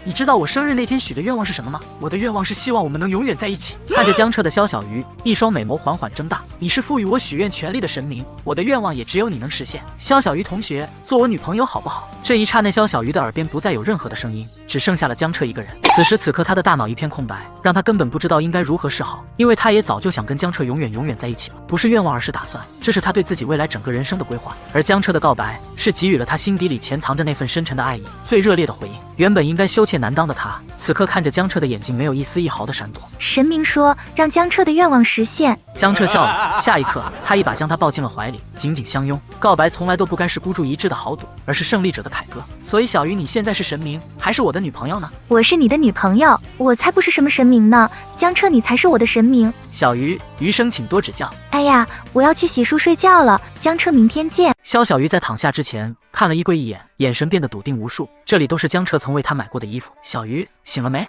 你知道我生日那天许的愿望是什么吗？我的愿望是希望我们能永远在一起。看着江彻的肖小鱼，一双美眸缓缓睁大。你是赋予我许愿权利的神明，我的愿望也只有你能实现。肖小鱼同学，做我女朋友好不好？这一刹那，肖小鱼的耳边不再有任何的声音，只剩下了江彻一个人。此时此刻，他的大脑一片空白，让他根本不知道应该如何是好，因为他也早就想跟江彻永远在一起了。不是愿望，而是打算，这是他对自己未来整个人生的规划。而江彻的告白，是给予了他心底里潜藏着那份深沉的爱意，最热烈的回应。原本应该羞怯难当的他，此刻看着江彻的眼睛，没有一丝一毫的闪躲。神明说让江彻的愿望实现。江彻笑了，下一刻，他一把将他抱进了怀里，紧紧相拥。告白从来都不该是孤注一掷的豪赌，而是胜利者的凯歌。所以小鱼，你现在是神明，还是我的女朋友呢？我是你的女朋友，我才不是什么神明呢。江彻，你才是我的神明。小鱼，余生请多指教。哎呀，我要去洗漱睡觉了，江彻，明天见。肖小鱼在躺下之前看了衣柜一眼，眼神变得笃定无数。这里都是江彻曾为他买过的衣服。小鱼，醒了没？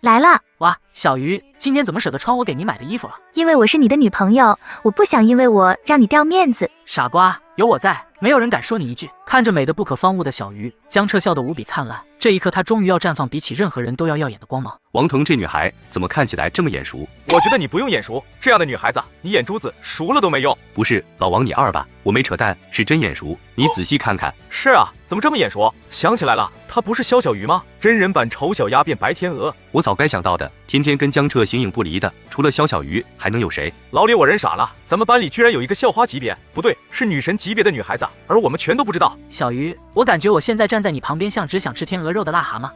来了。哇，小鱼，今天怎么舍得穿我给你买的衣服了？因为我是你的女朋友，我不想因为我让你掉面子。傻瓜，有我在，没有人敢说你一句。看着美得不可方物的小鱼，江彻笑得无比灿烂。这一刻，他终于要绽放比起任何人都要耀眼的光芒。王腾，这女孩怎么看起来这么眼熟？我觉得你不用眼熟，这样的女孩子，你眼珠子熟了都没用。不是，老王你二吧？我没扯淡，是真眼熟，你仔细看看。是啊，怎么这么眼熟？想起来了，她不是肖小鱼吗？真人版丑小鸭变白天鹅。我早该想到的，天天跟江彻形影不离的，除了肖小鱼还能有谁？老李，我人傻了，咱们班里居然有一个校花级别，不对，是女神级别的女孩子，而我们全都不知道。小鱼，我感觉我现在站在你旁边像只想吃天鹅肉的癞蛤蟆。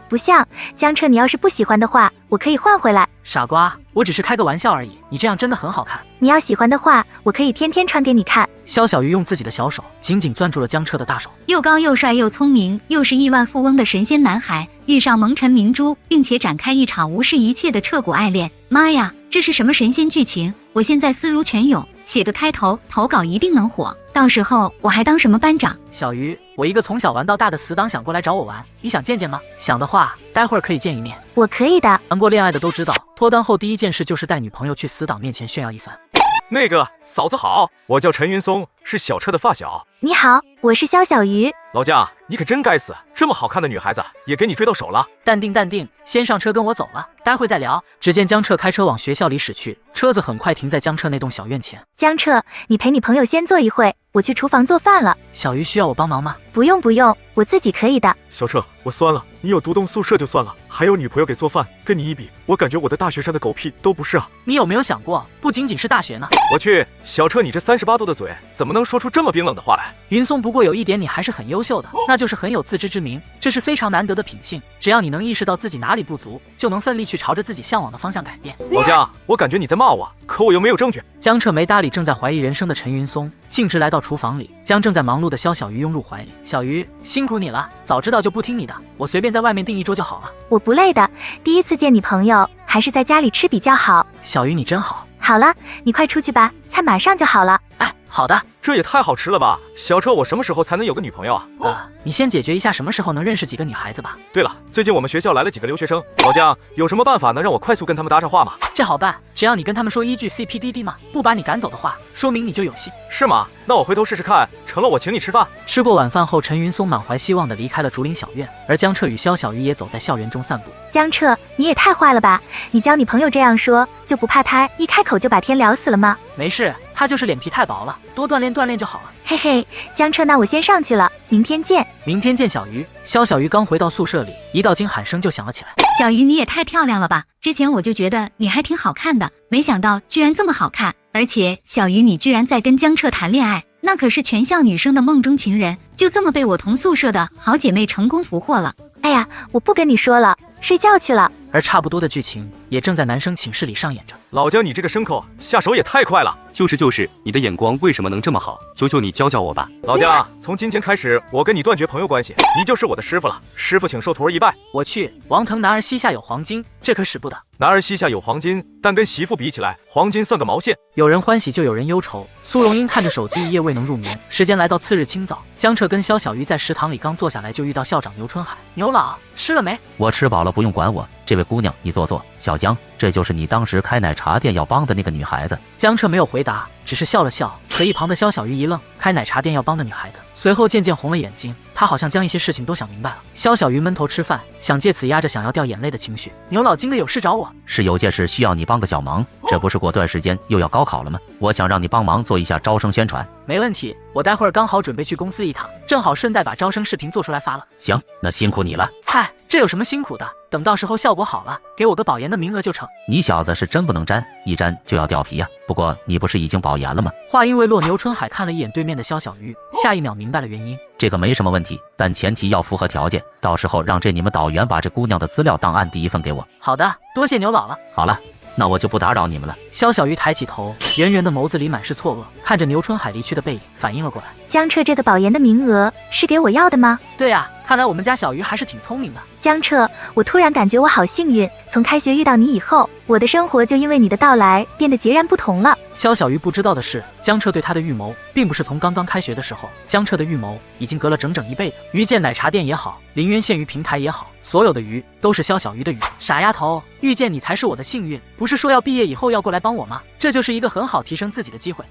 不像。江彻，你要是不喜欢的话，我可以换回来。傻瓜，我只是开个玩笑而已，你这样真的很好看。你要喜欢的话，我可以天天穿给你看。肖小鱼用自己的小手紧紧攥住了江彻的大手。又高又帅又聪明，又是亿万富翁的神仙男孩，遇上蒙尘明珠，并且展开一场无视一切的彻骨爱恋。妈呀，这是什么神仙剧情？我现在思如泉涌，写个开头，投稿一定能火。到时候我还当什么班长？小鱼，我一个从小玩到大的死党想过来找我玩，你想见见吗？想的话，待会儿可以见一面。我可以的。谈过恋爱的都知道，脱单后第一件事就是带女朋友去死党面前炫耀一番。那个嫂子好，我叫陈云松，是小彻的发小。你好，我是肖小鱼。老姜，你可真该死，这么好看的女孩子也给你追到手了。淡定淡定，先上车跟我走了，待会再聊。只见江彻开车往学校里驶去，车子很快停在江彻那栋小院前。江彻，你陪你朋友先坐一会，我去厨房做饭了。小鱼需要我帮忙吗？不用，我自己可以的。小彻，我酸了，你有独栋宿舍就算了，还有女朋友给做饭，跟你一比，我感觉我的大学生的狗屁都不是啊。你有没有想过，不仅仅是大学呢？我去，小彻，你这38度的嘴怎么能说出这么冰冷的话来？云松，不过有一点你还是很优秀的，那就是很有自知之明，这是非常难得的品性。只要你能意识到自己哪里不足，就能奋力去朝着自己向往的方向改变。老姜，我感觉你在骂我，可我又没有证据。江彻没搭理正在怀疑人生的陈云松，径直来到厨房里，将正在忙碌的肖小鱼拥入怀里。小鱼，辛苦你了，早知道就不听你的，我随便在外面订一桌就好了。我不累的，第一次见你朋友，还是在家里吃比较好。小鱼，你真好。好了，你快出去吧，菜马上就好了。哎，好的。这也太好吃了吧！小彻，我什么时候才能有个女朋友啊？你先解决一下什么时候能认识几个女孩子吧。对了，最近我们学校来了几个留学生，老姜有什么办法能让我快速跟他们搭上话吗？这好办，只要你跟他们说一句 CPDD 嘛，不把你赶走的话，说明你就有戏。是吗？那我回头试试看，成了我请你吃饭。吃过晚饭后，陈云松满怀希望地离开了竹林小院，而江彻与肖小鱼也走在校园中散步。江彻，你也太坏了吧！你教你朋友这样说，就不怕他一开口就把天聊死了吗？没事，他就是脸皮太薄了，多锻炼锻炼就好了。嘿嘿，江彻，那我先上去了，明天见。明天见，小鱼。肖小鱼刚回到宿舍里，一道惊喊声就响了起来。小鱼，你也太漂亮了吧！之前我就觉得你还挺好看的，没想到居然这么好看。而且小鱼，你居然在跟江彻谈恋爱，那可是全校女生的梦中情人，就这么被我同宿舍的好姐妹成功俘获了。哎呀，我不跟你说了，睡觉去了。而差不多的剧情也正在男生寝室里上演着。老姜，你这个牲口下手也太快了。就是，你的眼光为什么能这么好？求求你教教我吧。老姜，从今天开始，我跟你断绝朋友关系，你就是我的师傅了。师傅请受徒儿一拜。我去，王腾男儿膝下有黄金，这可使不得。男儿膝下有黄金，但跟媳妇比起来，黄金算个毛线。有人欢喜就有人忧愁。苏荣英看着手机，一夜未能入眠。时间来到次日清早，江彻跟肖小鱼在食堂里刚坐下来，就遇到校长牛春海。牛老，吃了没？我吃饱了，不用管我。这位姑娘，你坐坐。小江，这就是你当时开奶茶店要帮的那个女孩子。江彻没有回答，只是笑了笑。可一旁的肖小鱼一愣，开奶茶店要帮的女孩子，随后渐渐红了眼睛。他好像将一些事情都想明白了。肖小鱼闷头吃饭，想借此压着想要掉眼泪的情绪。牛老今个有事找我，是有件事需要你帮个小忙。这不是过段时间又要高考了吗？我想让你帮忙做一下招生宣传。没问题，我待会儿刚好准备去公司一趟，正好顺带把招生视频做出来发了。行，那辛苦你了。嗨，这有什么辛苦的？等到时候效果好了，给我个保研的名额就成。你小子是真不能沾，一沾就要掉皮呀。不过你不是已经保研了吗？话音未落，牛春海看了一眼对面的肖小鱼，下一秒明白了原因。这个没什么问题，但前提要符合条件。到时候让你们导员把这姑娘的资料档案第一份给我。好的，多谢牛老了。好了，那我就不打扰你们了。肖小鱼抬起头，圆圆的眸子里满是错愕，看着牛春海离去的背影，反应了过来。江彻，这个保研的名额是给我要的吗？对呀，看来我们家小鱼还是挺聪明的。江彻，我突然感觉我好幸运，从开学遇到你以后，我的生活就因为你的到来变得截然不同了。肖小鱼不知道的是，江彻对他的预谋并不是从刚刚开学的时候，江彻的预谋已经隔了整整一辈子。鱼见奶茶店也好，林渊县鱼平台也好，所有的鱼都是肖小鱼的鱼。傻丫头，遇见你才是我的幸运，不是说要毕业以后要过来帮我吗？这就是一个很好提升自己的机会。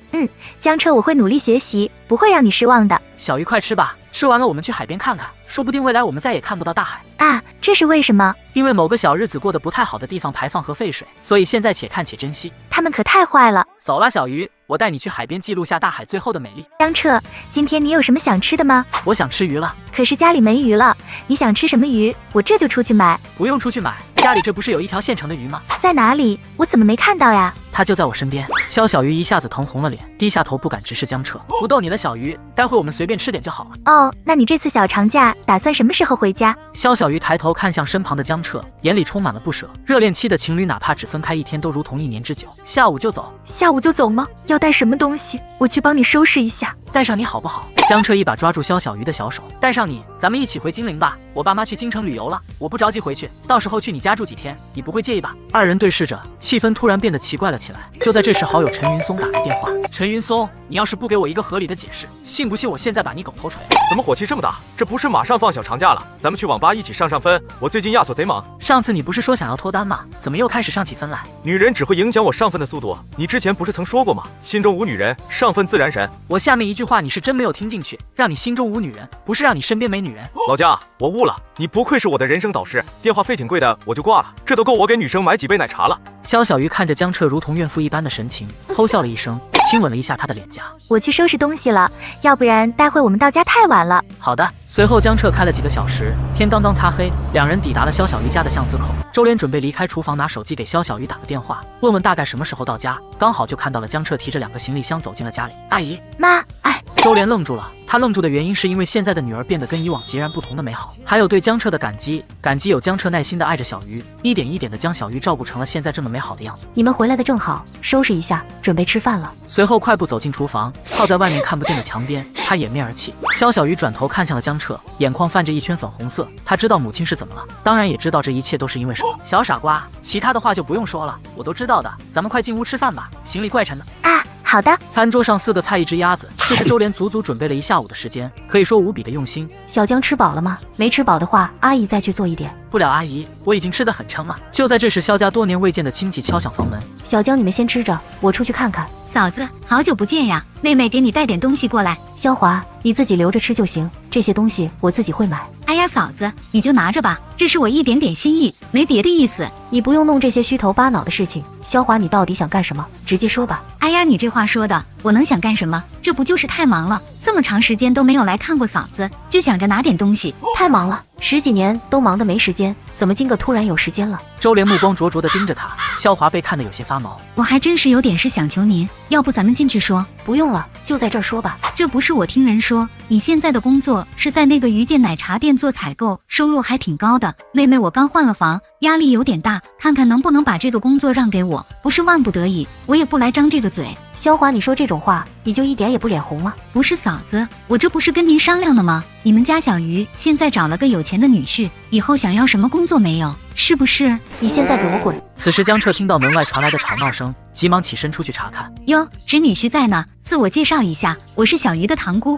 江彻，我会努力学习，不会让你失望的。小鱼快吃吧，吃完了我们去海边看看，说不定未来我们再也看不到大海啊！这是为什么？因为某个小日子过得不太好的地方排放核废水，所以现在且看且珍惜。他们可太坏了。走啦，小鱼，我带你去海边记录下大海最后的美丽。江彻，今天你有什么想吃的吗？我想吃鱼了，可是家里没鱼了。你想吃什么鱼？我这就出去买。不用出去买，家里这不是有一条现成的鱼吗？在哪里？我怎么没看到呀？它就在我身边。肖小鱼一下子腾红了脸，低下头不敢直视江彻。不逗你了，小鱼，待会我们随便吃点就好了。哦，那你这次小长假打算什么时候回家？肖小鱼抬头看向身旁的江彻，眼里充满了不舍。热恋期的情侣哪怕只分开一天，都如同1年之久。下午就走？下午就走吗？要带什么东西？我去帮你收拾一下。带上你好不好？江彻一把抓住肖小鱼的小手，带上你，咱们一起回金陵吧。我爸妈去京城旅游了，我不着急回去，到时候去你家住几天，你不会介意吧？二人对视着，气氛突然变得奇怪了起来。就在这时，好友陈云松打来电话。陈云松，你要是不给我一个合理的解释，信不信我现在把你狗头锤？怎么火气这么大？这不是马上放小长假了，咱们去网吧一起上分。我最近亚索贼忙。上次你不是说想要脱单吗？怎么又开始上起分来？女人只会影响我上分的速度，你之前不是曾说过吗？心中无女人，上分自然神。我下面一句话你是真没有听进去，让你心中无女人，不是让你身边没女人。老姜，我悟了，你不愧是我的人生导师。电话费挺贵的，我就挂了，这都够我给女生买几杯奶茶了。肖小鱼看着江彻如同怨妇一般的神情，偷笑了一声，亲吻了一下他的脸颊。我去收拾东西了，要不然待会我们到家太晚了。好的。随后江彻开了几个小时，天刚刚擦黑，两人抵达了肖小鱼家的巷子口。周莲准备离开厨房，拿手机给肖小鱼打个电话，问问大概什么时候到家。刚好就看到了江彻提着2个行李箱走进了家里。阿姨，妈，哎。周莲愣住了，她愣住的原因是因为现在的女儿变得跟以往截然不同的美好，还有对江彻的感激有江彻耐心的爱着小鱼，一点一点的将小鱼照顾成了现在这么美好的样子。你们回来的正好，收拾一下，准备吃饭了。随后快步走进厨房，靠在外面看不见的墙边，他掩面而泣。肖小鱼转头看向了江彻，眼眶泛着一圈粉红色。他知道母亲是怎么了，当然也知道这一切都是因为什么。小傻瓜，其他的话就不用说了，我都知道的。咱们快进屋吃饭吧，行李怪沉的。啊，好的。餐桌上4个菜1只鸭子，这是周莲足足准备了1下午的时间，可以说无比的用心。小江吃饱了吗？没吃饱的话，阿姨再去做一点。不了，阿姨，我已经吃得很撑了。就在这时，萧家多年未见的亲戚敲响房门。小江，你们先吃着，我出去看看。嫂子，好久不见呀，妹妹给你带点东西过来。萧华，你自己留着吃就行，这些东西我自己会买。哎呀，嫂子，你就拿着吧，这是我一点点心意，没别的意思。你不用弄这些虚头巴脑的事情。萧华，你到底想干什么？直接说吧。哎呀，你这话说的，我能想干什么？这不就是太忙了，这么长时间都没有来看过嫂子，就想着拿点东西。太忙了，10几年都忙得没时间，怎么今个突然有时间了？周莲目光灼灼地盯着他，萧华被看得有些发毛。我还真是有点事想求您，要不咱们进去说？不用了，就在这儿说吧。这不是我听人说，你现在的工作是在那个鱼见奶茶店做采购，收入还挺高的。妹妹，我刚换了房，压力有点大，看看能不能把这个工作让给我，不是万不得已，我也不来张这个嘴。萧华，你说这种话，你就一点也不脸红吗？不是嫂子，我这不是跟您商量的吗？你们家小鱼现在找了个有钱的女婿，以后想要什么工作没有？是不是？你现在给我滚！此时江彻听到门外传来的吵闹声，急忙起身出去查看。哟，侄女婿在呢，自我介绍一下，我是小鱼的堂姑。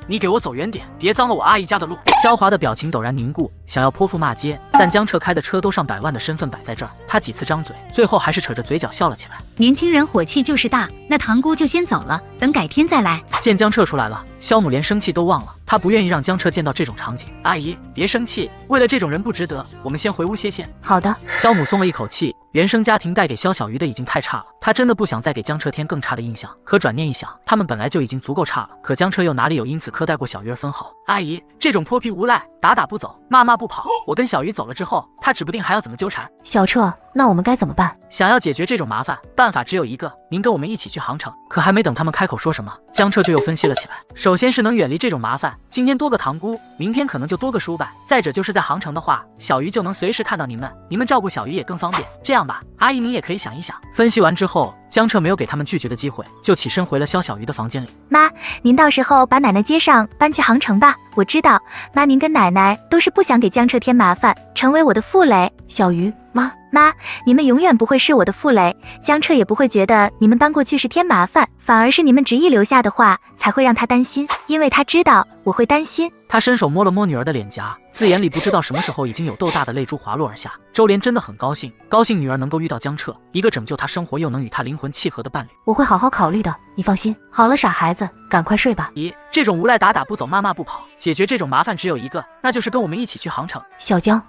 你给我走远点，别脏了我阿姨家的路。萧华的表情陡然凝固，想要泼妇骂街，但江彻开的车都上百万的身份摆在这儿，他几次张嘴，最后还是扯着嘴角笑了起来。年轻人火气就是大，那堂姑就先走了，等改天再来。见江彻出来了，萧母连生气都忘了，她不愿意让江彻见到这种场景。阿姨，别生气，为了这种人不值得，我们先回屋歇歇。好的。萧母松了一口气，原生家庭带给萧小鱼的已经太差了，她真的不想再给江彻添更差的印象。可转念一想，他们本来就已经足够差了，可江彻又哪里有因此苛待过小鱼儿分毫？阿姨，这种泼皮无赖，打打不走，骂骂不跑，我跟小鱼走了之后，他指不定还要怎么纠缠。小彻，那我们该怎么办？想要解决这种麻烦，办法只有一个，您跟我们一起去杭城。可还没等他们开口说什么，江彻就又分析了起来。首先是能远离这种麻烦，今天多个堂姑，明天可能就多个叔伯。再者就是在杭城的话，小鱼就能随时看到你们，你们照顾小鱼也更方便。这样吧，阿姨您也可以想一想。分析完之后，江彻没有给他们拒绝的机会，就起身回了萧小鱼的房间里。妈，您到时候把奶奶接上，搬去杭城吧。我知道，妈您跟奶奶都是不想给江彻添麻烦，成为我的负累。小鱼，妈，你们永远不会是我的负累，江彻也不会觉得你们搬过去是添麻烦，反而是你们执意留下的话才会让他担心，因为他知道我会担心。他伸手摸了摸女儿的脸颊，字眼里不知道什么时候已经有豆大的泪珠滑落而下。周莲真的很高兴，高兴女儿能够遇到江彻，一个拯救她生活又能与她灵魂契合的伴侣。我会好好考虑的，你放心。好了，傻孩子，赶快睡吧。咦，这种无赖打打不走，骂骂不跑，解决这种麻烦只有一个，那就是跟我们一起去杭城。小江，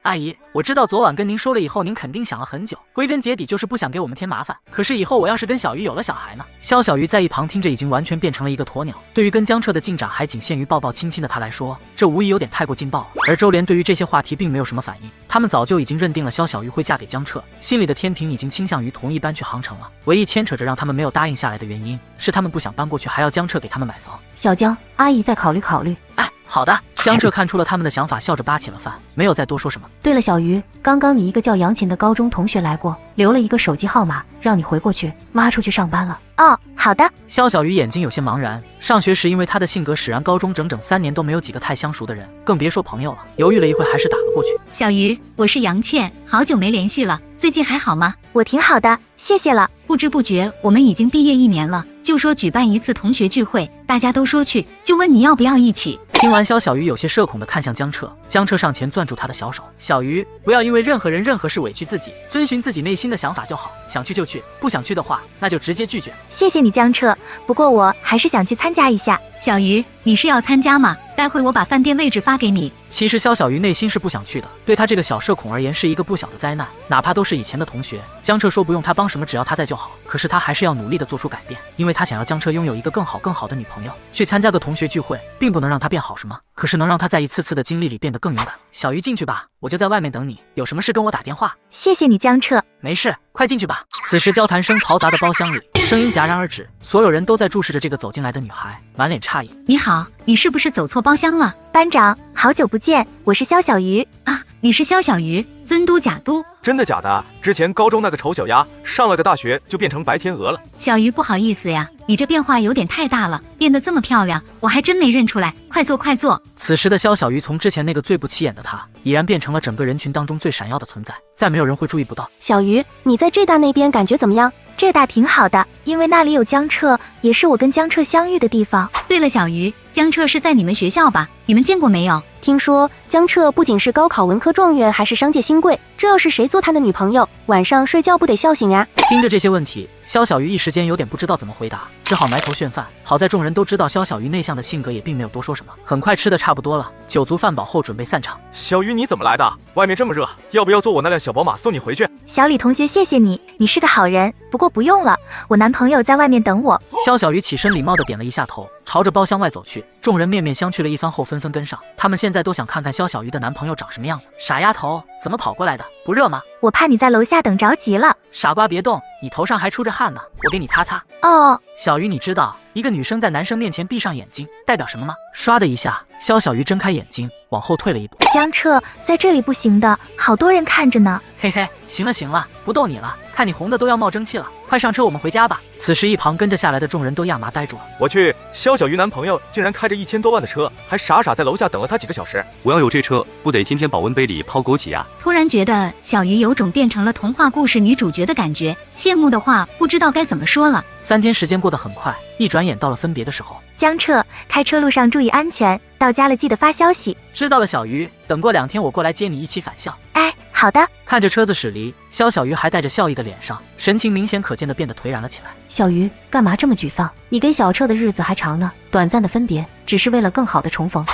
阿姨，我知道昨晚跟您说了以后，您肯定想了很久，归根结底就是不想给我们添麻烦。可是以后我要是跟小鱼有了小孩呢？萧小鱼在一旁听着，已经完全变成了一个鸵鸟。对于跟江彻的进展还仅限于抱抱亲亲的他来说，这无疑有点太过劲爆了。而周莲对于这些话题并没有什么反应，他们早就已经认定了萧小鱼会嫁给江彻，心里的天平已经倾向于同意搬去杭城了。唯一牵扯着让他们没有答应下来的原因，是他们不想搬过去还要江彻给他们买房。小江，阿姨再考虑考虑。哎，好的。江彻看出了他们的想法，笑着扒起了饭，没有再多说什么。对了，小鱼，刚刚你一个叫杨琴的高中同学来过，留了一个手机号码，让你回过去。妈出去上班了。哦，好的。萧小鱼眼睛有些茫然，上学时因为他的性格使然高中整整3年都没有几个太相熟的人，更别说朋友了。犹豫了一会，还是打了过去。小鱼，我是杨倩，好久没联系了，最近还好吗？我挺好的，谢谢了。不知不觉我们已经毕业1年了，就说举办一次同学聚会，大家都说去，就问你要不要一起。听完，萧小鱼有些社恐地看向江彻，江彻上前攥住他的小手。小鱼，不要因为任何人任何事委屈自己，遵循自己内心的想法就好，想去就去，不想去的话那就直接拒绝。谢谢你江彻，不过我还是想去参加一下。小鱼，你是要参加吗？待会我把饭店位置发给你。其实萧小鱼内心是不想去的，对他这个小社恐而言是一个不小的灾难，哪怕都是以前的同学。江彻说不用他帮什么，只要他在就好，可是他还是要努力的做出改变，因为他想要江彻拥有一个更好的女朋友。去参加个同学聚会并不能让他变好什么，可是能让他在一次次的经历里变得更勇敢。小鱼，进去吧，我就在外面等你，有什么事跟我打电话。谢谢你江彻。没事，快进去吧。此时交谈声嘈杂的包厢里，声音戛然而止，所有人都在注视着这个走进来的女孩，满脸诧异。你好，你是不是走错包厢了？班长，好久不见，我是萧小鱼啊。你是萧小鱼，尊都假都。真的假的？之前高中那个丑小鸭上了个大学就变成白天鹅了。小鱼，不好意思呀，你这变化有点太大了，变得这么漂亮，我还真没认出来。快坐快坐。此时的肖小鱼从之前那个最不起眼的她，已然变成了整个人群当中最闪耀的存在，再没有人会注意不到。小鱼，你在浙大那边感觉怎么样？浙大挺好的，因为那里有江彻，也是我跟江彻相遇的地方。对了，小鱼，江彻是在你们学校吧？你们见过没有？听说江彻不仅是高考文科状元，还是商界新贵，这要是谁做他的女朋友，晚上睡觉不得笑醒呀？听着这些问题，肖小鱼一时间有点不知道怎么回答，只好埋头炫饭。好在众人都知道肖小鱼内向的性格，也并没有多说什么。很快吃的差不多了，酒足饭饱后准备散场。小鱼，你怎么来的？外面这么热，要不要坐我那辆小宝马送你回去？小李同学，谢谢你，你是个好人。不过不用了，我男朋友在外面等我。肖小鱼起身礼貌地点了一下头，朝着包厢外走去。众人面面相觑了一番后，纷纷跟上。他们现在都想看看肖小鱼的男朋友长什么样子。傻丫头，怎么跑过来的？不热吗？我怕你在楼下等着急了。傻瓜别动，你头上还出着汗呢，我给你擦擦。哦，小鱼，你知道一个女生在男生面前闭上眼睛代表什么吗？唰的一下，肖小鱼睁开眼睛，往后退了一步。江彻，在这里不行的，好多人看着呢。嘿嘿，行了行了，不逗你了，看你红的都要冒蒸汽了，快上车，我们回家吧。此时一旁跟着下来的众人都亚麻呆住了。我去，肖小鱼男朋友竟然开着1000多万的车，还傻傻在楼下等了他几个小时。我要有这车，不得天天保温杯里泡枸杞呀！突然觉得小鱼有种变成了童话故事女主角的感觉，羡慕的话不知道该怎么说了。3天时间过得很快，一转眼到了分别的时候。江彻，开车路上注意安全，到家了记得发消息。知道了，小鱼，等过2天我过来接你一起返校。哎，好的。看着车子驶离，肖小鱼还带着笑意的脸上，神情明显可见的变得颓然了起来。小鱼，干嘛这么沮丧？你跟小彻的日子还长呢，短暂的分别只是为了更好的重逢。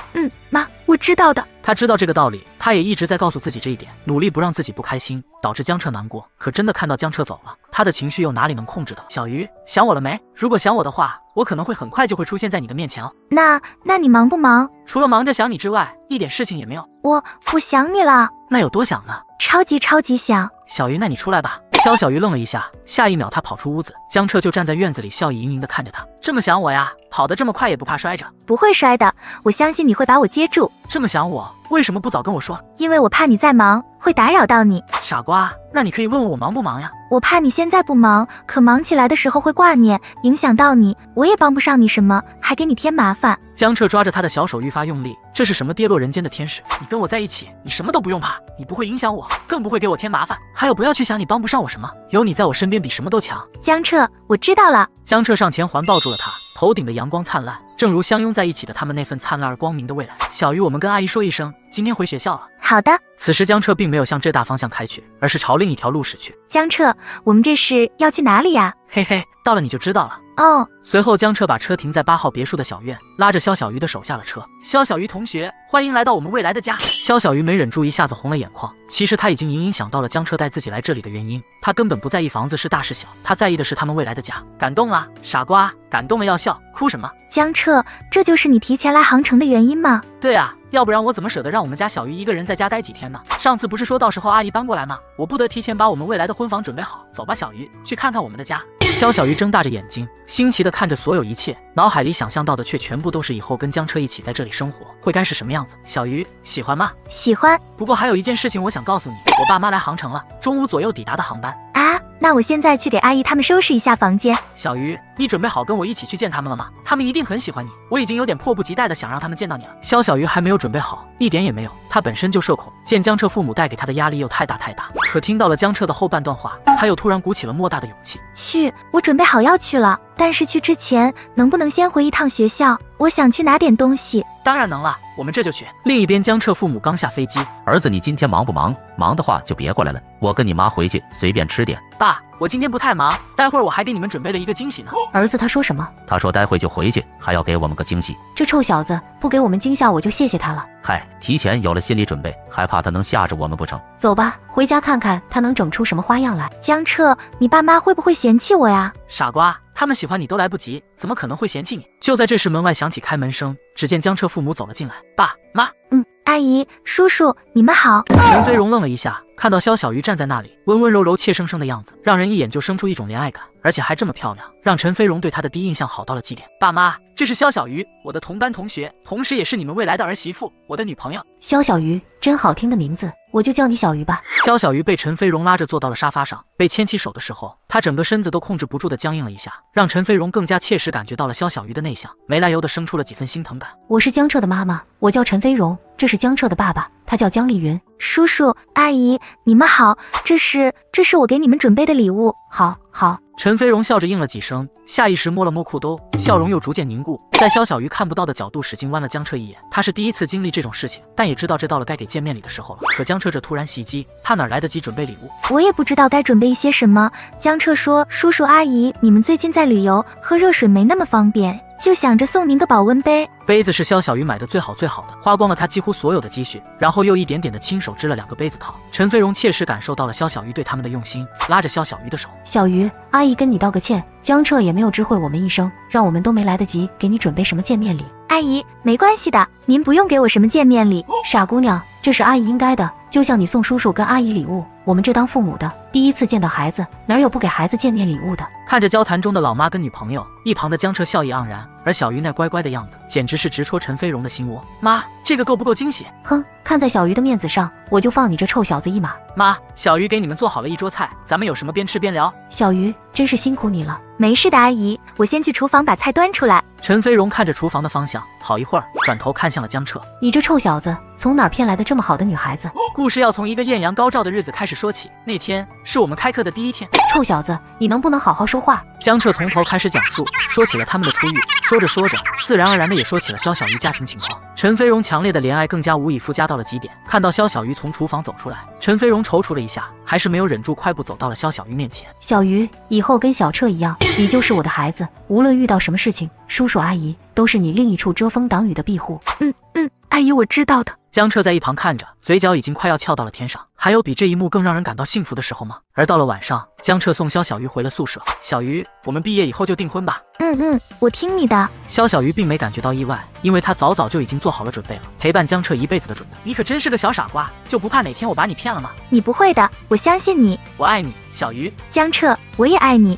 妈，我知道的。他知道这个道理，他也一直在告诉自己这一点，努力不让自己不开心，导致江彻难过。可真的看到江彻走了，他的情绪又哪里能控制的？小鱼，想我了没？如果想我的话，我可能会很快就会出现在你的面前哦。那你忙不忙？除了忙着想你之外，一点事情也没有。我想你了。那有多想呢？超级想。小鱼，那你出来吧。肖小鱼愣了一下，下一秒他跑出屋子，江彻就站在院子里，笑意盈盈地看着他。这么想我呀？跑得这么快也不怕摔着？不会摔的，我相信你会把我接住。这么想我，为什么不早跟我说？因为我怕你在忙，会打扰到你。傻瓜，那你可以问问我忙不忙呀？我怕你现在不忙，可忙起来的时候会挂念，影响到你，我也帮不上你什么，还给你添麻烦。江彻抓着他的小手愈发用力，这是什么跌落人间的天使？你跟我在一起，你什么都不用怕，你不会影响我，更不会给我添麻烦。还有，不要去想你帮不上我什么，有你在我身边比什么都强。江彻，我知道了。江彻上前环抱住了他，头顶的阳光灿烂，正如相拥在一起的他们那份灿烂而光明的未来。小鱼，我们跟阿姨说一声，今天回学校了。好的。此时江彻并没有向浙大方向开去，而是朝另一条路驶去。江彻，我们这是要去哪里呀？嘿嘿，到了你就知道了。哦。随后江彻把车停在8号别墅的小院，拉着肖小鱼的手下了车。肖小鱼同学，欢迎来到我们未来的家。肖小鱼没忍住一下子红了眼眶，其实他已经隐隐想到了江彻带自己来这里的原因，他根本不在意房子是大是小，他在意的是他们未来的家。感动了？傻瓜，感动了要笑，哭什么？江彻，这就是你提前来杭城的原因吗？对啊，要不然我怎么舍得让我们家小鱼一个人在家待几天呢？上次不是说到时候阿姨搬过来吗？我不得提前把我们未来的婚房准备好。走吧，小鱼，去看看我们的家。肖小鱼睁大着眼睛，新奇地看着所有一切，脑海里想象到的却全部都是以后跟江彻一起在这里生活会该是什么样子。小鱼，喜欢吗？喜欢。不过还有一件事情我想告诉你，我爸妈来杭城了，中午左右抵达的航班。啊，那我现在去给阿姨他们收拾一下房间。小鱼，你准备好跟我一起去见他们了吗？他们一定很喜欢你，我已经有点迫不及待的想让他们见到你了。肖小鱼还没有准备好，一点也没有，他本身就社恐，见江彻父母带给他的压力又太大，可听到了江彻的后半段话，他又突然鼓起了莫大的勇气。去，我准备好要去了，但是去之前能不能先回一趟学校？我想去拿点东西。当然能了，我们这就去。另一边，江彻父母刚下飞机。儿子，你今天忙不忙？忙的话就别过来了，我跟你妈回去随便吃点。爸，我今天不太忙，待会儿我还给你们准备了一个惊喜呢。儿子他说什么？他说待会就回去，还要给我们个惊喜。这臭小子不给我们惊吓，我就谢谢他了。嗨，提前有了心理准备，还怕他能吓着我们不成？走吧，回家看看他能整出什么花样来。江彻，你爸妈会不会嫌弃我呀？傻瓜，他们喜欢你都来不及，怎么可能会嫌弃你？就在这时，门外响起开门声，只见江彻父母走了进来。爸妈，阿姨叔叔，你们好。陈飞荣愣了一下，看到肖小鱼站在那里，温温柔柔怯生生的样子，让人一眼就生出一种怜爱感，而且还这么漂亮，让陈飞荣对她的第一印象好到了极点。爸妈，这是肖小鱼，我的同班同学，同时也是你们未来的儿媳妇，我的女朋友。肖小鱼，真好听的名字。我就叫你小鱼吧。肖小鱼被陈飞荣拉着坐到了沙发上，被牵起手的时候，她整个身子都控制不住的僵硬了一下，让陈飞荣更加切实感觉到了肖小鱼的内向，没来由的生出了几分心疼感。我是江彻的妈妈，我叫陈飞荣，这是江彻的爸爸，他叫江丽云。叔叔阿姨，你们好，这是我给你们准备的礼物。好。陈飞荣笑着应了几声，下意识摸了摸裤兜，笑容又逐渐凝固，在肖小鱼看不到的角度使劲剜了江彻一眼。他是第一次经历这种事情，但也知道这到了该给见面礼的时候了。可江彻这突然袭击，他哪来得及准备礼物？我也不知道该准备一些什么。江彻说，叔叔阿姨，你们最近在旅游，喝热水没那么方便，就想着送您个保温杯。杯子是肖小鱼买的最好的，花光了他几乎所有的积蓄，然后又一点点的亲手织了2个杯子套。陈飞荣切实感受到了肖小鱼对他们的用心，拉着肖小鱼的手，小鱼，阿姨跟你道个歉，江彻也没有知会我们一声，让我们都没来得及给你准备什么见面礼。阿姨，没关系的，您不用给我什么见面礼。傻姑娘，这是阿姨应该的，就像你送叔叔跟阿姨礼物，我们这当父母的第一次见到孩子，哪有不给孩子见面礼物的？看着交谈中的老妈跟女朋友，一旁的江彻笑意盎然，而小鱼那乖乖的样子，简直是直戳陈飞荣的心窝。妈，这个够不够惊喜？哼，看在小鱼的面子上，我就放你这臭小子一马。妈，小鱼给你们做好了一桌菜，咱们有什么边吃边聊。小鱼，真是辛苦你了。没事的，阿姨，我先去厨房把菜端出来。陈飞荣看着厨房的方向，好一会儿，转头看向了江彻。你这臭小子，从哪儿骗来的这么好的女孩子？故事要从一个艳阳高照的日子开始说起。那天是我们开课的第一天。臭小子，你能不能好好说话？江彻从头开始讲述，说起了他们的初遇，说着说着，自然而然的也说起了肖小鱼家庭情况。陈飞荣强烈的怜爱更加无以复加到了极点。看到肖小鱼从厨房走出来，陈飞荣踌躇了一下，还是没有忍住，快步走到了肖小鱼面前。小鱼，以后跟小彻一样，你就是我的孩子，无论遇到什么事情，叔叔阿姨都是你另一处遮风挡雨的庇护。阿姨，我知道的。江彻在一旁看着，嘴角已经快要翘到了天上。还有比这一幕更让人感到幸福的时候吗？而到了晚上，江彻送肖小鱼回了宿舍。小鱼，我们毕业以后就订婚吧。我听你的。肖小鱼并没感觉到意外，因为他早早就已经做好了准备了，陪伴江彻一辈子的准备。你可真是个小傻瓜，就不怕哪天我把你骗了吗？你不会的，我相信你。我爱你，小鱼。江彻，我也爱你。